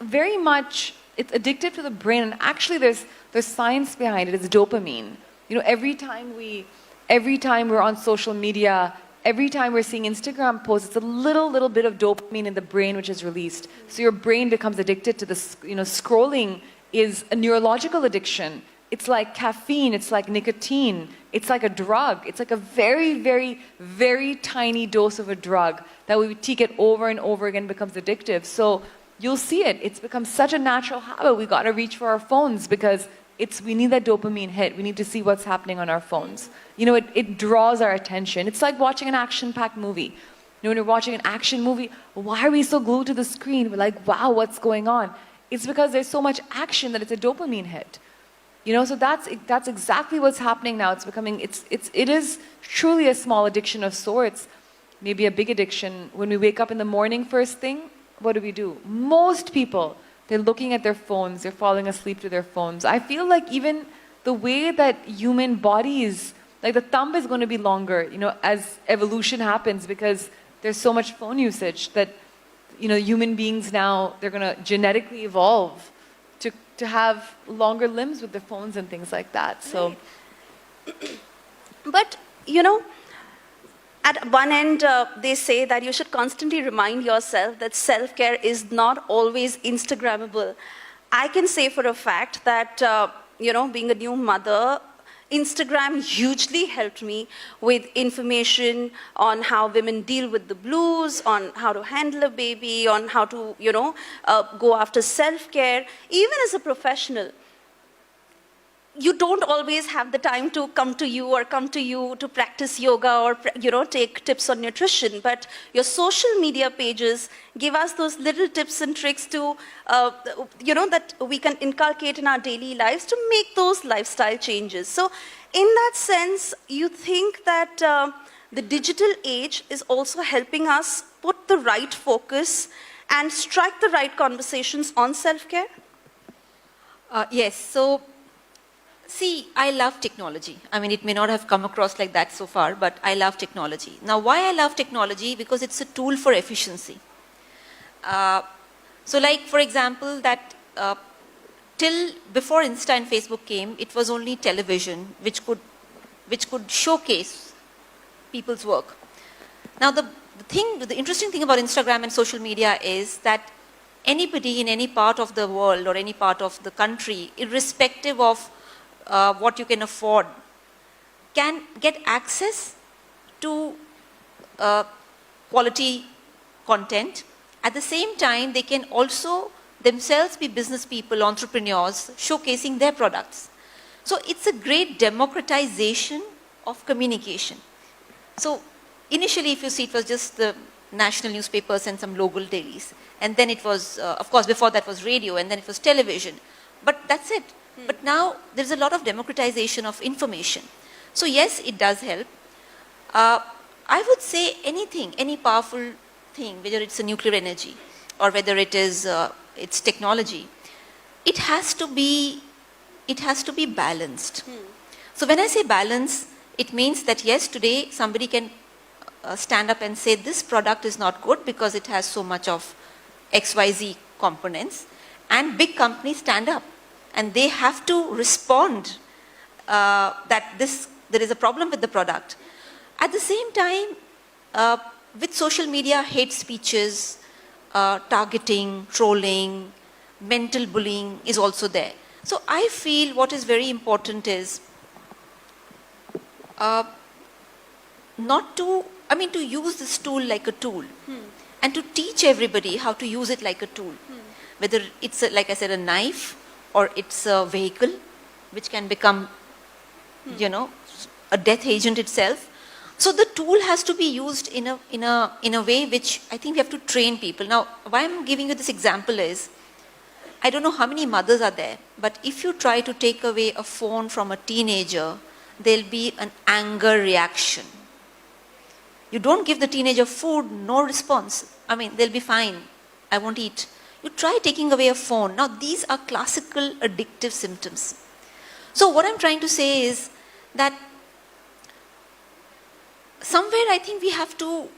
Speaker 9: very much, it's addictive to the brain, and actually there's science behind it. It's dopamine. You know, every time we're on social media, every time we're seeing Instagram posts, it's a little bit of dopamine in the brain which is released. So your brain becomes addicted to this. You know, scrolling is a neurological addiction. It's like caffeine, it's like nicotine, it's like a drug. It's like a very, very, very tiny dose of a drug that we take it over and over again becomes addictive. So you'll see it. It's become such a natural habit. We got to reach for our phones because we need that dopamine hit. We need to see what's happening on our phones. You know, it draws our attention. It's like watching an action-packed movie. You know, when you're watching an action movie, why are we so glued to the screen? We're like, wow, what's going on? It's because there's so much action that it's a dopamine hit. You know, so that's exactly what's happening now. It is truly a small addiction of sorts, maybe a big addiction. When we wake up in the morning first thing, what do? Most people, they're looking at their phones, they're falling asleep to their phones. I feel like even the way that human bodies, like the thumb is going to be longer, you know, as evolution happens because there's so much phone usage that, you know, human beings now, they're going to genetically evolve to have longer limbs with their phones and things like that. So,
Speaker 3: but you know, at one end they say that you should constantly remind yourself that self-care is not always Instagrammable. I can say for a fact that you know, being a new mother, Instagram hugely helped me with information on how women deal with the blues, on how to handle a baby, on how to, you know, go after self-care. Even as a professional, you don't always have the time to come to you to practice yoga or, you know, take tips on nutrition. But your social media pages give us those little tips and tricks to, you know, that we can inculcate in our daily lives to make those lifestyle changes. So in that sense, you think that the digital age is also helping us put the right focus and strike the right conversations on self-care?
Speaker 8: Yes. So, see, I love technology. I mean, it may not have come across like that so far, but I love technology. Now, why I love technology? Because it's a tool for efficiency. So like, for example, that till before Insta and Facebook came, it was only television which could showcase people's work. Now, the interesting thing about Instagram and social media is that anybody in any part of the world or any part of the country, irrespective of what you can afford, can get access to quality content. At the same time, they can also themselves be business people, entrepreneurs, showcasing their products. So it's a great democratization of communication. So initially, if you see, it was just the national newspapers and some local dailies. And then it was, of course, before that was radio, and then it was television. But that's it. But now there's a lot of democratization of information. So yes, it does help. I would say anything, any powerful thing, whether it's a nuclear energy or whether it is it's technology, it has to be balanced. So when I say balance, it means that yes, today somebody can stand up and say this product is not good because it has so much of XYZ components, and big companies stand up and they have to respond that there is a problem with the product. At the same time, with social media, hate speeches, targeting, trolling, mental bullying is also there. So I feel what is very important is to use this tool like a tool and to teach everybody how to use it like a tool. Whether it's, like I said, a knife or it's a vehicle which can become, a death agent itself. So the tool has to be used in a way which I think we have to train people. Now, why I'm giving you this example is, I don't know how many mothers are there, but if you try to take away a phone from a teenager, there'll be an anger reaction. You don't give the teenager food, no response. They'll be fine. I won't eat. You try taking away a phone. Now, these are classical addictive symptoms. So what I'm trying to say is that somewhere I think we have to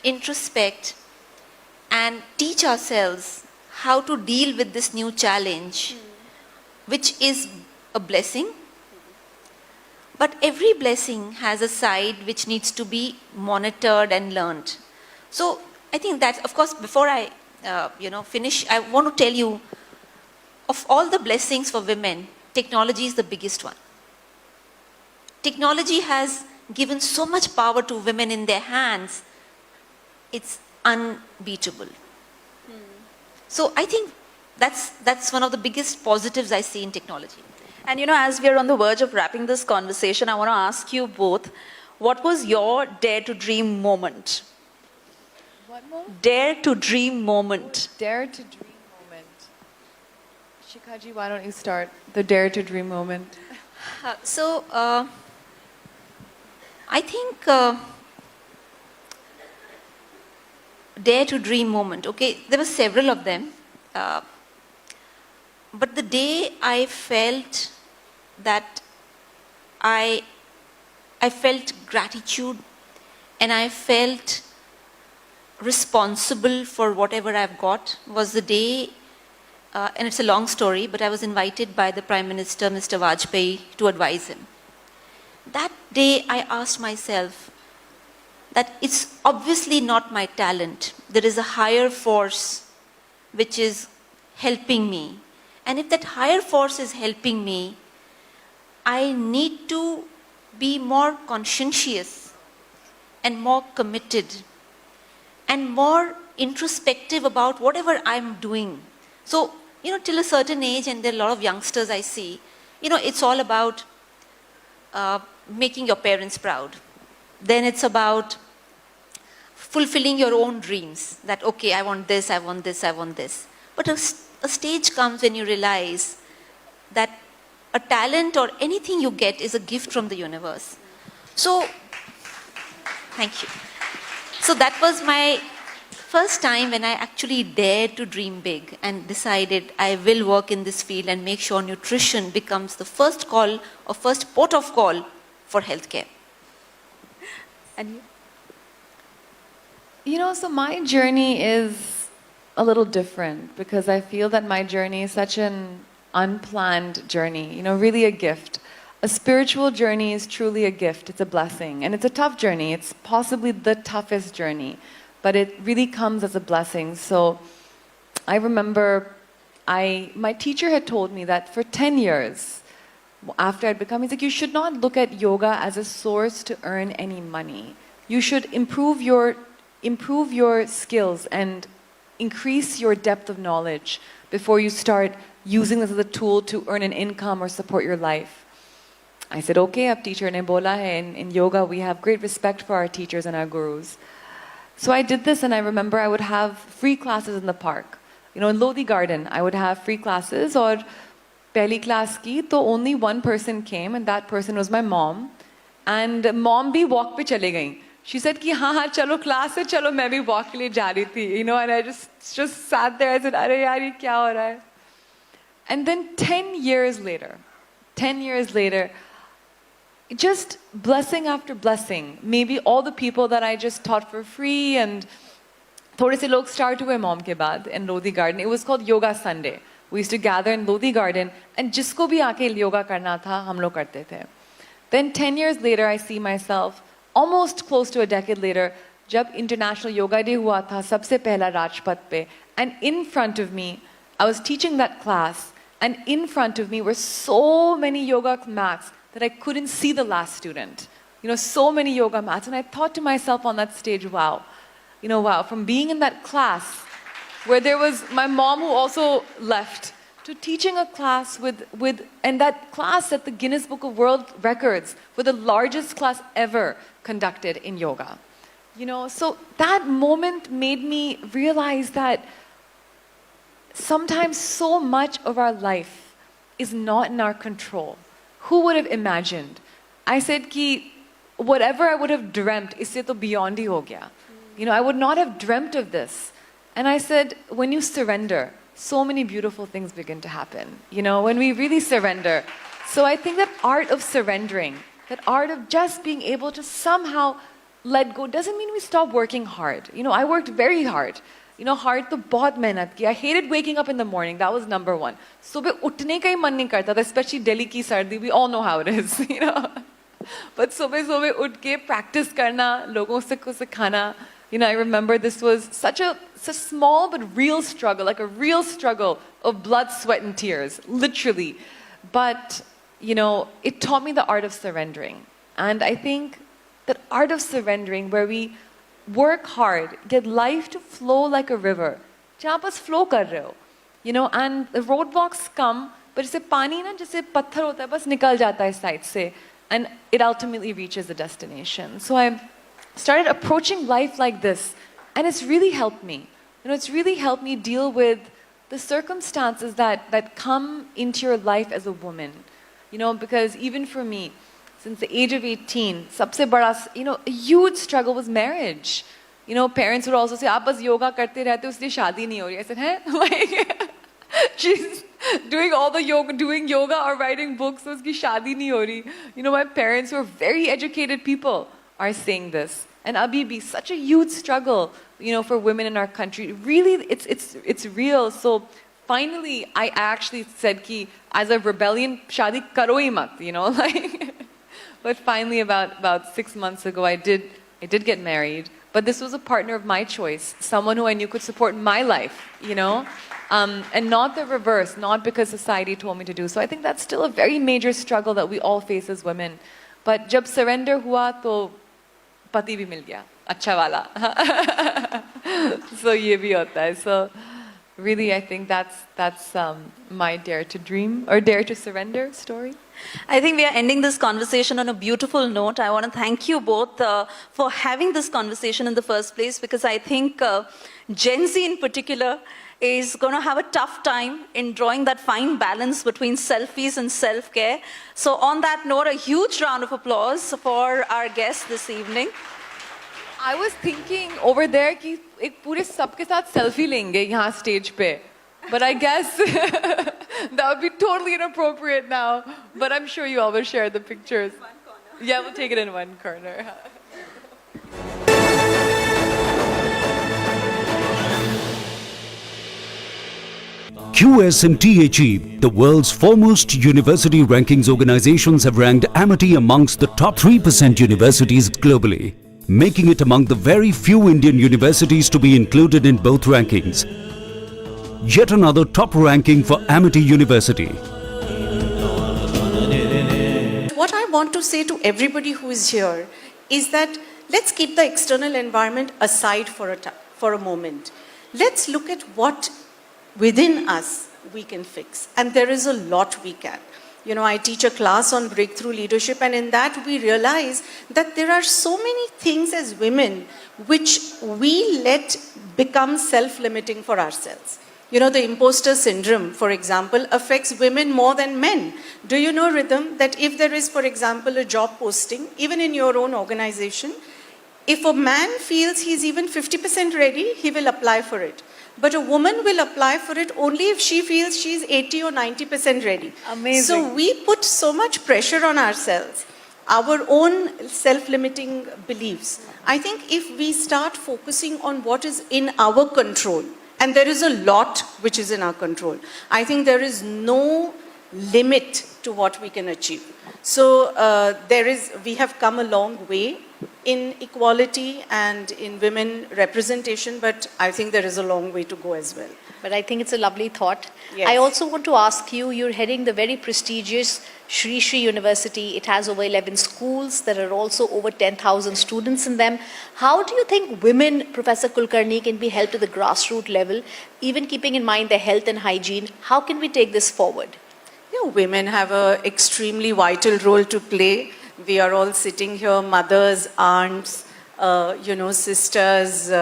Speaker 8: introspect and teach ourselves how to deal with this new challenge, which is a blessing. But every blessing has a side which needs to be monitored and learned. So I think that, of course, before I finish, I want to tell you, of all the blessings for women, technology is the biggest one. Technology has given so much power to women in their hands, it's unbeatable. So I think that's one of the biggest positives I see in technology.
Speaker 4: And as we are on the verge of wrapping this conversation, I want to ask you both, what was your dare to dream moment?
Speaker 9: What moment?
Speaker 4: Dare to dream moment.
Speaker 9: Dare to dream moment. Shikhaji, why don't you start the dare to dream moment?
Speaker 8: I think dare to dream moment. Okay, there were several of them. But the day I felt that I felt gratitude and I felt responsible for whatever I've got was the day, and it's a long story, but I was invited by the Prime Minister, Mr. Vajpayee, to advise him. That day I asked myself that it's obviously not my talent. There is a higher force which is helping me. And if that higher force is helping me, I need to be more conscientious and more committed and more introspective about whatever I'm doing. So, till a certain age, and there are a lot of youngsters I see, it's all about making your parents proud. Then it's about fulfilling your own dreams, that, okay, I want this, I want this, I want this. But a stage comes when you realize that a talent or anything you get is a gift from the universe. So, thank you. So that was my first time when I actually dared to dream big and decided I will work in this field and make sure nutrition becomes the first call or first port of call for healthcare.
Speaker 4: And
Speaker 9: so my journey is a little different because I feel that my journey is such an unplanned journey, really a gift. A spiritual journey is truly a gift. It's a blessing. And it's a tough journey. It's possibly the toughest journey, but it really comes as a blessing. So I remember my teacher had told me that for 10 years after I'd become, he's like, you should not look at yoga as a source to earn any money. You should improve your skills and increase your depth of knowledge before you start using this as a tool to earn an income or support your life. I said, okay, ab teacher ne bola hai. In yoga, we have great respect for our teachers and our gurus. So I did this, and I remember I would have free classes in the park. In Lodi Garden, I would have free classes, or पहली class की तो only one person came and that person was my mom. And mom भी walk पे चले गई. She said कि हाँ चलो class है चलो मैं भी walk के लिए जा रही थी. You know, and I just sat there. I said अरे यार ये क्या हो रहा है? And then 10 years later, just blessing after blessing. Maybe all the people that I just taught for free and थोड़े से लोग start हुए mom के बाद in Lodi Garden. It was called Yoga Sunday. We used to gather in Lodi Garden and जिसको भी आके yoga करना था हम लोग करते थे. Then 10 years later, I see myself almost close to a decade later, जब International Yoga Day हुआ था सबसे पहला राजपथ पे, and in front of me, I was teaching that class, and in front of me were so many yoga mats that I couldn't see the last student. You know, so many yoga mats, and I thought to myself on that stage, wow, you know, wow, from being in that class where there was my mom who also left, to teaching a class and that class at the Guinness Book of World Records for the largest class ever conducted in yoga. You know, so that moment made me realize that sometimes so much of our life is not in our control. Who would have imagined? I said ki whatever I would have dreamt, isse to beyond hi ho gaya. You know, I would not have dreamt of this. And I said, when you surrender, so many beautiful things begin to happen, you know, when we really surrender. So I think that art of surrendering, that art of just being able to somehow let go, doesn't mean we stop working hard. You know, I worked very hard. You know, hard to bahut mehnat ki. I hated waking up in the morning. That was number one. Subah utne ka hi man nahi karta tha, especially Delhi ki sardi. We all know how it is, you know. But subah ut ke practice karna, logon se ko sikhana. You know, I remember this was such a small but real struggle, like a real struggle of blood, sweat, and tears, literally. But, you know, it taught me the art of surrendering. And I think that art of surrendering, where we work hard, get life to flow like a river. Jahan pas flow kar rahe ho. You know, and the roadblocks come, but jaise pani na, jaise patthar hota hai, bas nikal jata hai side se. And it ultimately reaches the destination. So I started approaching life like this, and it's really helped me. You know, it's really helped me deal with the circumstances that come into your life as a woman. You know, because even for me, since the age of 18, sabse bada, you know, a huge struggle was marriage. You know, parents would also say, "Aap bas yoga karte rehte, usliye shaadi nahi ho rahi." I said, "Hey, like, she's doing all the yoga, doing yoga or writing books, so uski shaadi nahi ho rahi." You know, my parents, who are very educated people, are saying this. And Abhi, such a huge struggle, you know, for women in our country. Really, it's real. So finally, I actually said ki, as a rebellion, shadi karo hi mat, you know, like. But finally, about 6 months ago, I did get married. But this was a partner of my choice, someone who I knew could support my life, you know, and not the reverse, not because society told me to do. So I think that's still a very major struggle that we all face as women. But jab surrender hua, to pati bhi mil gaya, acha wala. So ye bhi hota hai. So really, I think that's my dare to dream or dare to surrender story.
Speaker 3: I think we are ending this conversation on a beautiful note. I want to thank you both for having this conversation in the first place, because I think Gen Z in particular is going to have a tough time in drawing that fine balance between selfies and self-care. So on that note, a huge round of applause for our guests this evening.
Speaker 9: I was thinking over there कि एक पूरे सबके साथ selfie लेंगे यहाँ stage पे. But I guess that would be totally inappropriate now. But I'm sure you all will share the pictures. Yeah, we'll take it in one corner.
Speaker 17: QS&THE, the world's foremost university rankings organizations, have ranked Amity amongst the top 3% universities globally, making it among the very few Indian universities to be included in both rankings. Yet another top ranking for Amity University.
Speaker 11: What I want to say to everybody who is here is that let's keep the external environment aside for a moment. Let's look at what within us we can fix. And there is a lot we can. You know, I teach a class on breakthrough leadership, and in that we realize that there are so many things as women which we let become self-limiting for ourselves. You know, the imposter syndrome, for example, affects women more than men. Do you know, Rhythm, that if there is, for example, a job posting, even in your own organization, if a man feels he's even 50% ready, he will apply for it. But a woman will apply for it only if she feels she's 80 or 90% ready.
Speaker 12: Amazing.
Speaker 11: So we put so much pressure on ourselves, our own self-limiting beliefs. I think if we start focusing on what is in our control, and there is a lot which is in our control, I think there is no limit to what we can achieve. So we have come a long way in equality and in women representation, but I think there is a long way to go as well.
Speaker 12: But I think it's a lovely thought.
Speaker 11: Yes.
Speaker 12: I also want to ask you, you're heading the very prestigious Sri Sri University. It has over 11 schools. There are also over 10,000 students in them. How do you think women, Professor Kulkarni, can be helped to the grassroots level, even keeping in mind their health and hygiene? How can we take this forward?
Speaker 11: Yeah, women have an extremely vital role to play. We are all sitting here, mothers, aunts, sisters,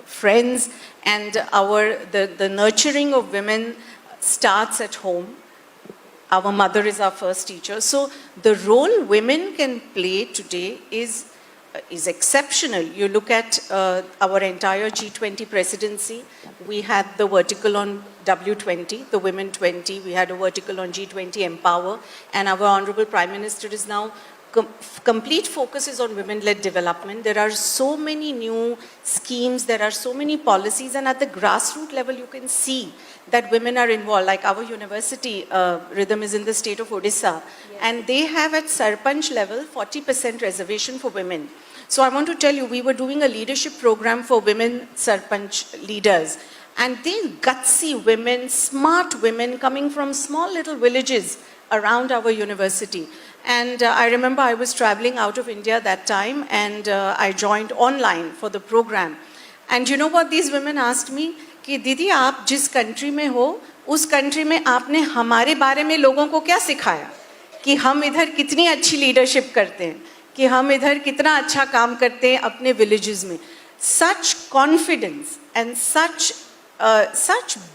Speaker 11: friends, and the nurturing of women starts at home. Our mother is our first teacher. So the role women can play today is exceptional. You look at our entire G20 presidency. We had the vertical on W20, the Women 20. We had a vertical on G20 Empower. And our Honorable Prime Minister is now complete focus is on women-led development. There are so many new schemes, there are so many policies, and at the grassroots level you can see that women are involved. Like our university, Rhythm, is in the state of Odisha, and they have at Sarpanch level 40% reservation for women. So I want to tell you, we were doing a leadership program for women Sarpanch leaders, and these gutsy women, smart women coming from small little villages around our university. And I remember I was traveling out of India that time, and I joined online for the program. And you know what these women asked me? कि दीदी आप जिस country में हो, उस country में आपने हमारे बारे में लोगों को क्या सिखाया? कि हम इधर कितनी अच्छी leadership करते हैं, कि हम इधर कितना अच्छा काम करते हैं अपने villages में. Such confidence and such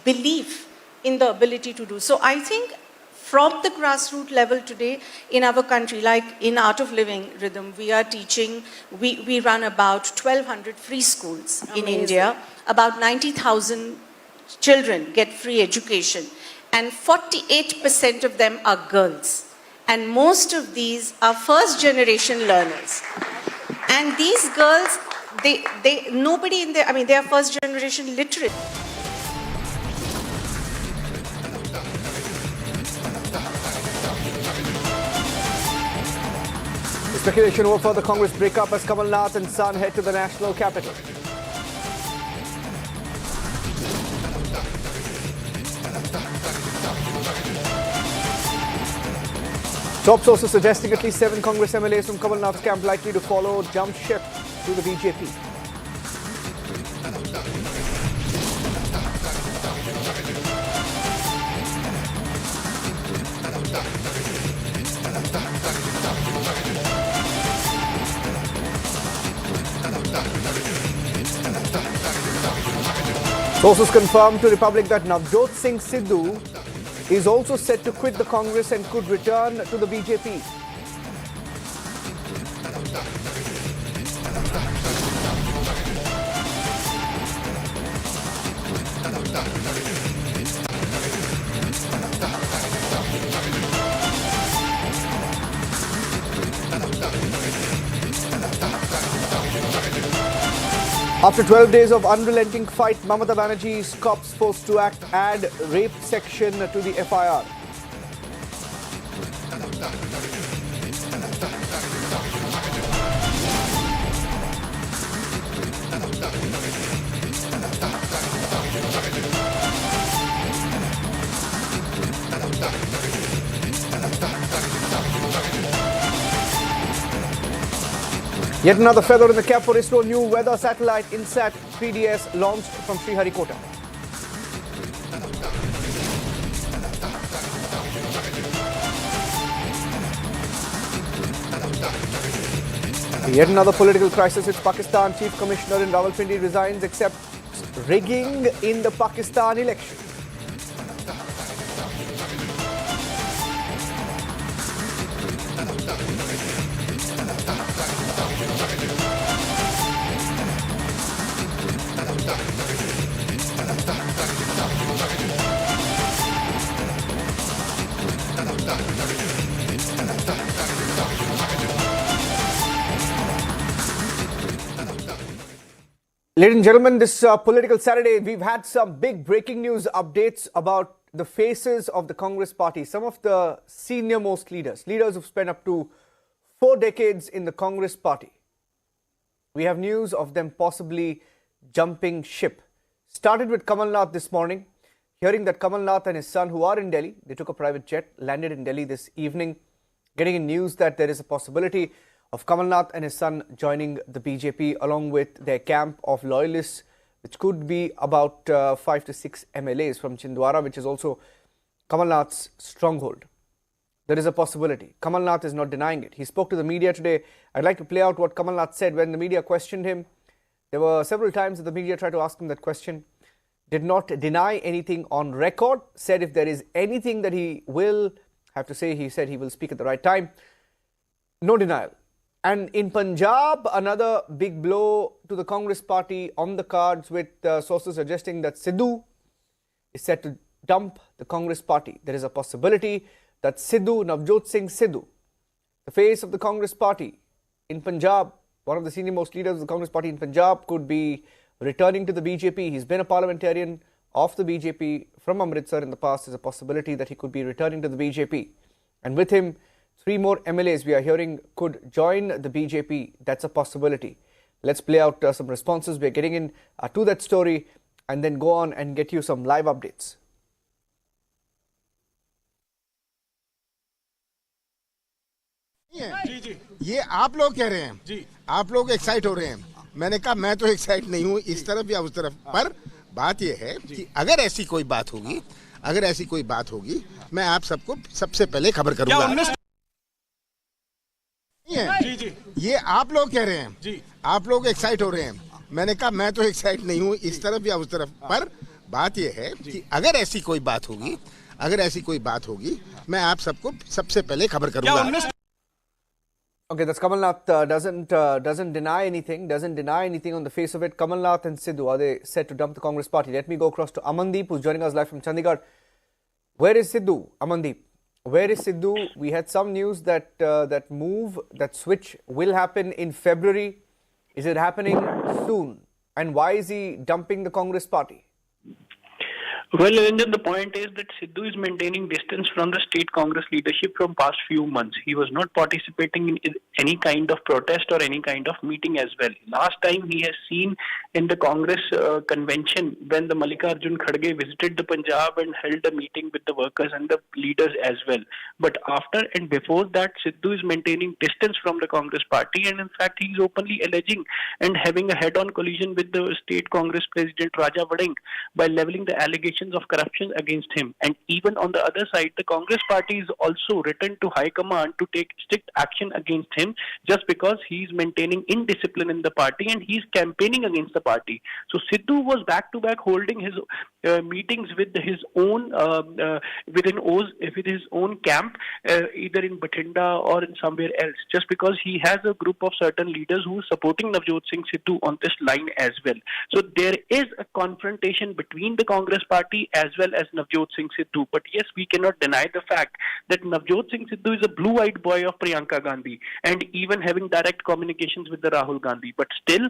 Speaker 11: belief in the ability to do. So I think from the grassroots level today in our country, like in Art of Living, Rhythm, we are teaching, we run about 1,200 free schools in India. About 90,000 children get free education, and 48% of them are girls. And most of these are first generation learners. And these girls, they are first generation literate.
Speaker 1: Speculation over further Congress breakup as Kamal Nath and son head to the national capital. Top sources suggesting at least 7 Congress MLAs from Kamal Nath's camp likely to follow jump ship to the BJP. Sources confirmed to Republic that Navjot Singh Sidhu is also set to quit the Congress and could return to the BJP. After 12 days of unrelenting fight, Mamata Banerjee's cops forced to add rape section to the FIR. Yet another feather in the cap for ISRO. New weather satellite INSAT 3DS launched from Sriharikota. Yet another political crisis hits Pakistan. Chief Commissioner in Rawalpindi resigns, accepts
Speaker 18: rigging in the Pakistan election. Ladies and gentlemen, this political Saturday, we've had some big breaking news updates about the faces of the Congress party. Some of the senior most leaders who've spent up to 4 decades in the Congress party. We have news of them possibly jumping ship. Started with Kamal Nath this morning, hearing that Kamal Nath and his son, who are in Delhi, they took a private jet, landed in Delhi this evening, getting in news that there is a possibility of Kamal Nath and his son joining the BJP along with their camp of loyalists, which could be about 5 to 6 MLAs from Chhindwara, which is also Kamal Nath's stronghold. There is a possibility. Kamal Nath is not denying it. He spoke to the media today. I'd like to play out what Kamal Nath said when the media questioned him. There were several times that the media tried to ask him that question. Did not deny anything on record. Said if there is anything that he will have to say, he said he will speak at the right time. No denial. And in Punjab, another big blow to the Congress party on the cards, with sources suggesting that Sidhu is set to dump the Congress party. There is a possibility that Sidhu, Navjot Singh Sidhu, the face of the Congress party in Punjab, one of the senior most leaders of the Congress party in Punjab, could be returning to the BJP. He's been a parliamentarian of the BJP from Amritsar in the past. There's a possibility that he could be returning to the BJP. And with him, 3 more MLAs we are hearing could join the BJP. That's a possibility. Let's play out some responses. We're getting in to that story and then go on and get you some live updates.
Speaker 2: ये आप लोग कह रहे हैं जी, आप लोग excite हो रहे हैं. मैंने कहा मैं तो एक्साइट नहीं हूँ इस तरफ या उस तरफ. पर बात ये है कि अगर ऐसी कोई बात होगी, मैं आप सबको सबसे पहले खबर करूंगा. ये आप लोग कह रहे हैं जी, आप लोग एक्साइट हो रहे हैं. मैंने कहा मैं तो एक्साइट नहीं हूँ इस तरफ या उस तरफ. पर बात ये है कि अगर ऐसी कोई बात होगी, मैं आप सबको सबसे पहले खबर करूंगा.
Speaker 18: Okay, that's Kamal Nath doesn't deny anything on the face of it. Kamal Nath and Sidhu, are they set to dump the Congress party? Let me go across to Amandeep, who's joining us live from Chandigarh. Where is Sidhu? Amandeep, where is Sidhu? We had some news that that switch will happen in February. Is it happening soon? And why is he dumping the Congress party?
Speaker 10: Well, Niranjan, the point is that Sidhu is maintaining distance from the state Congress leadership from past few months. He was not participating in any kind of protest or any kind of meeting as well. Last time he has seen in the Congress convention when the Mallikarjun Kharge visited the Punjab and held a meeting with the workers and the leaders as well. But after and before that, Sidhu is maintaining distance from the Congress party, and in fact he is openly alleging and having a head-on collision with the state Congress president Raja Vading by levelling the allegations of corruption against him. And even on the other side, the Congress party is also written to High Command to take strict action against him just because he is maintaining indiscipline in the party and he is campaigning against the party. So Sidhu was back-to-back holding his meetings with his own with his own camp, either in Bathinda or in somewhere else, just because he has a group of certain leaders who are supporting Navjot Singh Sidhu on this line as well. So there is a confrontation between the Congress party as well as Navjot Singh Sidhu. But yes, we cannot deny the fact that Navjot Singh Sidhu is a blue-eyed boy of Priyanka Gandhi and even having direct communications with the Rahul Gandhi. But still,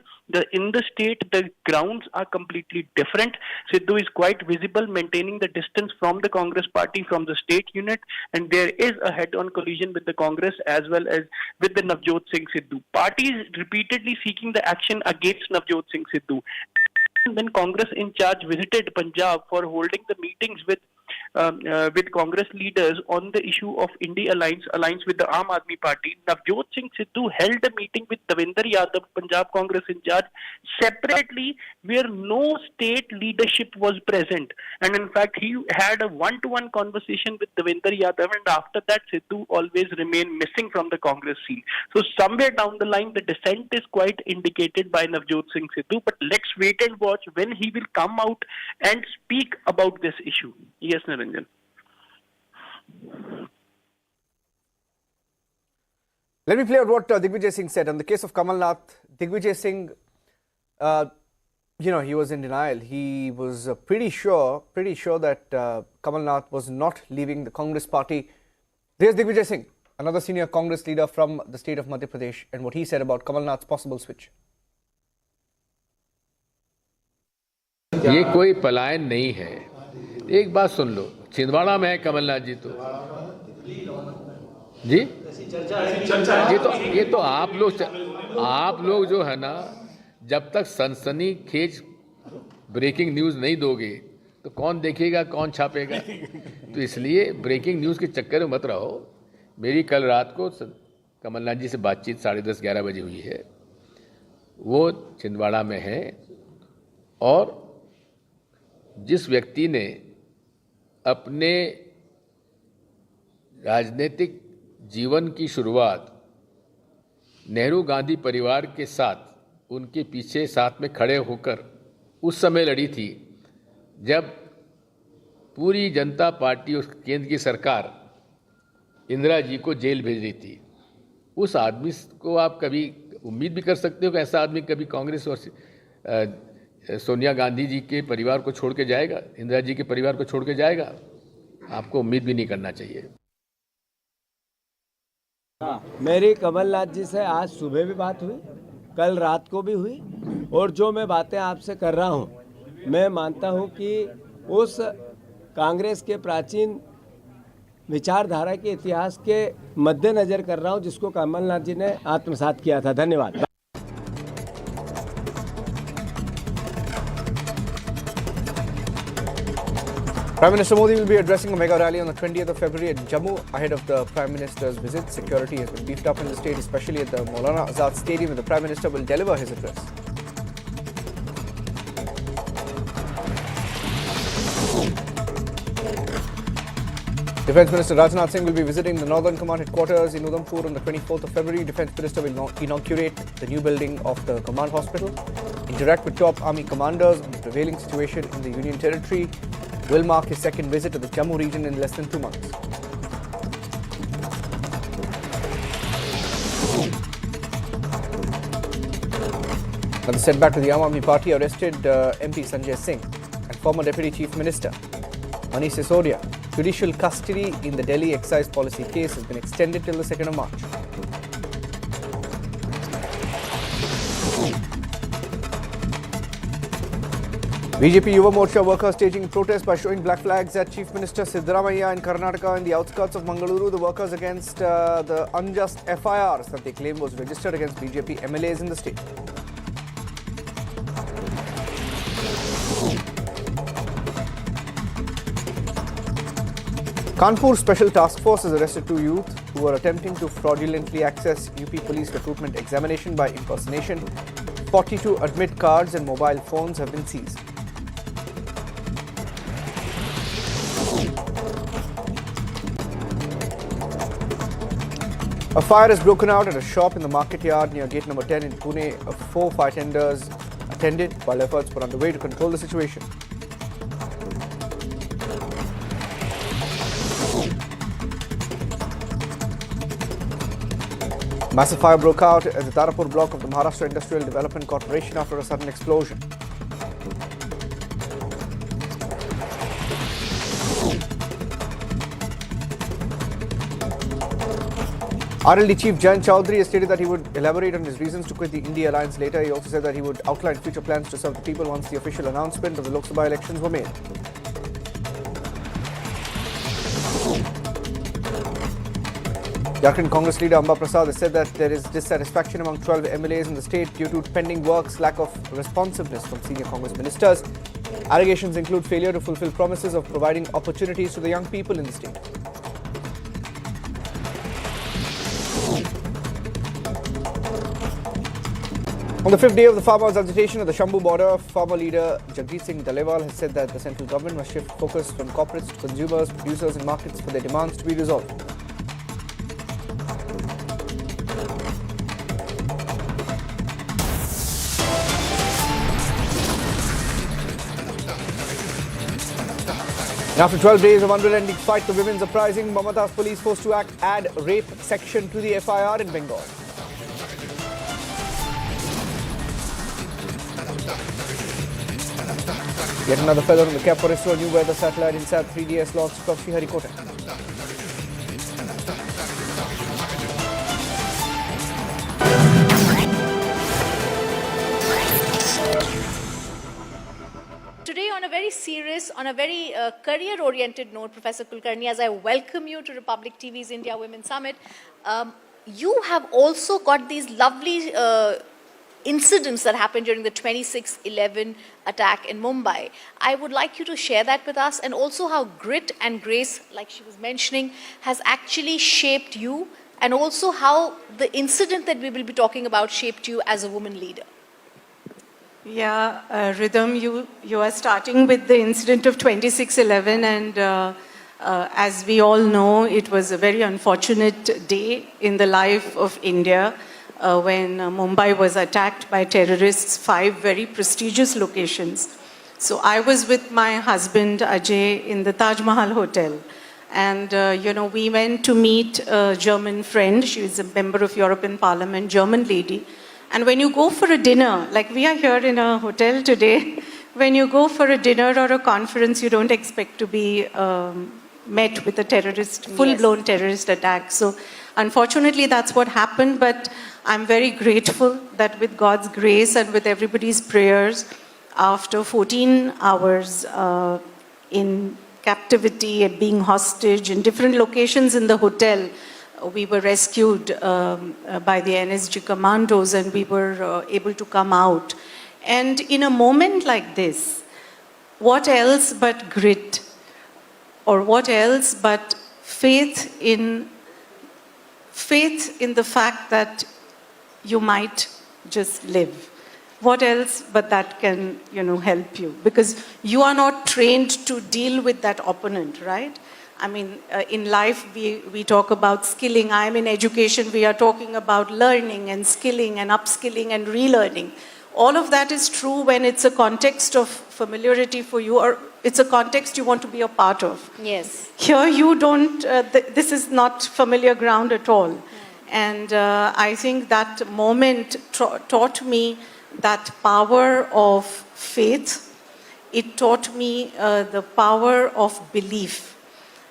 Speaker 10: in the state, the grounds are completely different. Sidhu is quite visible, maintaining the distance from the Congress party, from the state unit, and there is a head-on collision with the Congress as well as with the Navjot Singh Sidhu. Parties repeatedly seeking the action against Navjot Singh Sidhu. When Congress in charge visited Punjab for holding the meetings with with Congress leaders on the issue of India alliance with the Aam Aadmi Party. Navjot Singh Sidhu held a meeting with Davinder Yadav, Punjab Congress in charge, separately, where no state leadership was present. And in fact, he had a one-to-one conversation with Davinder Yadav, and after that, Sidhu always remained missing from the Congress scene. So somewhere down the line, the dissent is quite indicated by Navjot Singh Sidhu, but let's wait and watch when he will come out and speak about this issue. Yes, Niranjan.
Speaker 18: Let me play out what Digvijay Singh said. On the case of Kamal Nath, Digvijay Singh, he was in denial. He was pretty sure that Kamal Nath was not leaving the Congress party. There's Digvijay Singh, another senior Congress leader from the state of Madhya Pradesh, and what he said about Kamal Nath's possible switch.
Speaker 13: ये कोई पलायन नहीं है। एक बात सुन लो, छिंदवाड़ा में है कमलनाथ जी तो जी, ये तो आप लोग जो है ना, जब तक सनसनीखेज ब्रेकिंग न्यूज़ नहीं दोगे तो कौन देखेगा, कौन छापेगा। तो इसलिए ब्रेकिंग न्यूज़ के चक्कर में मत रहो। मेरी कल रात को कमलनाथ जी से बातचीत 10:30-11 बजे हुई है। वो छिंदवाड़ा में है और जिस व्यक्ति ने अपने राजनीतिक जीवन की शुरुआत नेहरू गांधी परिवार के साथ, उनके पीछे साथ में खड़े होकर उस समय लड़ी थी जब पूरी जनता पार्टी और केंद्र की सरकार इंदिरा जी को जेल भेज रही थी। उस आदमी को आप कभी उम्मीद भी कर सकते हो कि ऐसा आदमी कभी कांग्रेस और सोनिया गांधी जी के परिवार को छोड़ के जाएगा, इंदिरा जी के परिवार को छोड़ के जाएगा? आपको उम्मीद भी नहीं करना चाहिए।
Speaker 14: मेरी कमलनाथ जी से आज सुबह भी बात हुई, कल रात को भी हुई, और जो मैं बातें आपसे कर रहा हूं, मैं मानता हूं कि उस कांग्रेस के प्राचीन विचारधारा के इतिहास के मद्देनजर कर रहा हूं जिसको कमलनाथ जी ने आत्मसात किया था। धन्यवाद।
Speaker 18: Prime Minister Modi will be addressing a mega rally on the 20th of February at Jammu ahead of the Prime Minister's visit. Security has been beefed up in the state, especially at the Maulana Azad Stadium, where the Prime Minister will deliver his address. Defence Minister Rajnath Singh will be visiting the Northern Command headquarters in Udhampur on the 24th of February. Defence Minister will inaugurate the new building of the Command Hospital, interact with top army commanders on the prevailing situation in the Union Territory, will mark his second visit to the Jammu region in less than 2 months. Another setback to the Aam Aadmi Party. Arrested MP Sanjay Singh and former Deputy Chief Minister Manish Sisodia. Judicial custody in the Delhi excise policy case has been extended till the 2nd of March. BJP Yuva Morcha workers staging protest by showing black flags at Chief Minister Siddaramaiah in Karnataka in the outskirts of Mangaluru. The workers against the unjust FIRs that they claim was registered against BJP MLAs in the state. Kanpur Special Task Force has arrested 2 youth who were attempting to fraudulently access UP Police recruitment examination by impersonation. 42 admit cards and mobile phones have been seized. A fire has broken out at a shop in the market yard near gate number 10 in Pune. 4 fire tenders attended while efforts were underway to control the situation. Massive fire broke out at the Tarapur block of the Maharashtra Industrial Development Corporation after a sudden explosion. RLD Chief Jayant Chowdhury has stated that he would elaborate on his reasons to quit the India alliance later. He also said that he would outline future plans to serve the people once the official announcement of the Lok Sabha elections were made. Jharkhand Congress leader Amba Prasad has said that there is dissatisfaction among 12 MLAs in the state due to pending works, lack of responsiveness from senior Congress ministers. Allegations include failure to fulfill promises of providing opportunities to the young people in the state. On the fifth day of the farmers' agitation at the Shambhu border, farmer leader Jagdeep Singh Dalewal has said that the central government must shift focus from corporates to consumers, producers and markets for their demands to be resolved. And after 12 days of unrelenting fight, the women's uprising, Mamata's police forced to add rape section to the FIR in Bengal. Yet another feather on the cap for ISRO. New weather satellite INSAT 3DS launched from Sriharikota.
Speaker 12: Today, on a very serious, on a very career-oriented note, Professor Kulkarni, as I welcome you to Republic TV's India Women Summit, you have also got these lovely incidents that happened during the 26/11 attack in Mumbai. I would like you to share that with us, and also how grit and grace, like she was mentioning, has actually shaped you, and also how the incident that we will be talking about shaped you as a woman leader.
Speaker 11: Yeah, Rhythm, you are starting with the incident of 26/11, and as we all know, it was a very unfortunate day in the life of India. When Mumbai was attacked by terrorists, 5 very prestigious locations. So I was with my husband Ajay in the Taj Mahal Hotel, and we went to meet a German friend. She is a member of European Parliament, German lady. And when you go for a dinner, like we are here in a hotel today, when you go for a dinner or a conference, you don't expect to be met with a terrorist, full-blown terrorist attack. So unfortunately, that's what happened, but I'm very grateful that with God's grace and with everybody's prayers, after 14 hours in captivity and being hostage in different locations in the hotel, we were rescued by the NSG commandos, and we were able to come out. And in a moment like this, what else but grit, or what else but faith in the fact that you might just live? What else but that can, help you? Because you are not trained to deal with that opponent, right? I mean, in life, we talk about skilling. I'm in education, we are talking about learning and skilling and upskilling and relearning. All of that is true when it's a context of familiarity for you, or it's a context you want to be a part of.
Speaker 12: Yes.
Speaker 11: Here you don't, this is not familiar ground at all. And I think that moment taught me that power of faith. It taught me the power of belief.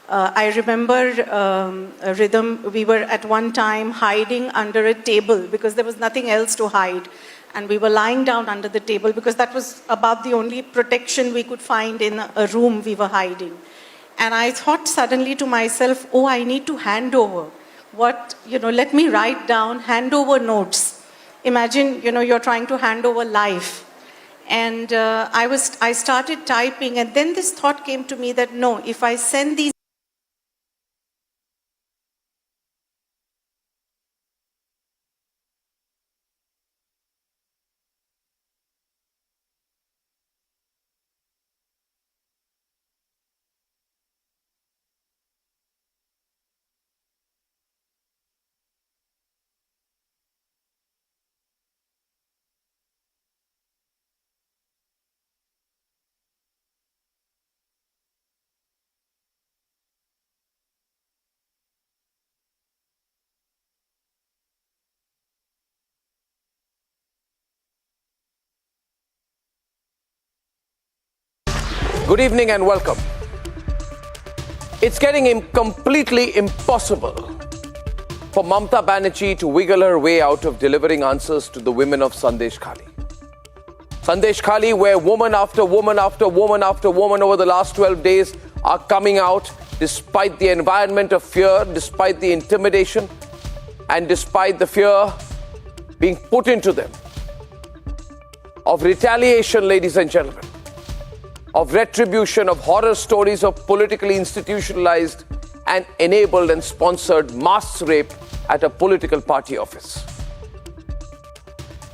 Speaker 11: I remember, Rhythm, we were at one time hiding under a table because there was nothing else to hide. And we were lying down under the table because that was about the only protection we could find in a room we were hiding. And I thought suddenly to myself, oh, I need to hand over. Let me write down, hand over notes. Imagine, you're trying to hand over life. And I started typing, and then this thought came to me that no, if I send these
Speaker 15: Good evening and welcome. It's getting completely impossible for Mamata Banerjee to wiggle her way out of delivering answers to the women of Sandeshkhali. Sandeshkhali, where woman after woman after woman after woman over the last 12 days are coming out despite the environment of fear, despite the intimidation, and despite the fear being put into them of retaliation, ladies and gentlemen, of retribution, of horror stories of politically institutionalized and enabled and sponsored mass rape at a political party office.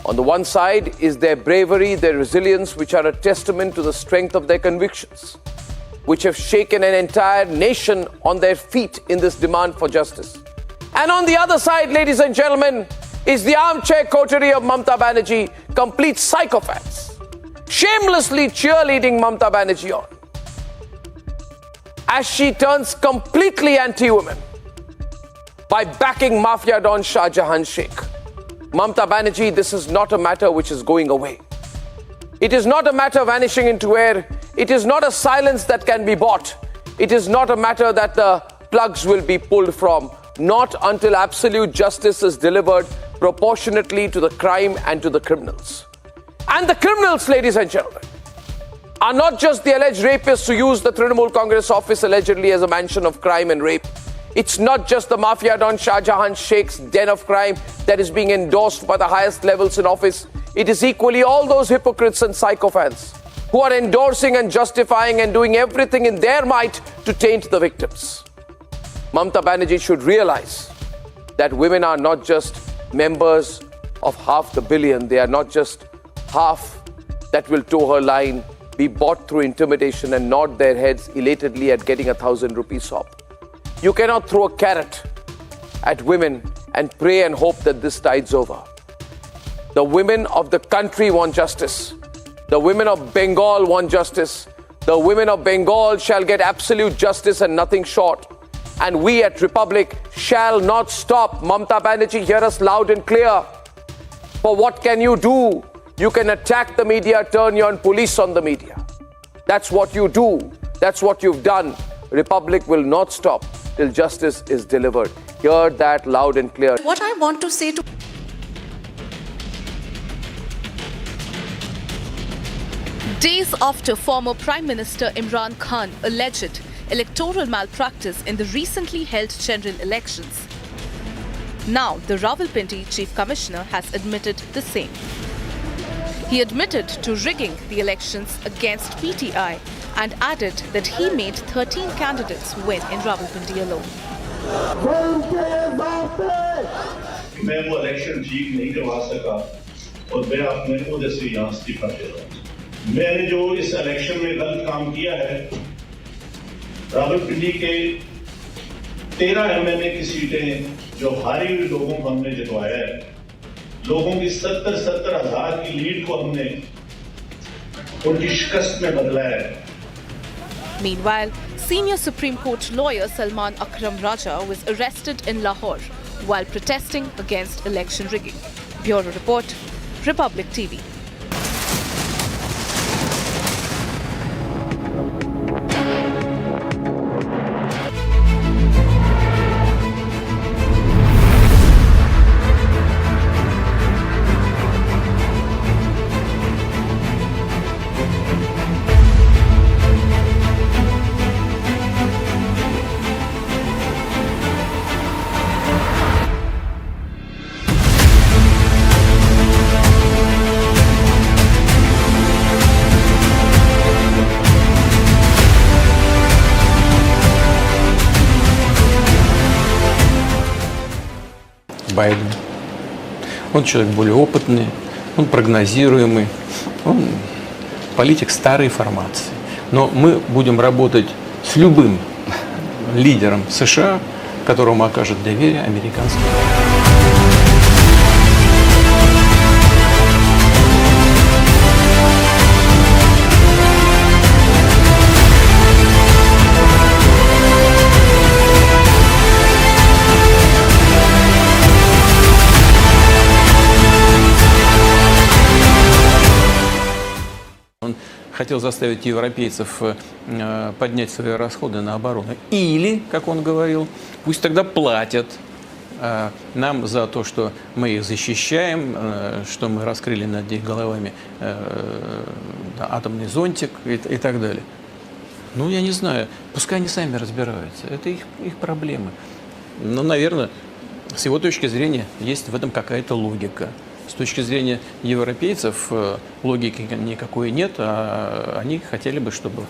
Speaker 15: On the one side is their bravery, their resilience, which are a testament to the strength of their convictions, which have shaken an entire nation on their feet in this demand for justice. And on the other side, ladies and gentlemen, is the armchair coterie of Mamata Banerjee, complete psychopaths, shamelessly cheerleading Mamata Banerjee on as she turns completely anti-women by backing Mafia Don Shah Jahan Sheikh. Mamata Banerjee, this is not a matter which is going away. It is not a matter vanishing into air. It is not a silence that can be bought. It is not a matter that the plugs will be pulled from. Not until absolute justice is delivered proportionately to the crime and to the criminals. And the criminals, ladies and gentlemen, are not just the alleged rapists who use the Trinamool Congress office allegedly as a mansion of crime and rape. It's not just the Mafia Don Shah Jahan Sheikh's den of crime that is being endorsed by the highest levels in office. It is equally all those hypocrites and psychopaths who are endorsing and justifying and doing everything in their might to taint the victims. Mamata Banerjee should realize that women are not just members of half the billion. They are not just half that will toe her line, be bought through intimidation and nod their heads elatedly at getting 1,000 rupee sop. You cannot throw a carrot at women and pray and hope that this tides over. The women of the country want justice. The women of Bengal want justice. The women of Bengal shall get absolute justice and nothing short. And we at Republic shall not stop. Mamata Banerjee, hear us loud and clear. For what can you do? You can attack the media, turn your police on the media. That's what you do. That's what you've done. Republic will not stop till justice is delivered. Hear that loud and clear.
Speaker 3: What I want to say to
Speaker 16: Days after former Prime Minister Imran Khan alleged electoral malpractice in the recently held general elections, now the Rawalpindi Chief Commissioner has admitted the same. He admitted to rigging the elections against PTI and added that he made 13 candidates win in Rawalpindi alone.
Speaker 19: मैं वो election ठीक नहीं करवा सका और मैं अपने ओहदे से यहाँ इस्तीफा दे रहा हूँ। मैंने जो इस इलेक्शन में गलत काम किया है, रावलपिंडी के 13 एमएलए की सीटें जो हारी हुई लोगों को हमने जितवाया है, लोगों की 70-70 हजार की लीड को हमने उनकी शिकस्त में बदला है।
Speaker 16: Meanwhile, senior Supreme Court lawyer Salman Akram Raja was arrested in Lahore while protesting against election rigging. Bureau Report, Republic TV.
Speaker 22: Байден. Он человек более опытный, он прогнозируемый, он политик старой формации. Но мы будем работать с любым лидером США, которому окажет доверие американский. Хотел заставить европейцев поднять свои расходы на оборону. Или, как он говорил, пусть тогда платят нам за то, что мы их защищаем, что мы раскрыли над их головами атомный зонтик и так далее. Ну, я не знаю, пускай они сами разбираются, это их проблемы. Но, наверное, с его точки зрения есть в этом какая-то логика. С точки зрения европейцев логики никакой нет, а они хотели бы, чтобы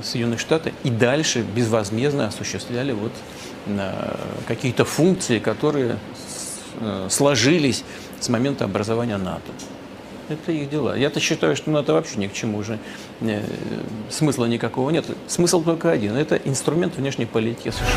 Speaker 22: Соединенные Штаты и дальше безвозмездно осуществляли вот какие-то функции, которые сложились с момента образования НАТО. Это их дела. Я-то считаю, что НАТО вообще ни к чему уже смысла никакого нет. Смысл только один. Это инструмент внешней политики США.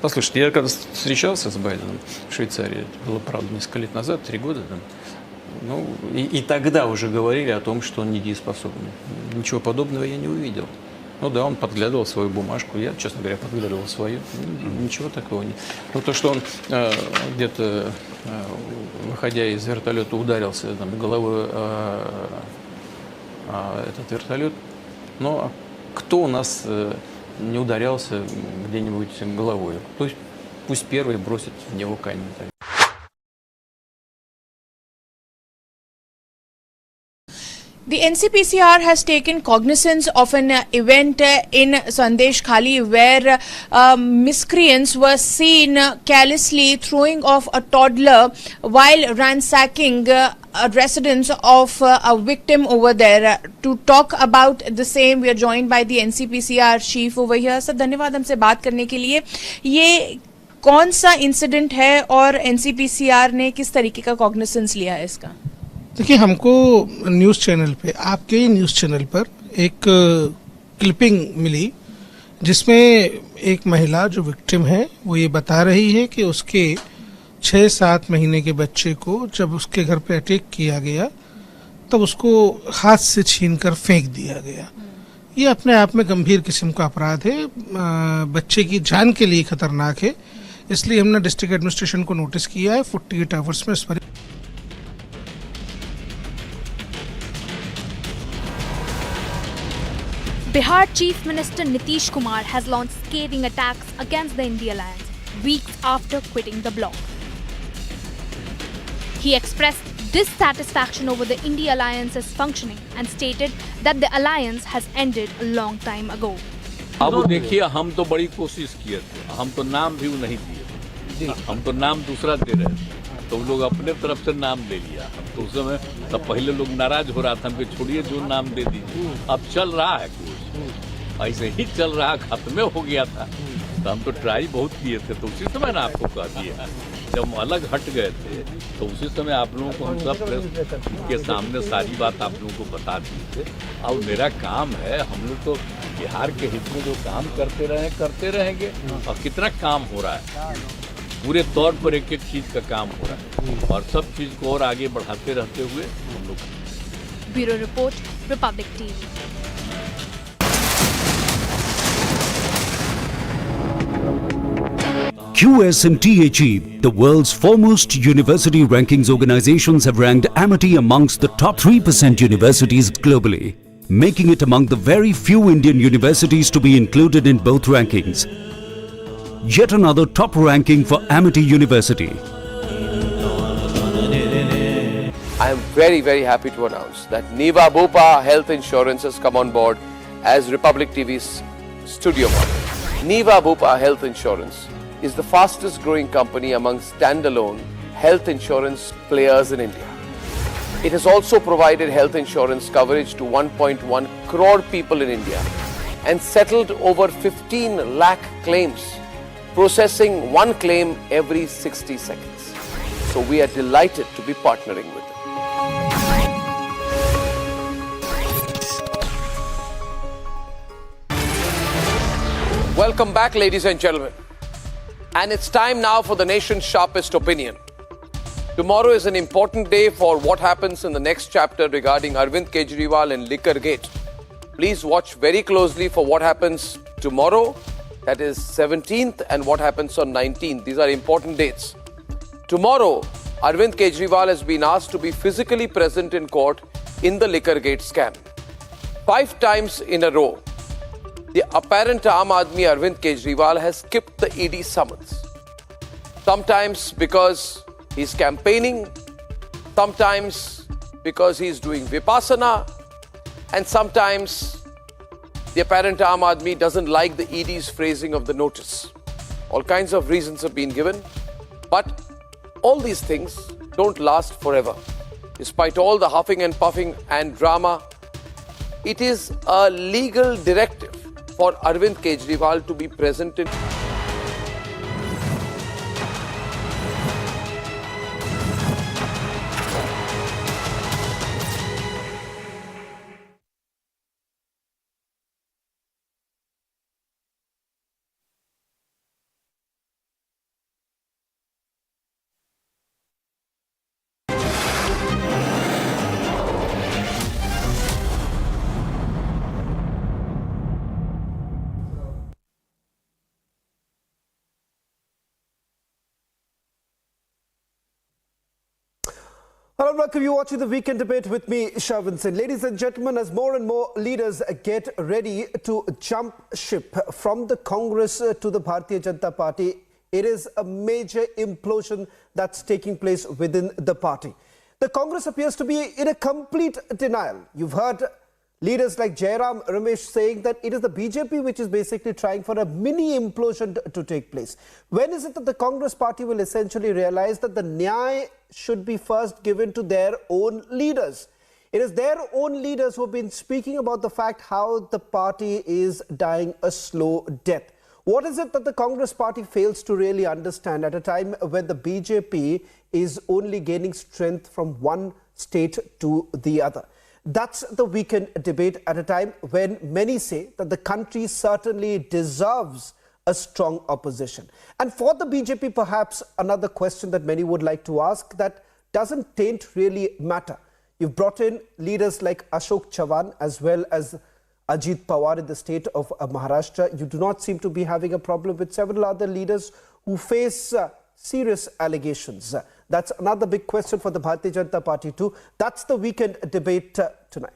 Speaker 22: Послушайте, я когда встречался с Байденом в Швейцарии, это было, правда, несколько лет назад, 3 года, там, ну, и тогда уже говорили о том, что он недееспособный. Ничего подобного я не увидел. Ну да, он подглядывал свою бумажку, я, честно говоря, подглядывал свою. Ничего такого нет. Но то, что он где-то, выходя из вертолета, ударился там, головой этот вертолет, но кто у нас не ударялся где-нибудь головой? То есть пусть первый бросит в него камень.
Speaker 5: The NCPCR has taken cognizance of an event in Sandeshkhali where miscreants were seen carelessly throwing off a toddler while ransacking a residence of a victim over there. To talk about the same, we are joined by the NCPCR chief over here. Sir, धन्यवाद हमसे बात करने के लिए. ये कौन सा incident है और NCPCR ने किस तरीके का कॉग्निसेंस लिया है इसका?
Speaker 6: देखिए, हमको न्यूज़ चैनल पे, आपके ही न्यूज़ चैनल पर एक क्लिपिंग मिली जिसमें एक महिला जो विक्टिम है वो ये बता रही है कि उसके 6-7 महीने के बच्चे को जब उसके घर पे अटैक किया गया तब उसको हाथ से छीनकर फेंक दिया गया. ये अपने आप में गंभीर किस्म का अपराध है, बच्चे की जान के लिए खतरनाक है. इसलिए हमने डिस्ट्रिक्ट एडमिनिस्ट्रेशन को नोटिस किया है. 48 आवर्स में इस पर
Speaker 20: Bihar Chief Minister Nitish Kumar has launched scathing attacks against the India Alliance weeks after quitting the bloc. He expressed dissatisfaction over the India Alliance's functioning and stated that the alliance has ended a long time ago.
Speaker 13: अब देखिए, हम तो बड़ी कोशिश किए थे, हम तो नाम भी नहीं दिए, हम तो नाम दूसरा दे रहे थे, तो लोग अपने तरफ से नाम दे लिया. हम तो उस समय तब पहले लोग नाराज हो रहा था, हमको छोड़िए जो नाम दे दीजिए. अब चल रहा है कुछ ऐसे ही चल रहा, खत्म हो गया था. तो हम तो ट्राई बहुत किए थे, तो उसी समय ना आपको कह दिया. जब हम अलग हट गए थे तो उसी समय आप लोगों को हम सब प्रेस के सामने सारी बात आप लोगों को बता दी थे. अब मेरा काम है, हम लोग तो बिहार के हित में जो काम करते रहेंगे. और कितना काम हो रहा है, पूरे तौर पर एक एक चीज का काम हो रहा है और सब चीज को और आगे बढ़ाते रहते हुए हम लोग.
Speaker 20: Bureau report, Republic TV.
Speaker 17: QS&THE, the world's foremost university rankings organizations, have ranked Amity amongst the top 3% universities globally, making it among the very few Indian universities to be included in both rankings. Yet another top ranking for Amity University.
Speaker 15: I am very, very happy to announce that Niva Bupa Health Insurance has come on board as Republic TV's studio model. Niva Bupa Health Insurance is the fastest growing company among standalone health insurance players in India. It has also provided health insurance coverage to 1.1 crore people in India and settled over 15 lakh claims, processing one claim every 60 seconds. So we are delighted to be partnering with them. Welcome back, ladies and gentlemen. And it's time now for the nation's sharpest opinion. Tomorrow is an important day for what happens in the next chapter regarding Arvind Kejriwal and Liquor Gate. Please watch very closely for what happens tomorrow, that is 17th, and what happens on 19th. These are important dates. Tomorrow, Arvind Kejriwal has been asked to be physically present in court in the Liquor Gate scam. 5 times in a row, the apparent Aam Aadmi Arvind Kejriwal has skipped the ED summons. Sometimes because he's campaigning, sometimes because he's doing Vipassana, and sometimes the apparent Aam Aadmi doesn't like the ED's phrasing of the notice. All kinds of reasons have been given, but all these things don't last forever. Despite all the huffing and puffing and drama, it is a legal directive for Arvind Kejriwal to be present in.
Speaker 1: Hello, welcome. You're watching the Weekend Debate with me, Sharvin Singh. Ladies and gentlemen, as more and more leaders get ready to jump ship from the Congress to the Bharatiya Janata Party, it is a major implosion that's taking place within the party. The Congress appears to be in a complete denial. You've heard leaders like Jairam Ramesh saying that it is the BJP which is basically trying for a mini implosion to take place. When is it that the Congress party will essentially realize that the nyay should be first given to their own leaders? It is their own leaders who have been speaking about the fact how the party is dying a slow death. What is it that the Congress party fails to really understand at a time when the BJP is only gaining strength from one state to the other? That's the Weekend Debate at a time when many say that the country certainly deserves a strong opposition. And for the BJP, perhaps another question that many would like to ask that doesn't really matter. You've brought in leaders like Ashok Chavan as well as Ajit Pawar in the state of Maharashtra. You do not seem to be having a problem with several other leaders who face serious allegations. That's another big question for the Bharatiya Janata Party too. That's the Weekend Debate tonight.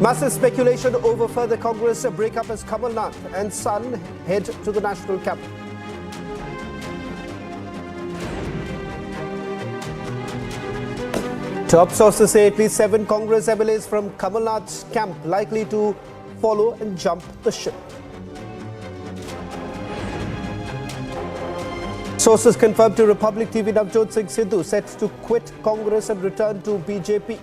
Speaker 1: Massive speculation over further Congress breakup as Kamal Nath and son head to the national capital. Top sources say at least 7 Congress MLAs from Kamal Nath's camp likely to follow and jump the ship. Sources confirmed to Republic TV Navjot Singh Sidhu set to quit Congress and return to BJP.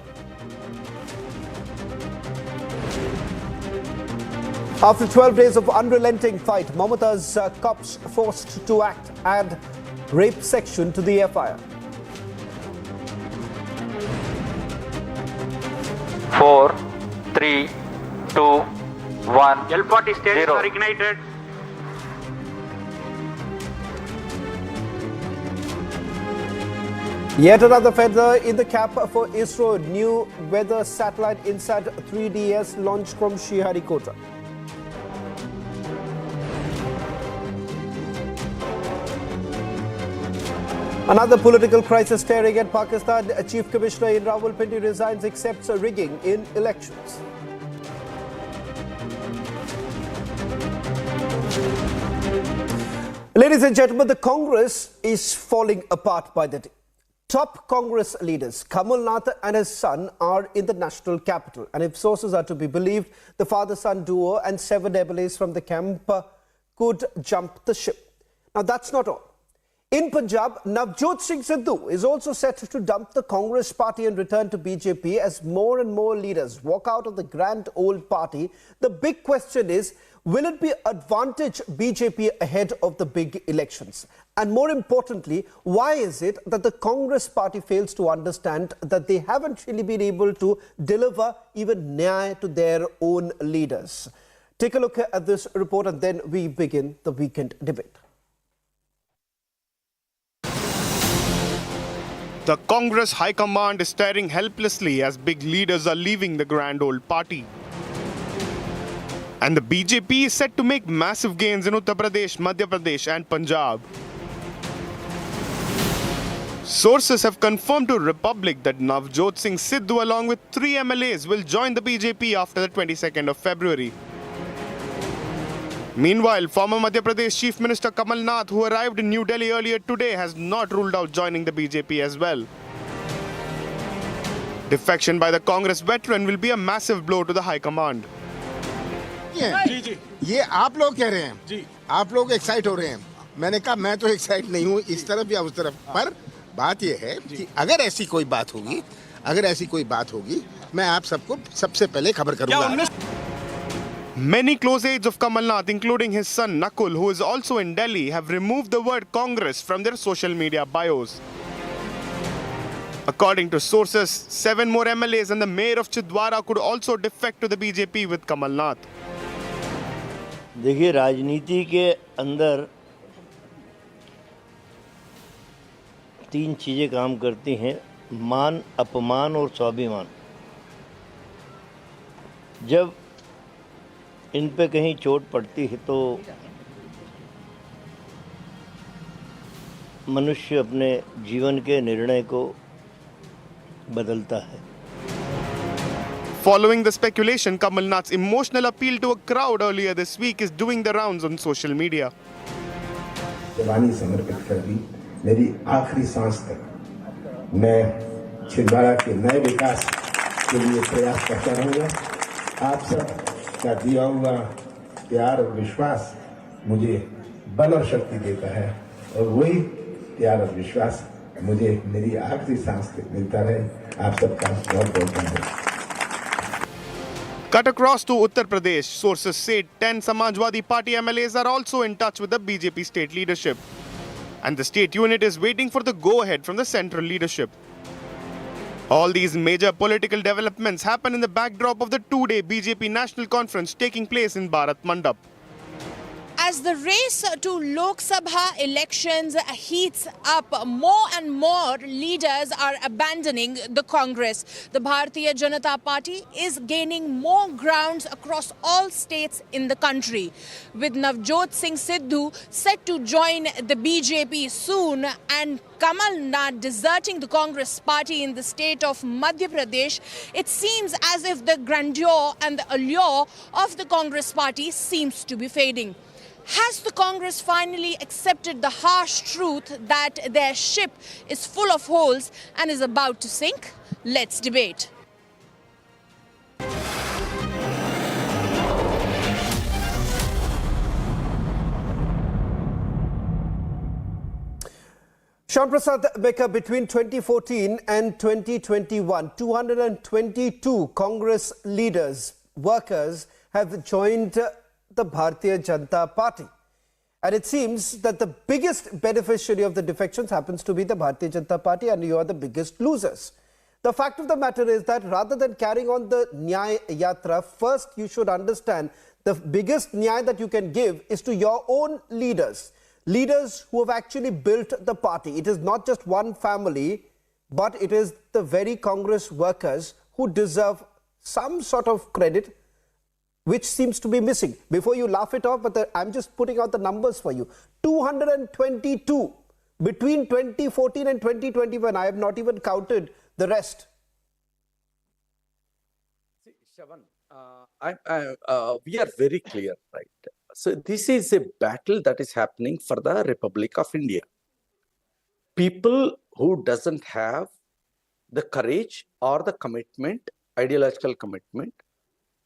Speaker 1: After 12 days of unrelenting fight, Mamata's cops forced to act, add rape section to the FIR.
Speaker 7: 4, 3, 2, 1. L40 stations are ignited.
Speaker 1: Yet another feather in the cap for ISRO. New weather satellite INSAT 3DS launched from Sriharikota. Another political crisis staring at Pakistan. Chief Commissioner in Rawalpindi resigns, accepts a rigging in elections. Ladies and gentlemen, the Congress is falling apart by the day. Top Congress leaders, Kamal Nath and his son, are in the national capital. And if sources are to be believed, the father-son duo and 7 MLAs from the camp could jump the ship. Now, that's not all. In Punjab, Navjot Singh Sidhu is also set to dump the Congress party and return to BJP as more and more leaders walk out of the grand old party. The big question is, will it be advantage BJP ahead of the big elections? And more importantly, why is it that the Congress party fails to understand that they haven't really been able to deliver even nyaya to their own leaders? Take a look at this report and then we begin the weekend debate.
Speaker 8: The Congress High Command is staring helplessly as big leaders are leaving the grand old party. And the BJP is set to make massive gains in Uttar Pradesh, Madhya Pradesh and Punjab. Sources have confirmed to Republic that Navjot Singh Sidhu along with 3 MLAs will join the BJP after the 22nd of February. Meanwhile, former Madhya Pradesh Chief Minister Kamal Nath, who arrived in New Delhi earlier today, has not ruled out joining the BJP as well. Defection by the Congress veteran will be a massive blow to the High Command.
Speaker 2: ये आप लोग कह रहे हैं जी, आप लोग excite हो रहे हैं। मैंने कहा मैं तो एक्साइट नहीं हूँ इस तरफ या उस तरफ, पर बात ये है कि अगर ऐसी कोई बात होगी, मैं आप सबको सबसे पहले खबर करूंगा।
Speaker 8: Many close aides of Kamal Nath, including his son Nakul, who is also in Delhi, have removed the word Congress from their social media bios. According to sources, 7 more MLAs and the mayor of Chhindwara could also defect to the BJP with Kamal Nath.
Speaker 21: देखिए, राजनीति के अंदर 3 चीज़ें काम करती हैं: मान, अपमान और स्वाभिमान। जब इन पे कहीं चोट पड़ती है तो मनुष्य अपने जीवन के निर्णय को बदलता है।
Speaker 8: Following the speculation, Kamal Nath's emotional appeal to a crowd earlier this week is doing the rounds on social media.
Speaker 23: जवानी समर्पित कर दी, मेरी आखिरी सांस तक मैं छिंदवाड़ा के नए विकास के लिए प्रयास करता रहूँगा। आप सब का दिया हुआ प्यार और विश्वास मुझे बल और शक्ति देता है और वही प्यार और विश्वास मुझे मेरी आखिरी सांस तक मिलता रहे। आप सबका बहुत बहुत धन्यवाद।
Speaker 8: Cut across to Uttar Pradesh, sources say 10 Samajwadi Party MLAs are also in touch with the BJP state leadership. And the state unit is waiting for the go-ahead from the central leadership. All these major political developments happen in the backdrop of the 2-day BJP National Conference taking place in Bharat Mandap.
Speaker 5: As the race to Lok Sabha elections heats up, more and more leaders are abandoning the Congress. The Bharatiya Janata Party is gaining more grounds across all states in the country. With Navjot Singh Sidhu set to join the BJP soon and Kamal Nath deserting the Congress party in the state of Madhya Pradesh, it seems as if the grandeur and the allure of the Congress party seems to be fading. Has the Congress finally accepted the harsh truth that their ship is full of holes and is about to sink? Let's debate.
Speaker 1: Shyam Prasad Becca, between 2014 and 2021, 222 Congress leaders, workers have joined the Bharatiya Janata Party. And it seems that the biggest beneficiary of the defections happens to be the Bharatiya Janata Party, and you are the biggest losers. The fact of the matter is that rather than carrying on the Nyaya Yatra, first you should understand the biggest Nyaya that you can give is to your own leaders. Leaders who have actually built the party. It is not just one family, but it is the very Congress workers who deserve some sort of credit, which seems to be missing. Before you laugh it off, but I'm just putting out the numbers for you. 222 between 2014 and 2021. I have not even counted the rest.
Speaker 24: See, Shavan, we are very clear, right? So this is a battle that is happening for the Republic of India. People who doesn't have the courage or the commitment, ideological commitment,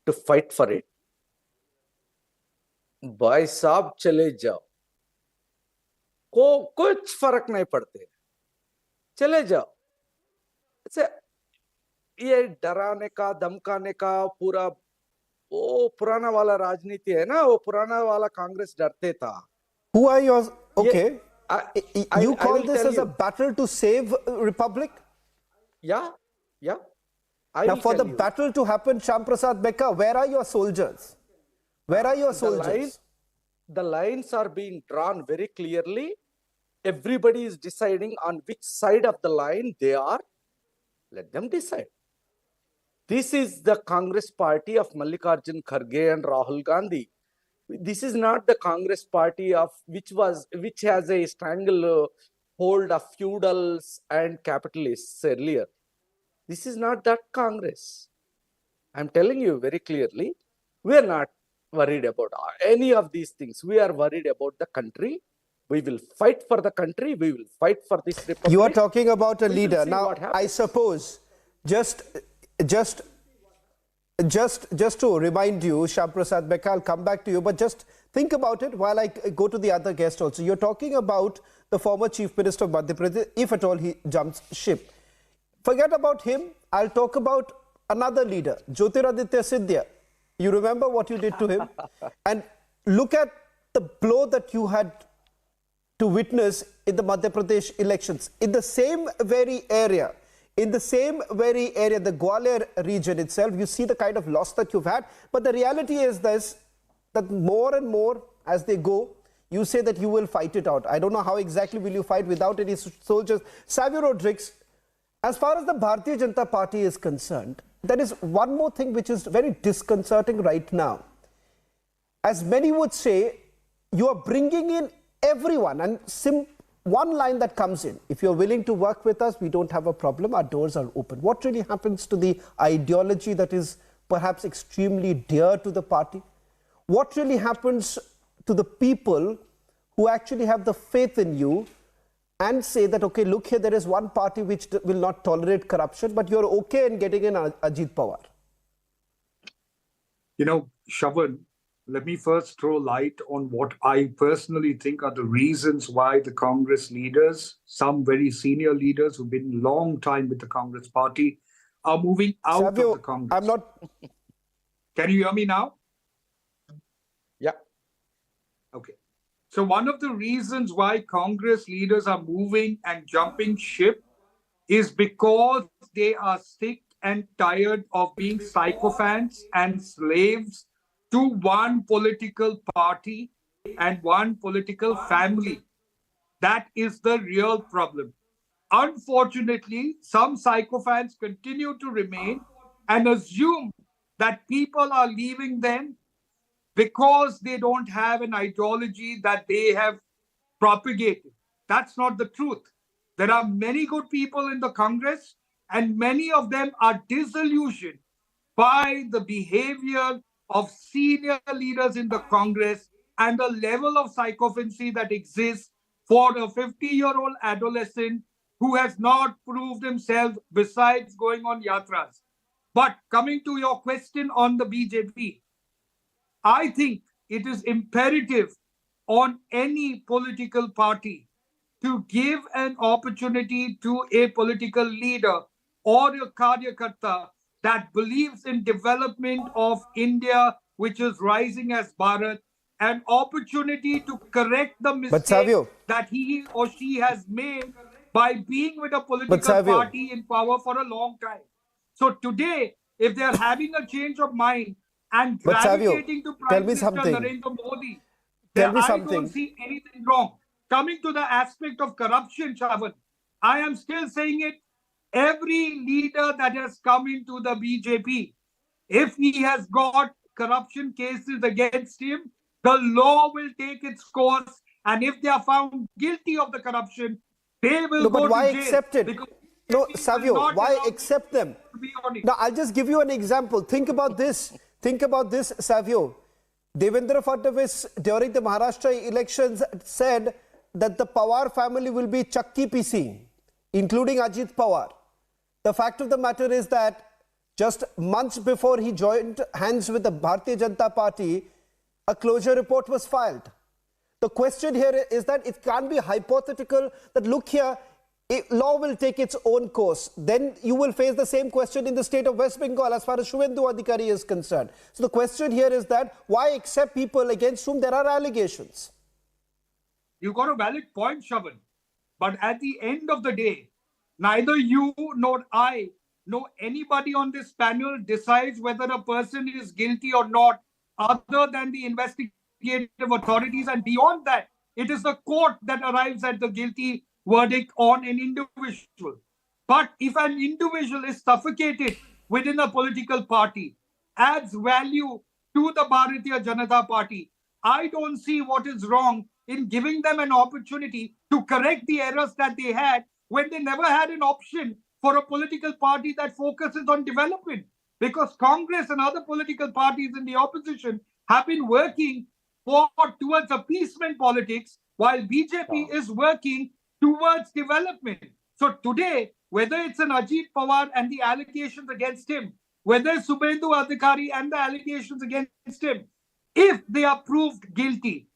Speaker 24: to fight for it. भाई साहब चले जाओ, को कुछ फर्क नहीं पड़ते, चले जाओ। ऐसे ये डराने का धमकाने का पूरा वो पुराना वाला राजनीति है ना, वो पुराना वाला कांग्रेस डरते था।
Speaker 1: Who are yours? Okay. You call this as a battle to save Republic?
Speaker 24: Yeah.
Speaker 1: Now, for the battle to happen, Shyam Prasad Becca, where are your soldiers? Where are your soldiers?
Speaker 24: The lines are being drawn very clearly. Everybody is deciding on which side of the line they are. Let them decide. This is the Congress party of Mallikarjun Kharge and Rahul Gandhi. This is not the Congress party of which has a stranglehold of feudals and capitalists earlier. This is not that Congress. I'm telling you very clearly, we are not worried about any of these things. We are worried about the country. We will fight for the country. We will fight for this republic.
Speaker 1: You are talking about a leader. Now, I suppose, just to remind you, Shyam Prasad Becca, I'll come back to you, but just think about it while I go to the other guest also. You're talking about the former Chief Minister of Madhya Pradesh, if at all he jumps ship. Forget about him. I'll talk about another leader, Jyotiraditya Scindia. You remember what you did to him? And look at the blow that you had to witness in the Madhya Pradesh elections. In the same very area, the Gwalior region itself, you see the kind of loss that you've had. But the reality is this, that more and more as they go, you say that you will fight it out. I don't know how exactly will you fight without any soldiers. Savio Rodriguez, as far as the Bharatiya Janata Party is concerned, there is one more thing which is very disconcerting right now. As many would say, you are bringing in everyone, and one line that comes in, if you're willing to work with us, we don't have a problem, our doors are open. What really happens to the ideology that is perhaps extremely dear to the party? What really happens to the people who actually have the faith in you and say that, okay, look here, there is one party which will not tolerate corruption, but you're okay in getting in Ajit Pawar?
Speaker 4: You know, Shravan, let me first throw light on what I personally think are the reasons why the Congress leaders, some very senior leaders who've been long time with the Congress party, are moving out of the Congress.
Speaker 1: I'm not...
Speaker 4: Can you hear me now?
Speaker 24: Yeah.
Speaker 4: Okay. So one of the reasons why Congress leaders are moving and jumping ship is because they are sick and tired of being sycophants and slaves to one political party and one political family. That is the real problem. Unfortunately, some sycophants continue to remain and assume that people are leaving them because they don't have an ideology that they have propagated. That's not the truth. There are many good people in the Congress, and many of them are disillusioned by the behavior of senior leaders in the Congress and the level of sycophancy that exists for a 50-year-old adolescent who has not proved himself besides going on yatras. But coming to your question on the BJP, I think it is imperative on any political party to give an opportunity to a political leader or a karyakarta that believes in development of India, which is rising as Bharat, an opportunity to correct the mistake that he or she has made by being with a political party in power for a long time. So today, if they are having a change of mind and gravitating to Prime Minister Narendra Modi, I don't see anything wrong. Coming to the aspect of corruption, Shravan, I am still saying it. Every leader that has come into the BJP, if he has got corruption cases against him, the law will take its course. And if they are found guilty of the corruption, they will go to jail.
Speaker 1: But why accept it? No, Savio, why accept them? Now, I'll just give you an example. Think about this. Think about this, Savio. Devendra Fadnavis, during the Maharashtra elections, said that the Pawar family will be Chakki PC, including Ajit Pawar. The fact of the matter is that just months before he joined hands with the Bharatiya Janata Party, a closure report was filed. The question here is that it can't be hypothetical that, look here, law will take its own course. Then you will face the same question in the state of West Bengal as far as Shuvendu Adhikari is concerned. So the question here is that why accept people against whom there are allegations?
Speaker 4: You've got a valid point, Shavan. But at the end of the day, neither you nor I nor anybody on this panel decides whether a person is guilty or not, other than the investigative authorities. And beyond that, it is the court that arrives at the guilty verdict on an individual. But if an individual is suffocated within a political party, adds value to the Bharatiya Janata Party, I don't see what is wrong in giving them an opportunity to correct the errors that they had when they never had an option for a political party that focuses on development. Because Congress and other political parties in the opposition have been working towards appeasement politics, while BJP is working towards development. So today, whether it's an Ajit Pawar and the allegations against him, whether it's Subhendu Adhikari and the allegations against him, if they are proved guilty,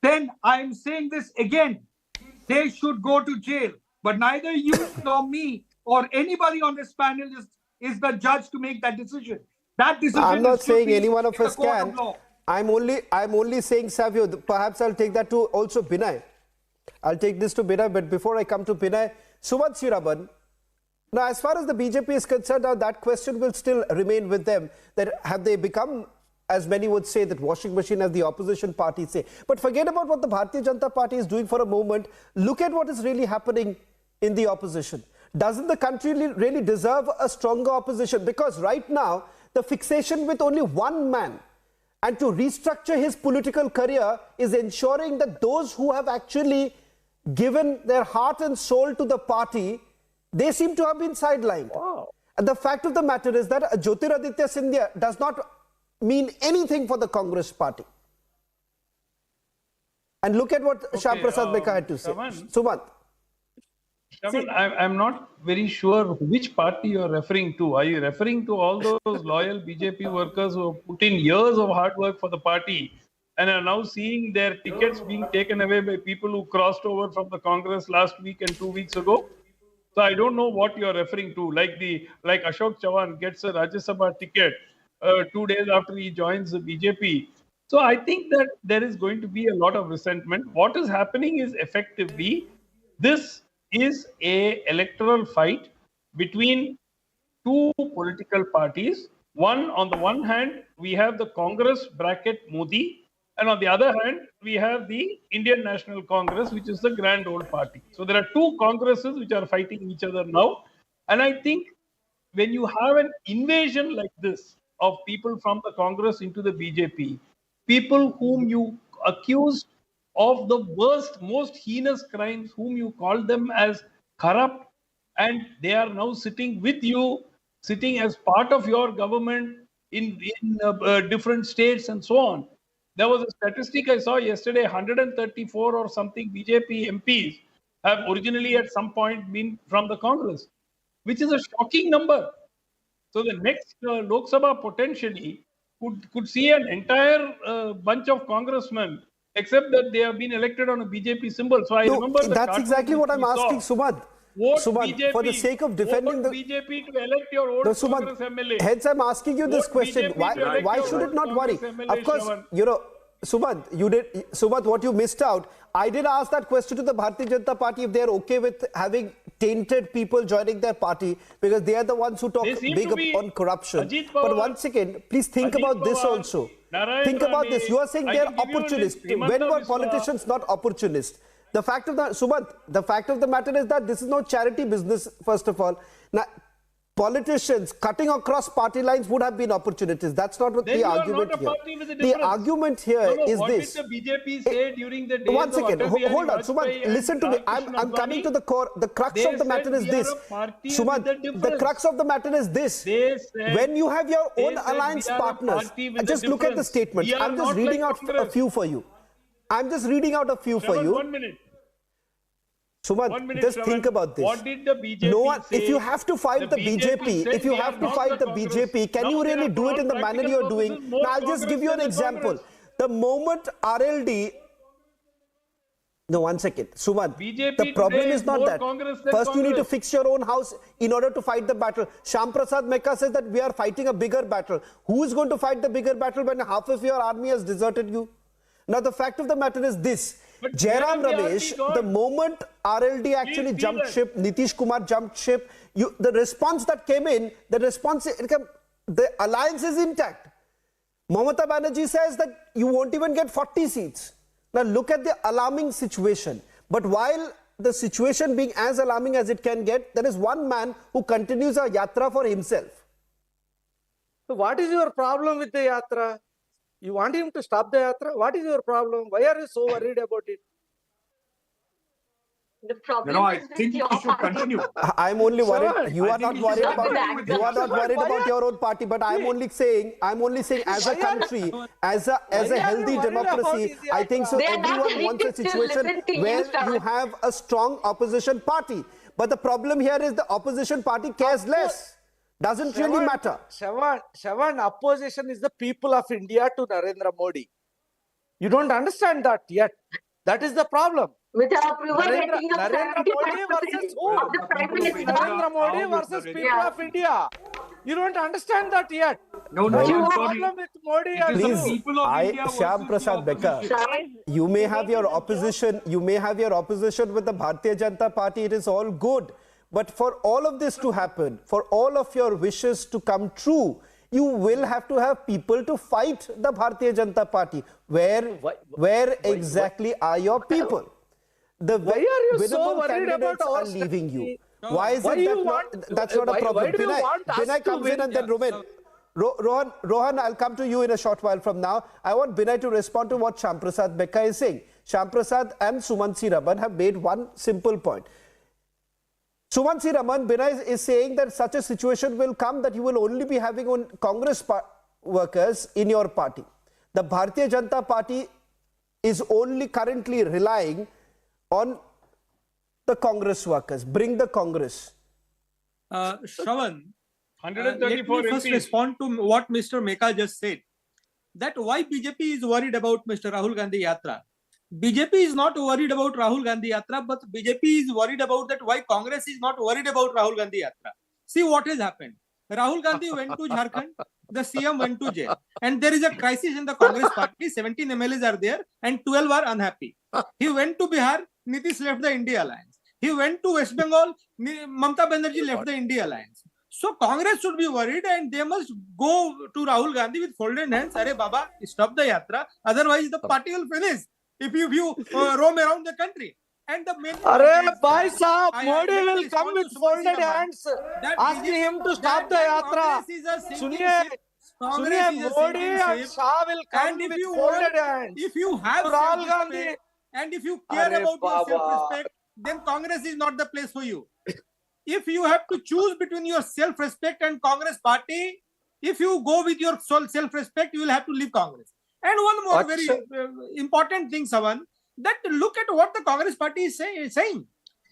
Speaker 4: then I am saying this again, they should go to jail. But neither you nor me or anybody on this panel is the judge to make that decision. That decision
Speaker 1: I'm not saying
Speaker 4: be
Speaker 1: any one of
Speaker 4: in the
Speaker 1: us
Speaker 4: court
Speaker 1: can.
Speaker 4: of law.
Speaker 1: I'm only saying, Savio, perhaps I'll take that to also Binay. I'll take this to Binay, but before I come to Binay, Sumant Siraban, now as far as the BJP is concerned, now that question will still remain with them, that have they become, as many would say, that washing machine, as the opposition parties say. But forget about what the Bharatiya Janata Party is doing for a moment. Look at what is really happening in the opposition. Doesn't the country really deserve a stronger opposition? Because right now, the fixation with only one man and to restructure his political career is ensuring that those who have actually given their heart and soul to the party, they seem to have been sidelined. Wow. And the fact of the matter is that Jyotiraditya Scindia does not mean anything for the Congress party. And look at what Shyam Prasad Mekha had to say. Sumant.
Speaker 9: Shaman, I'm not very sure which party you're referring to. Are you referring to all those loyal BJP workers who have put in years of hard work for the party and are now seeing their tickets being taken away by people who crossed over from the Congress last week and 2 weeks ago? So I don't know what you're referring to. Like Ashok Chavan gets a Rajya Sabha ticket 2 days after he joins the BJP. So I think that there is going to be a lot of resentment. What is happening is effectively this is a electoral fight between two political parties. One, on the one hand, we have the Congress bracket Modi, and on the other hand, we have the Indian National Congress, which is the grand old party. So there are two Congresses which are fighting each other now. And I think when you have an invasion like this of people from the Congress into the BJP, people whom you accused of the worst, most heinous crimes, whom you called them as corrupt, and they are now sitting with you, sitting as part of your government in different states and so on. There was a statistic I saw yesterday, 134 or something BJP MPs have originally at some point been from the Congress, which is a shocking number. So the next Lok Sabha potentially could see an entire bunch of congressmen, except that they have been elected on a BJP symbol. So I remember
Speaker 1: that's exactly what I'm asking, Sumant. Sumant, for the sake of defending the
Speaker 9: BJP to elect your old Congress MLA.
Speaker 1: Hence, I'm asking you this question: why should it not worry? Of course, you know, Sumant, what you missed out. I did ask that question to the Bharatiya Janata Party if they are okay with having tainted people joining their party, because they are the ones who talk big on corruption. But once again, please think about this also. Think about this. You are saying they are opportunists. When were politicians not opportunists? The fact of the Sumant, the fact of the matter is that this is not charity business. First of all, now politicians cutting across party lines would have been opportunities. That's not what the argument here. The argument here is this.
Speaker 9: What did the BJP say during the days
Speaker 1: Once again, hold on, Sumant. Listen to me. I'm coming to the core. The crux of the matter is this. Sumant, the crux of the matter is this. When you have your own alliance partners, just look at the statement. I'm just reading out a few for you. I'm just reading out a few for you.
Speaker 9: 1 minute.
Speaker 1: Sumant, just think about this.
Speaker 9: What did the BJP say?
Speaker 1: If you have to fight the BJP, if you have to fight the BJP, can you really do it in the manner you're doing? Now, I'll just give you an example. The moment RLD No, one second. Sumant,
Speaker 9: BJP
Speaker 1: the problem
Speaker 9: today
Speaker 1: is not
Speaker 9: more
Speaker 1: that.
Speaker 9: Congress than
Speaker 1: First, you need to
Speaker 9: Congress.
Speaker 1: fix your own house in order to fight the battle. Shyam Prasad Mecca says that we are fighting a bigger battle. Who is going to fight the bigger battle when half of your army has deserted you? Now, the fact of the matter is this. Jairam Ramesh, the moment RLD actually jumped ship, Nitish Kumar jumped ship, the response that came in, the alliance is intact. Mamata Banerjee says that you won't even get 40 seats. Now look at the alarming situation. But while the situation being as alarming as it can get, there is one man who continues a yatra for himself.
Speaker 24: So what is your problem with the yatra? You want him to stop the yatra? What is your problem? Why are you so worried about it?
Speaker 11: The problem
Speaker 4: I think you should continue.
Speaker 1: I'm only worried. You are not worried
Speaker 4: continue.
Speaker 1: about your own party, but I'm only saying as a country, as a healthy democracy, I think so everyone wants a situation where you have a strong opposition party. But the problem here is the opposition party cares less. Doesn't really matter.
Speaker 24: Shavan, opposition is the people of India to Narendra Modi. You don't understand that yet. That is the problem.
Speaker 11: With our approval rating of
Speaker 24: Narendra Modi versus who?
Speaker 11: of the Prime Minister.
Speaker 24: Narendra Modi versus people of India. You don't understand that yet.
Speaker 4: No,
Speaker 24: What is
Speaker 4: I'm
Speaker 24: the
Speaker 4: sorry.
Speaker 24: problem with Modi and
Speaker 1: Please,
Speaker 24: you?
Speaker 1: Shyam Prasad Becca, you may have your opposition, with the Bharatiya Janata Party, it is all good. But for all of this to happen, for all of your wishes to come true, you will have to have people to fight the Bharatiya Janata Party. Where exactly are your people?
Speaker 24: Why are you so worried about our
Speaker 1: leaving you?
Speaker 24: strategy?
Speaker 1: Why is it that's not a problem?
Speaker 24: Why do you want us
Speaker 1: Binay
Speaker 24: to
Speaker 1: comes
Speaker 24: win?
Speaker 1: in and then Rohan, I'll come to you in a short while from now. I want Binay to respond to what Shyam Prasad Becca is saying. Shyam Prasad and Sumansi Raman have made one simple point. Sumansi Raman, Binay is saying that such a situation will come that you will only be having on Congress workers in your party. The Bharatiya Janata Party is only currently relying on the Congress workers. Bring the Congress.
Speaker 10: Shravan, let
Speaker 9: 134
Speaker 10: me first
Speaker 9: MPs.
Speaker 10: respond to what Mr. Meka just said. That why BJP is worried about Mr. Rahul Gandhi Yatra. BJP is not worried about Rahul Gandhi Yatra, but BJP is worried about that why Congress is not worried about Rahul Gandhi Yatra. See what has happened. Rahul Gandhi went to Jharkhand, the CM went to jail. And there is a crisis in the Congress party, 17 MLAs are there and 12 are unhappy. He went to Bihar, Nitish left the India Alliance. He went to West Bengal, Mamata Banerjee left the India Alliance. So Congress should be worried and they must go to Rahul Gandhi with folded hands. Arey Baba, stop the yatra. Otherwise the party will finish if you roam around the country. And the main
Speaker 24: Bhai Sahab, Modi will come with folded hands, asking him to stop the yatra. Suniye, Modi and Shah will come with folded hands.
Speaker 10: If you have
Speaker 24: Rahul Gandhi
Speaker 10: and if you care about your self-respect, then Congress is not the place for you. If you have to choose between your self-respect and Congress party, if you go with your self-respect, you will have to leave Congress. And one more very important thing, Savan, that look at what the Congress party is saying.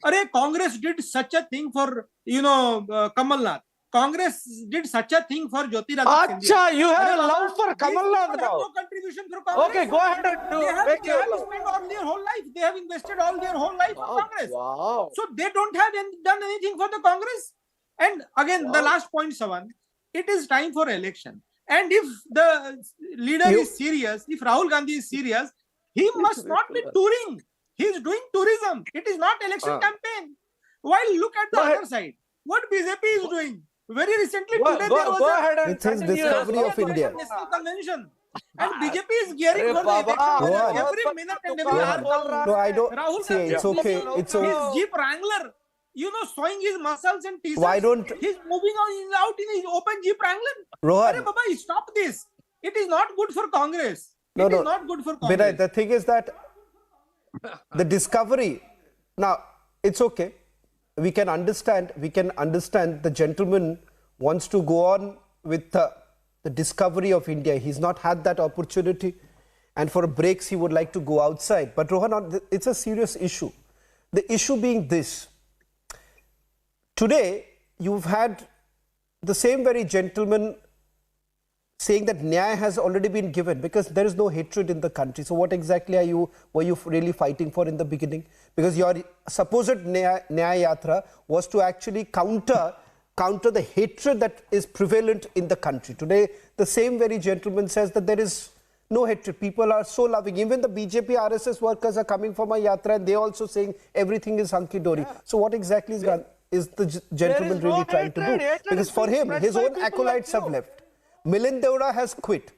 Speaker 10: Arey, Congress did such a thing for, Kamal Nath. Congress did such a thing for Jyotiraditta Scindia.
Speaker 24: Acha, you have a love for Kamal Nath now.
Speaker 10: No contribution for Congress.
Speaker 24: Okay, go ahead and do.
Speaker 10: They have spent all their whole life. They have invested all their whole life for Congress.
Speaker 24: Wow.
Speaker 10: So they don't have done anything for the Congress. And again, the last point, Savan, it is time for election. And if the leader is serious, if Rahul Gandhi is serious, he must not be touring. He is doing tourism. It is not election campaign. While look at the other side, what BJP is doing. Very recently, today there was
Speaker 1: It's his discovery of India.
Speaker 10: National Convention. And BJP is gearing for the election. Every minute and every hour.
Speaker 1: No, I don't.
Speaker 10: Rahul
Speaker 1: See,
Speaker 10: Gandhi
Speaker 1: it's okay. It's okay.
Speaker 10: his Jeep Wrangler, showing his muscles and t-shirts.
Speaker 1: Why don't-
Speaker 10: He's moving out in his open Jeep Wrangler.
Speaker 1: Rohan.
Speaker 10: Arey Baba, stop this. It is not good for Congress.
Speaker 1: No,
Speaker 10: It is not good for Congress.
Speaker 1: Binay, the thing is that the discovery, now it's okay. We can understand the gentleman wants to go on with the discovery of India. He's not had that opportunity. And for breaks, he would like to go outside. But Rohan, it's a serious issue. The issue being this. Today, you've had the same very gentleman saying that Nyaya has already been given because there is no hatred in the country. So what exactly were you really fighting for in the beginning? Because your supposed Nyaya Yatra was to actually counter the hatred that is prevalent in the country. Today, the same very gentleman says that there is no hatred. People are so loving. Even the BJP RSS workers are coming for my yatra and they also saying everything is hunky-dory. Yeah. So what exactly is the gentleman really trying to do? Because for him, his own acolytes have left. Milind Deora has quit.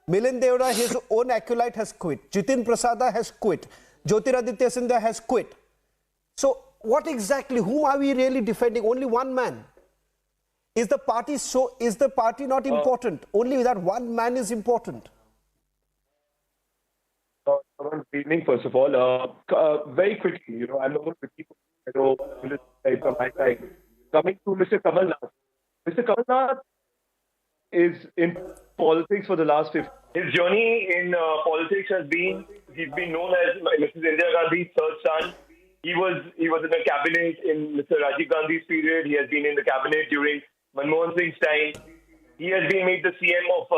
Speaker 1: Milind Deora, his own acolyte has quit. Jitin Prasada has quit. Jyotiraditya Sindhya has quit. So what exactly, whom are we really defending? Only one man. Is the party not important? Only that one man is important.
Speaker 3: Good evening, first of all. Very quickly, I'm not going to keep from my side. Coming to Mr. Kamal Nath. Mr. Kamal Nath is in politics for the last 50 years. His journey in politics has been, he's been known as Mrs. Indira Gandhi's third son. He was in the cabinet in Mr. Rajiv Gandhi's period. He has been in the cabinet during Manmohan Singh's time. He has been made the CM of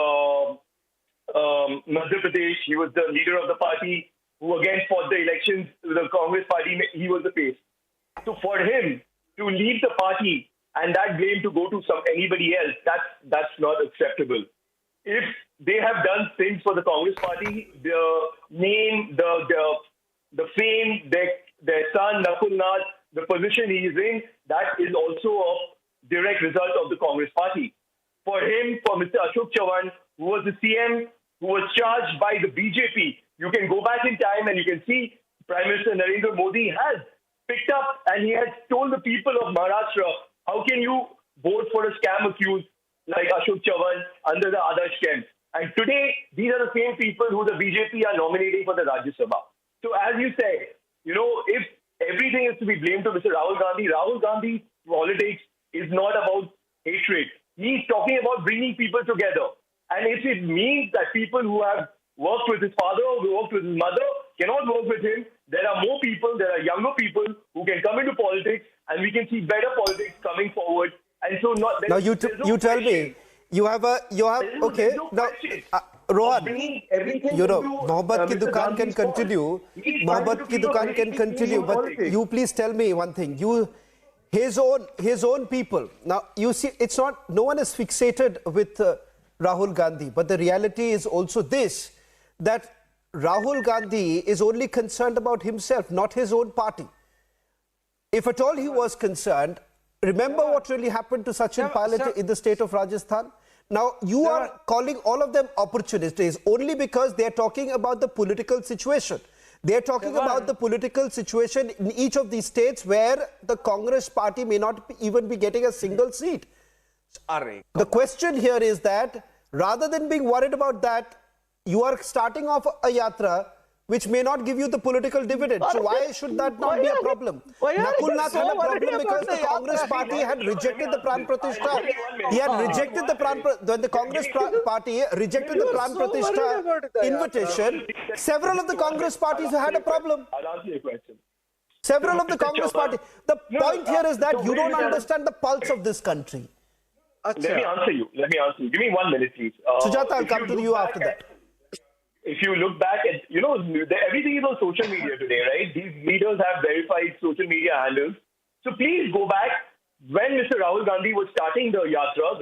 Speaker 3: Madhya Pradesh. He was the leader of the party who again fought the elections with the Congress party. He was the face. So for him to leave the party and that blame to go to anybody else, that's not acceptable. If they have done things for the Congress party, the name, the fame, their son Nakul Nath, the position he is in, that is also a direct result of the Congress party. For him, for Mr. Ashok Chavan, who was the CM, who was charged by the BJP, you can go back in time and you can see Prime Minister Narendra Modi has picked up and he has told the people of Maharashtra, how can you vote for a scam accused like Ashok Chavan under the Adarsh camp? And today, these are the same people who the BJP are nominating for the Rajya Sabha. So as you say, if everything is to be blamed to Mr. Rahul Gandhi's politics is not about hatred. He's talking about bringing people together. And if it means that people who have worked with his father, who worked with his mother, cannot work with him, there are more people, there are younger people who can come into politics and we can see better politics coming forward. And so
Speaker 1: now you tell me, okay, now Rohan, Mohabbat ki dukaan can continue, Mohabbat ki dukaan can continue, but you please tell me one thing, his own people, now you see, it's not, no one is fixated with Rahul Gandhi, but the reality is also this, that Rahul Gandhi is only concerned about himself, not his own party. If at all he was concerned, remember what really happened to Sachin Pilot in the state of Rajasthan? Now, you are calling all of them opportunists only because they are talking about the political situation. They are talking about the political situation in each of these states where the Congress party may not even be getting a single seat. The question here is that rather than being worried about that, you are starting off a yatra which may not give you the political dividend. So why should that not be a problem? Nakul Nath had a problem because the Congress party had rejected the Pran Pratishtha. He had rejected the when the Congress party rejected the Pran Pratishtha invitation, several of the Congress parties had a problem.
Speaker 3: I'll answer your question.
Speaker 1: Several of the Congress party. The point here is that you don't understand the pulse of this country.
Speaker 3: Let me answer you. Give me 1 minute, please.
Speaker 1: Sujata, I'll come to you after that.
Speaker 3: If you look back at, everything is on social media today, right? These leaders have verified social media handles. So please go back. When Mr. Rahul Gandhi was starting the yatra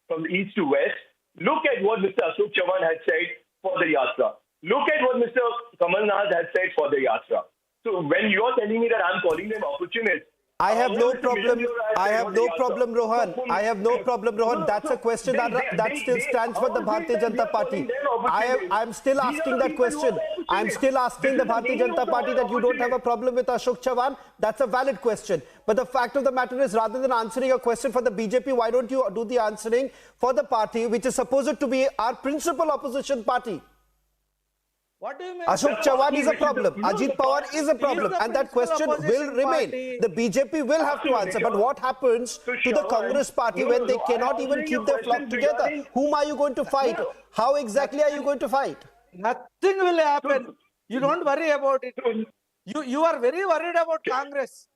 Speaker 3: from the east to west, look at what Mr. Ashok Chavan had said for the yatra. Look at what Mr. Kamal Nath had said for the yatra. So when you are telling me that I'm calling them opportunists,
Speaker 1: I have no problem. I have no problem, Rohan. I have no problem, Rohan. That's a question that still stands for the Bharatiya Janata Party. I'm still asking that question. I'm still asking the Bharatiya Janata Party that you don't have a problem with Ashok Chavan. That's a valid question. But the fact of the matter is, rather than answering a question for the BJP, why don't you do the answering for the party which is supposed to be our principal opposition party?
Speaker 10: What do you mean?
Speaker 1: Ashok Chavan is a problem. Ajit Pawar is a problem. And that question will remain. The BJP will have to answer. But what happens to the Congress party when they cannot even keep their flock together? Whom are you going to fight? How exactly are you going to fight?
Speaker 10: Nothing will happen. You don't worry about it. You are very worried about Congress.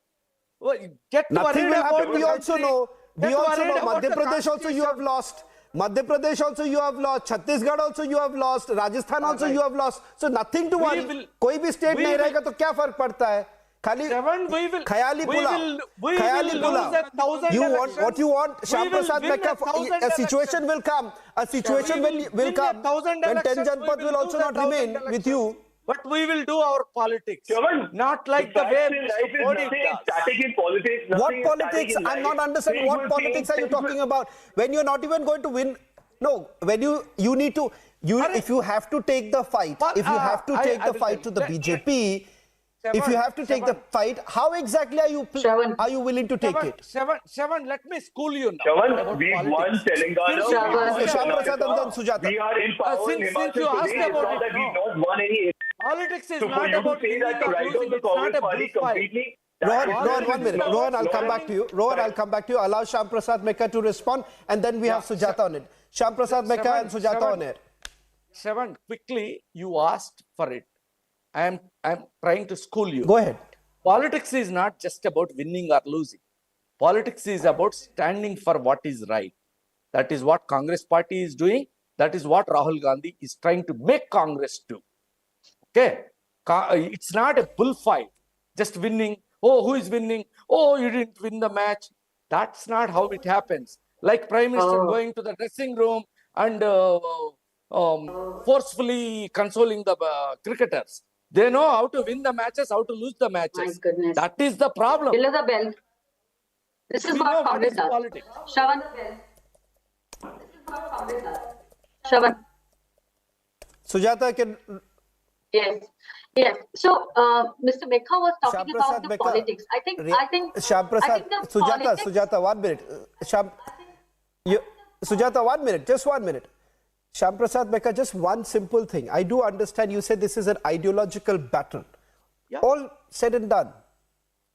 Speaker 1: Nothing will happen. We also know. Madhya Pradesh also you have lost. Madhya Pradesh also you have lost, Chhattisgarh also you have lost, Rajasthan also you have lost. So nothing to worry. कोई भी state नहीं रहेगा तो क्या फर्क पड़ता है? खाली ख़याली pulao. You want what you want? Shyam Prasad Mekka. A situation will come. A situation will come when 10 Janpad will also not remain with you.
Speaker 12: But we will do our politics, not like the way Mr. Modi does.
Speaker 1: What politics? I'm not understanding. What politics are you talking about? When you're not even going to win. No, when you need to. If you have to take the fight, if you have to take the fight to the BJP. If you have to take the fight, how exactly are you willing to take it?
Speaker 12: Seven, let me school you now.
Speaker 3: Shawan, we won Telangana.
Speaker 1: Shyam Prasad and then Sujata.
Speaker 3: We are in power in
Speaker 12: Since you asked about it,
Speaker 3: we've not won any.
Speaker 12: Politics is
Speaker 3: So for
Speaker 12: not
Speaker 3: you
Speaker 12: about
Speaker 3: to say that to write off the Congress party completely.
Speaker 1: Rohan, 1 minute. Rohan, I'll come back to you. Rohan, I'll come back to you. Allow Shyam Prasad Mekka to respond, and then we have Sujata on it. Shyam Prasad Mekka and Sujata on it.
Speaker 12: Seven, quickly, you asked for it. I'm trying to school you.
Speaker 1: Go ahead.
Speaker 12: Politics is not just about winning or losing. Politics is about standing for what is right. That is what Congress party is doing. That is what Rahul Gandhi is trying to make Congress do. Okay? It's not a bullfight. Just winning. Oh, who is winning? Oh, you didn't win the match. That's not how it happens. Like Prime Minister going to the dressing room and forcefully consoling the cricketers. They know how to win the matches, how to lose the matches.
Speaker 14: My goodness.
Speaker 12: That is the problem.
Speaker 14: Below the belt. This is what Congress does.
Speaker 12: Politics.
Speaker 14: Shravan. This is what Congress does. Shravan.
Speaker 1: Sujata can.
Speaker 14: Yes. Yes. So, Mr. Mekha was talking about the politics. I think
Speaker 1: Shyam Prasad, Sujata, 1 minute. Sujata, 1 minute. Just 1 minute. Shyam Prasad Mekha, just one simple thing. I do understand you said this is an ideological battle. Yeah. All said and done.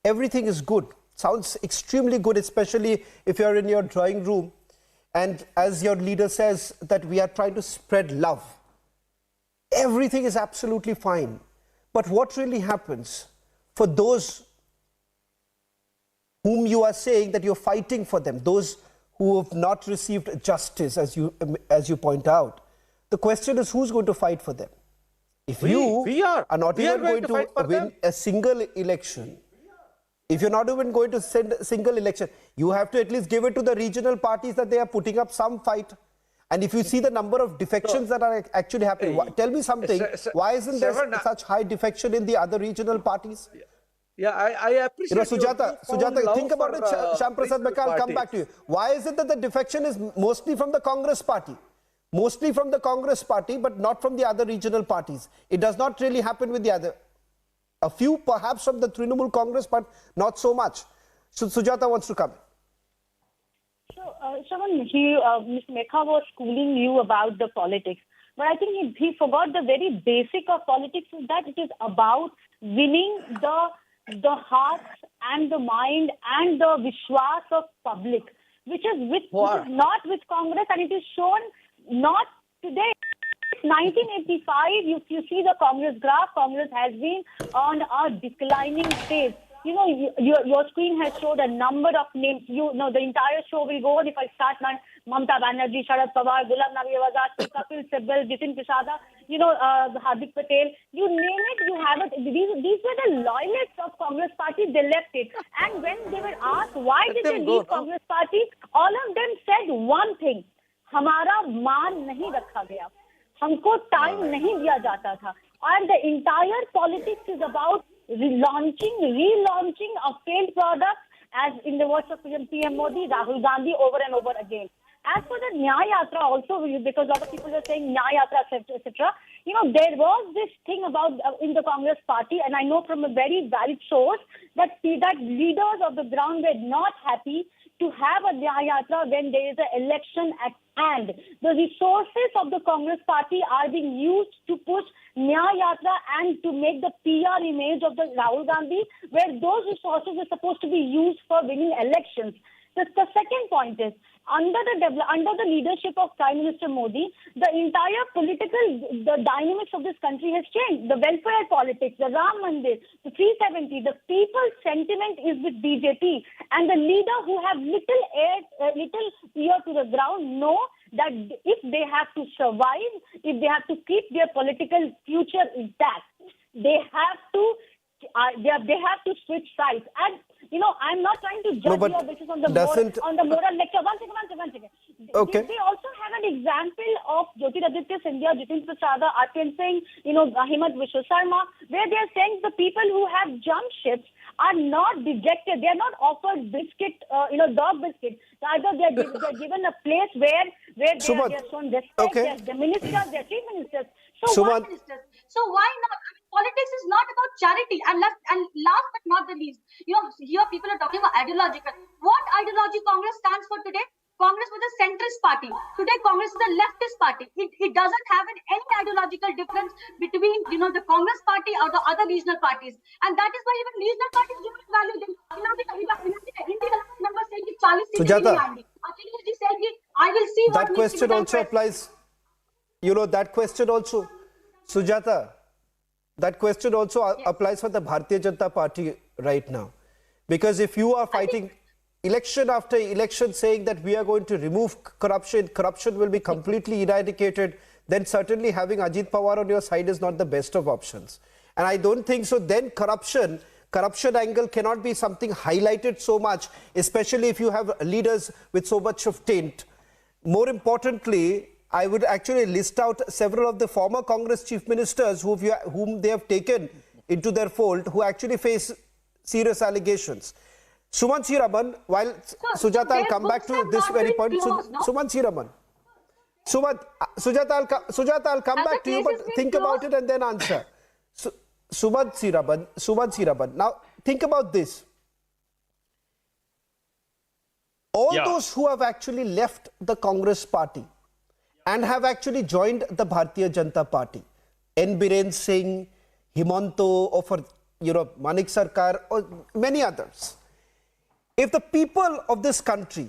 Speaker 1: Everything is good. Sounds extremely good, especially if you're in your drawing room. And as your leader says, that we are trying to spread love. Everything is absolutely fine. But what really happens for those whom you are saying that you're fighting for them, those who have not received justice, as you point out, the question is who's going to fight for them? If you are not even going to win a single election, if you're not even going to send a single election, you have to at least give it to the regional parties that they are putting up some fight. And if you see the number of defections that are actually happening, tell me something, why isn't there such high defection in the other regional parties?
Speaker 12: Yeah, I appreciate.
Speaker 1: Sujata, think about it. Shyam Prasad Mekha, I'll come back to you. Why is it that the defection is mostly from the Congress party? Mostly from the Congress party, but not from the other regional parties. It does not really happen with the other. A few perhaps from the Trinamool Congress, but not so much. So Sujata wants to come in.
Speaker 18: So, Shravan, Mr. Mekha was schooling you about the politics. But I think he forgot the very basic of politics is that it is about winning the hearts and the mind and the vishwas of public, which is not with Congress, and it is shown not today. 1985, if you see the Congress graph, Congress has been on a declining phase. You know, your screen has showed a number of names. You know, the entire show will go on. If I start now, Mamata Banerjee, Sharad Pawar, Ghulam Nabi Awazad, Kapil Sibal, Jitin Prasada, you know, Hardik Patel, you name it, you have it. These were the loyalists of Congress party. They left it. And when they were asked why did they leave Congress party, all of them said one thing: हमारा मान नहीं रखा गया, हमको time नहीं दिया जाता था. And the entire politics is about relaunching a failed product, as in the words of PM Modi, Rahul Gandhi, over and over again. As for the Nyaya Yatra also, because a lot of people are saying Nyaya Yatra, etc., you know, there was this thing about in the Congress party, and I know from a very valid source that leaders of the ground were not happy to have a Nyaya Yatra when there is an election at hand. The resources of the Congress party are being used to push Nyaya Yatra and to make the PR image of the Rahul Gandhi, where those resources are supposed to be used for winning elections. The second point is, under the leadership of Prime Minister Modi, the entire the dynamics of this country has changed. The welfare politics, the Ram Mandir, the 370, the people's sentiment is with BJP, and the leader who have little ear to the ground know that if they have to survive, if they have to keep their political future intact, they have to switch sides. And I'm not trying to judge your basis on the moral lecture. One second.
Speaker 1: Okay.
Speaker 18: They also have an example of Jyotiraditya Scindia, Jitin Prasada, Arpan Singh, Himant Vishwa Sharma, where they are saying the people who have jumped ships are not dejected. They are not offered biscuit, dog biscuit. Rather, they are given a place where they are shown respect.
Speaker 1: Okay.
Speaker 18: They are ministers, they are chief ministers.
Speaker 14: So why ministers? So why not? I mean, politics is not about charity. And last but not the least, here people are talking about ideological. What ideology Congress stands for today? Congress was a centrist party. Today, Congress is a leftist party. It doesn't have any ideological difference between, the Congress party or the other regional parties. And that is why even regional parties do not value them. Indian members saying कि 40 seats नहीं आएंगी. Akhilesh ji saying I will see what
Speaker 1: that question also applies. That question also, Sujata, that question also applies for the Bharatiya Janata Party right now. Because if you are fighting election after election saying that we are going to remove corruption will be completely eradicated, then certainly having Ajit Pawar on your side is not the best of options. And I don't think so. Then corruption angle cannot be something highlighted so much, especially if you have leaders with so much of taint. More importantly, I would actually list out several of the former Congress chief ministers whom they have taken into their fold, who actually face serious allegations. Sumant Siraman, while Sujata, I'll come back to this very point. Sumant Siraman. Sujata, I'll come back to you, but think about it and then answer. Sumant Siraman. Now, think about this. All those who have actually left the Congress party and have actually joined the Bharatiya Janata Party, N. Biren Singh, Himanto, or for Manik Sarkar, or many others. If the people of this country,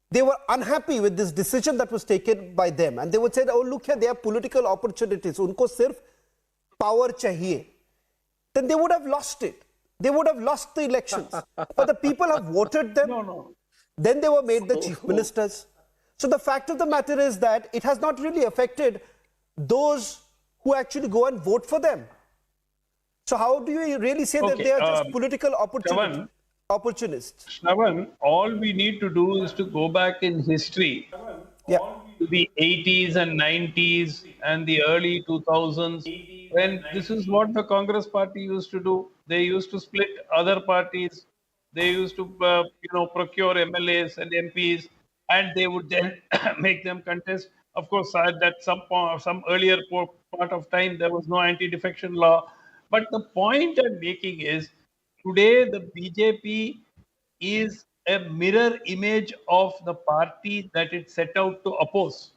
Speaker 1: they were unhappy with this decision that was taken by them, and they would say, oh look here, they have political opportunities, unko sirf power chahiye, then they would have lost it. They would have lost the elections. But the people have voted them. Then they were made the chief ministers. So the fact of the matter is that it has not really affected those who actually go and vote for them. So how do you really say that they are just political opportunists?
Speaker 9: Shravan, all we need to do is to go back in history to the 80s and 90s and the early 2000s, when this is what the Congress party used to do. They used to split other parties. They used to, procure MLAs and MPs, and they would then make them contest. Of course, at some earlier part of time, there was no anti-defection law. But the point I'm making is, today the BJP is a mirror image of the party that it set out to oppose.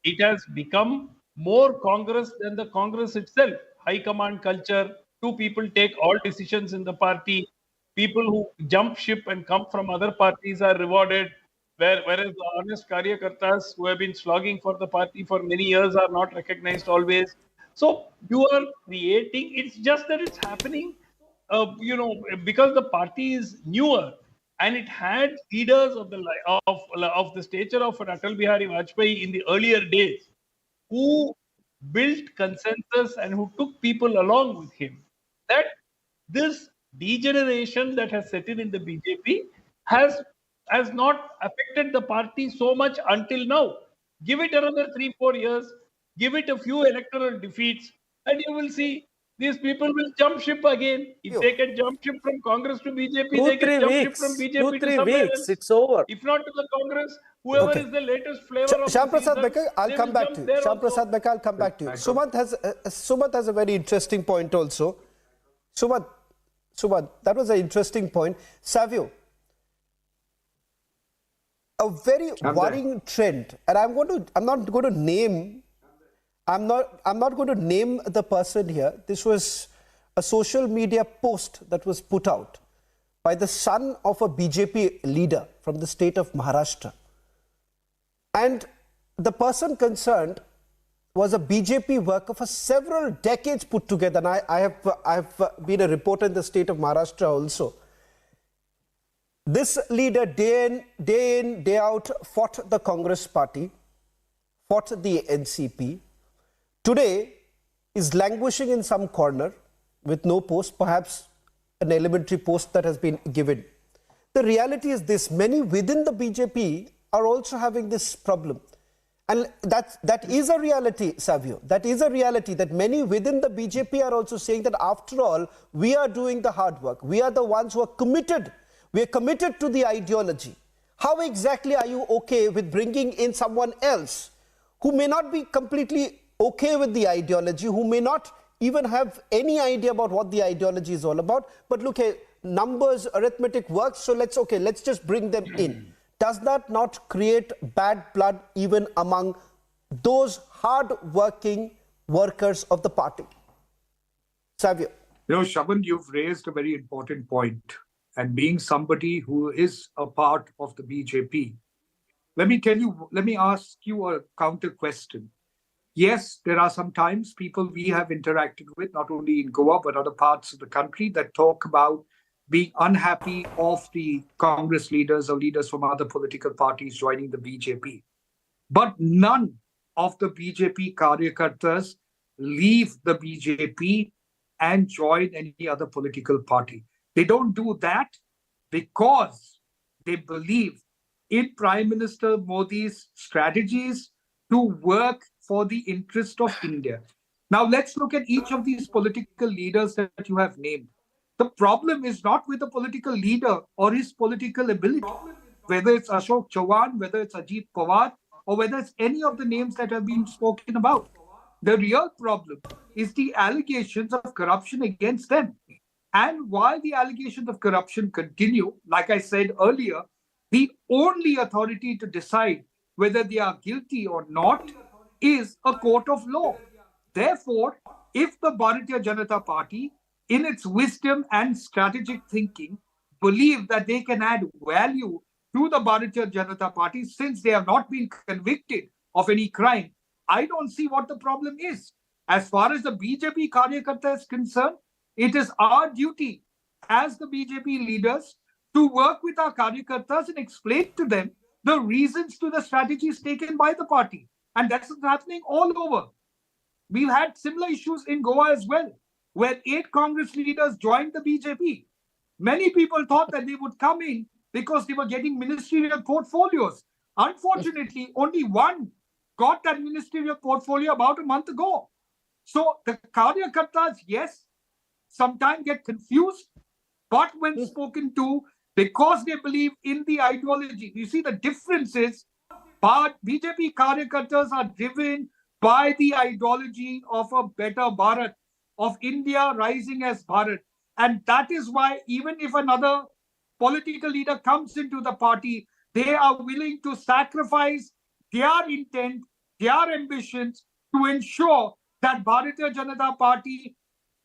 Speaker 9: It has become more Congress than the Congress itself. High command culture, two people take all decisions in the party. People who jump ship and come from other parties are rewarded, whereas the honest Karyakartas who have been slogging for the party for many years are not recognized always. So you are creating, it's just that it's happening, because the party is newer and it had leaders of the stature of Atal Bihari Vajpayee in the earlier days who built consensus and who took people along with him. That this degeneration that has set in the BJP has not affected the party so much until now. Give it another 3-4 years, give it a few electoral defeats, and you will see these people will jump ship again. If they can jump ship from Congress to BJP, they can jump ship from BJP to somewhere else.
Speaker 12: It's over.
Speaker 9: If not to the Congress, whoever is the latest flavor of
Speaker 1: Shyam Prasad Becker, I'll come back to you. Shyam Prasad Becker, I'll come back to you. Sumant has a very interesting point also. Sumant, that was an interesting point. Savio, a very worrying trend, and I'm not going to name the person here. This was a social media post that was put out by the son of a BJP leader from the state of Maharashtra. And the person concerned was a BJP worker for several decades put together. And I have been a reporter in the state of Maharashtra also. This leader day in, day out fought the Congress party. fought the NCP, today is languishing in some corner with no post, perhaps an elementary post that has been given. The reality is this: many within the BJP are also having this problem. And that is a reality, Savio. That is a reality, that many within the BJP are also saying that after all, we are doing the hard work. We are the ones who are committed. We are committed to the ideology. How exactly are you okay with bringing in someone else who may not be completely okay with the ideology, who may not even have any idea about what the ideology is all about? But look, hey, numbers, arithmetic works, so let's just bring them in. Does that not create bad blood even among those hard-working workers of the party? Savio.
Speaker 4: Shaban, you've raised a very important point. And being somebody who is a part of the BJP, let me ask you a counter question. Yes, there are sometimes people we have interacted with, not only in Goa, but other parts of the country, that talk about being unhappy of the Congress leaders or leaders from other political parties joining the BJP. But none of the BJP Karyakartas leave the BJP and join any other political party. They don't do that because they believe in Prime Minister Modi's strategies to work for the interest of India. Now, let's look at each of these political leaders that you have named. The problem is not with the political leader or his political ability, whether it's Ashok Chauhan, whether it's Ajit Pawar, or whether it's any of the names that have been spoken about. The real problem is the allegations of corruption against them. And while the allegations of corruption continue, like I said earlier, the only authority to decide whether they are guilty or not is a court of law. Therefore, if the Bharatiya Janata Party, in its wisdom and strategic thinking, believe that they can add value to the Bharatiya Janata Party since they have not been convicted of any crime, I don't see what the problem is. As far as the BJP Karyakarta is concerned, it is our duty as the BJP leaders to work with our Karyakartas and explain to them the reasons to the strategies taken by the party. And that's happening all over. We've had similar issues in Goa as well, where 8 Congress leaders joined the BJP. Many people thought that they would come in because they were getting ministerial portfolios. Unfortunately, only one got that ministerial portfolio about a month ago. So the Karyakartas, yes, sometimes get confused, but when spoken to, because they believe in the ideology, you see the difference is, BJP Karyakartas are driven by the ideology of a better Bharat, of India rising as Bharat. And that is why even if another political leader comes into the party, they are willing to sacrifice their intent, their ambitions to ensure that Bharatiya Janata Party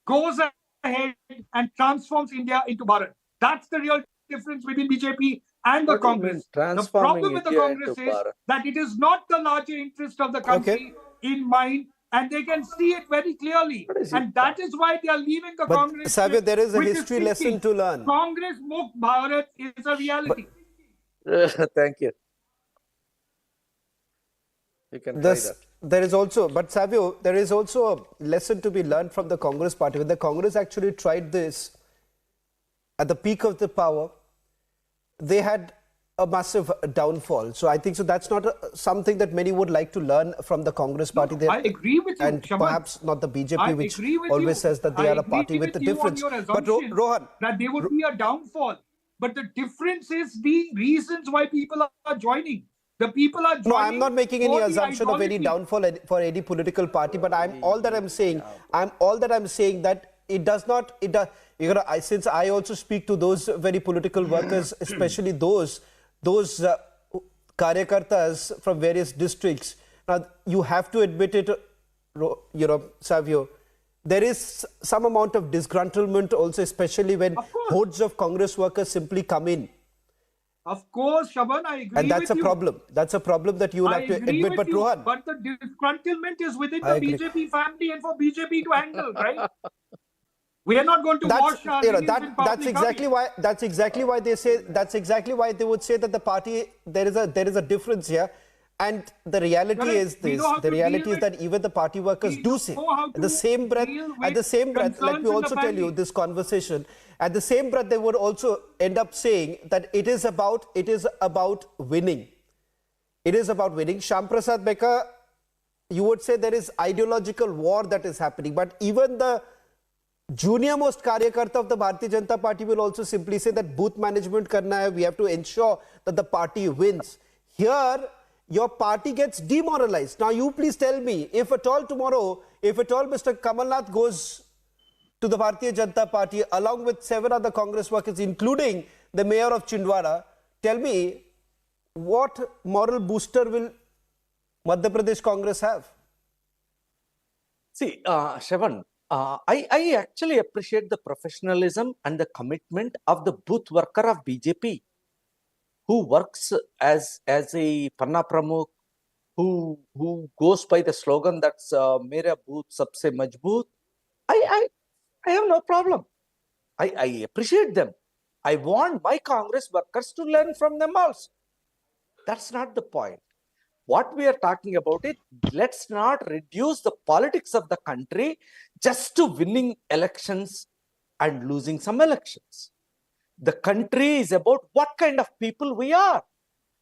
Speaker 4: goes ahead and transforms India into Bharat. That's the real difference between BJP and the Congress. The problem with the Congress is that it is not the larger interest of the country in mind, and they can see it very clearly. And that is why they are leaving the Congress.
Speaker 1: Savio, there is a history lesson to learn.
Speaker 4: Congress Mukh Bharat is a reality.
Speaker 24: Thank you. You can try that.
Speaker 1: There is also, but Savio, there is also a lesson to be learned from the Congress party. When the Congress actually tried this at the peak of the power, they had a massive downfall. So I think that's not something that many would like to learn from the Congress party.
Speaker 4: I agree with you,
Speaker 1: and
Speaker 4: Shaman.
Speaker 1: perhaps not the BJP, which always says that they are a party with a difference.
Speaker 4: But Rohan, that there would be a downfall. But the difference is the reasons why people are joining. The people are joining.
Speaker 1: No, I'm not making any assumption of any downfall for any political party. But all that I'm saying that it does not. Since I also speak to those very political workers, especially those Karyakartas from various districts. Now, you have to admit it, Savio, there is some amount of disgruntlement also, especially when hordes of Congress workers simply come in.
Speaker 4: Of course, Shaban, I agree.
Speaker 1: And that's a problem. That's a problem that you will have to admit. But Rohan,
Speaker 4: but the disgruntlement is within the BJP family and for BJP to handle, right? We are not going to wash our hands in public.
Speaker 1: That's exactly why they say. That's exactly why they would say that the party there is a difference here, And the reality
Speaker 4: Correct.
Speaker 1: is
Speaker 4: We
Speaker 1: this.
Speaker 4: know how
Speaker 1: The
Speaker 4: to
Speaker 1: reality
Speaker 4: deal
Speaker 1: is that even the party workers do say.
Speaker 4: know how
Speaker 1: At the
Speaker 4: to
Speaker 1: same breath,
Speaker 4: deal
Speaker 1: at the
Speaker 4: with
Speaker 1: same breath, let
Speaker 4: concerns
Speaker 1: me
Speaker 4: in the
Speaker 1: also tell you
Speaker 4: family.
Speaker 1: this conversation. At the same breath, they would also end up saying that it is about winning. It is about winning. Shyam Prasad Beka, you would say there is ideological war that is happening, but even the junior most karyakarta of the Bharatiya Janata Party will also simply say that booth management karna hai, we have to ensure that the party wins. Here, your party gets demoralized. Now, you please tell me, if at all tomorrow, if at all Mr. Kamal Nath goes to the Bharatiya Janata Party along with 7 other Congress workers, including the mayor of Chhindwara, tell me, what moral booster will Madhya Pradesh Congress have?
Speaker 12: See, Shravan, I actually appreciate the professionalism and the commitment of the booth worker of BJP, who works as a Panna Pramukh, who goes by the slogan that's "Mera booth sabse majboot." I have no problem. I appreciate them. I want my Congress workers to learn from them also. That's not the point. What we are talking about is, let's not reduce the politics of the country just to winning elections and losing some elections. The country is about what kind of people we are,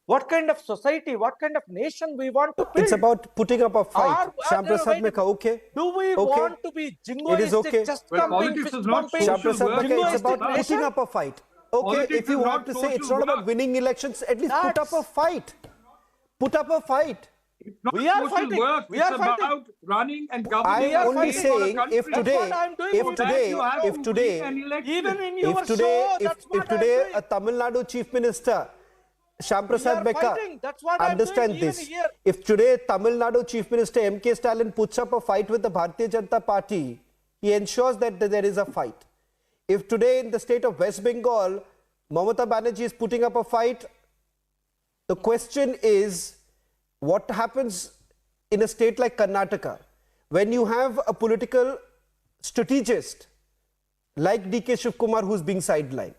Speaker 12: what kind of society, what kind of nation we want to build.
Speaker 1: It's about putting up a fight. Shyam Prasad Meka, okay.
Speaker 12: Do we want to be jingoistic?
Speaker 1: It is okay.
Speaker 12: Just
Speaker 4: Well,
Speaker 12: pumping,
Speaker 4: politics
Speaker 12: fist
Speaker 4: is not
Speaker 12: pumping,
Speaker 1: Shyam Prasad Meka,
Speaker 12: jingoistic
Speaker 1: it's about
Speaker 12: nation?
Speaker 1: putting up a fight. Okay,
Speaker 4: Politics
Speaker 1: if you
Speaker 4: is
Speaker 1: want
Speaker 4: not
Speaker 1: to say it's
Speaker 4: social
Speaker 1: not about
Speaker 4: work.
Speaker 1: winning elections, at least put up a fight. Put up a fight.
Speaker 4: It's not
Speaker 12: We are
Speaker 4: social
Speaker 12: fighting.
Speaker 4: We
Speaker 12: It's
Speaker 4: are
Speaker 12: fighting.
Speaker 4: about running and governing.
Speaker 1: I am only saying, if today, a Tamil Nadu Chief Minister, Shyam Prasad Beka, understand this. If today Tamil Nadu Chief Minister M.K. Stalin puts up a fight with the Bharatiya Janata Party, he ensures that there is a fight. If today in the state of West Bengal, Mamata Banerjee is putting up a fight, the question is, what happens in a state like Karnataka, when you have a political strategist like D.K. Shivkumar who's being sidelined?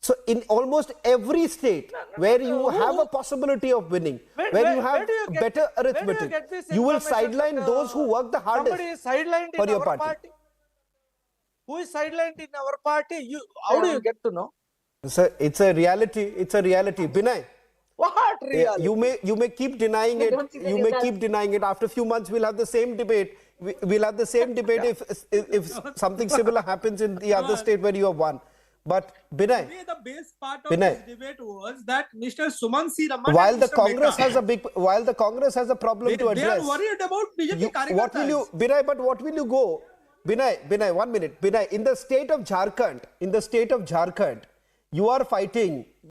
Speaker 1: So in almost every state where you have a possibility of winning, where you have better arithmetic, you will sideline those who work the hardest
Speaker 12: Somebody is sidelined
Speaker 1: for
Speaker 12: in
Speaker 1: your
Speaker 12: our
Speaker 1: party.
Speaker 12: Who is sidelined in our party? How do you get to know?
Speaker 1: It's a reality. It's a reality. Binay,
Speaker 12: What reality?
Speaker 1: you may keep denying it. You may keep denying it. After a few months, we'll have the same debate. We'll have the same debate if something similar happens in the other state where you have won. But Binay,
Speaker 10: the base part of this debate was that Mr. Suman C. Raman
Speaker 1: while
Speaker 10: and
Speaker 1: the
Speaker 10: Mr.
Speaker 1: Congress
Speaker 10: Mehta,
Speaker 1: while the Congress has a problem to
Speaker 10: they
Speaker 1: address,
Speaker 10: are worried about BJP karyakartas.
Speaker 1: what will you, Binay? But what will you go, Binay? 1 minute, Binay. In the state of Jharkhand, you are fighting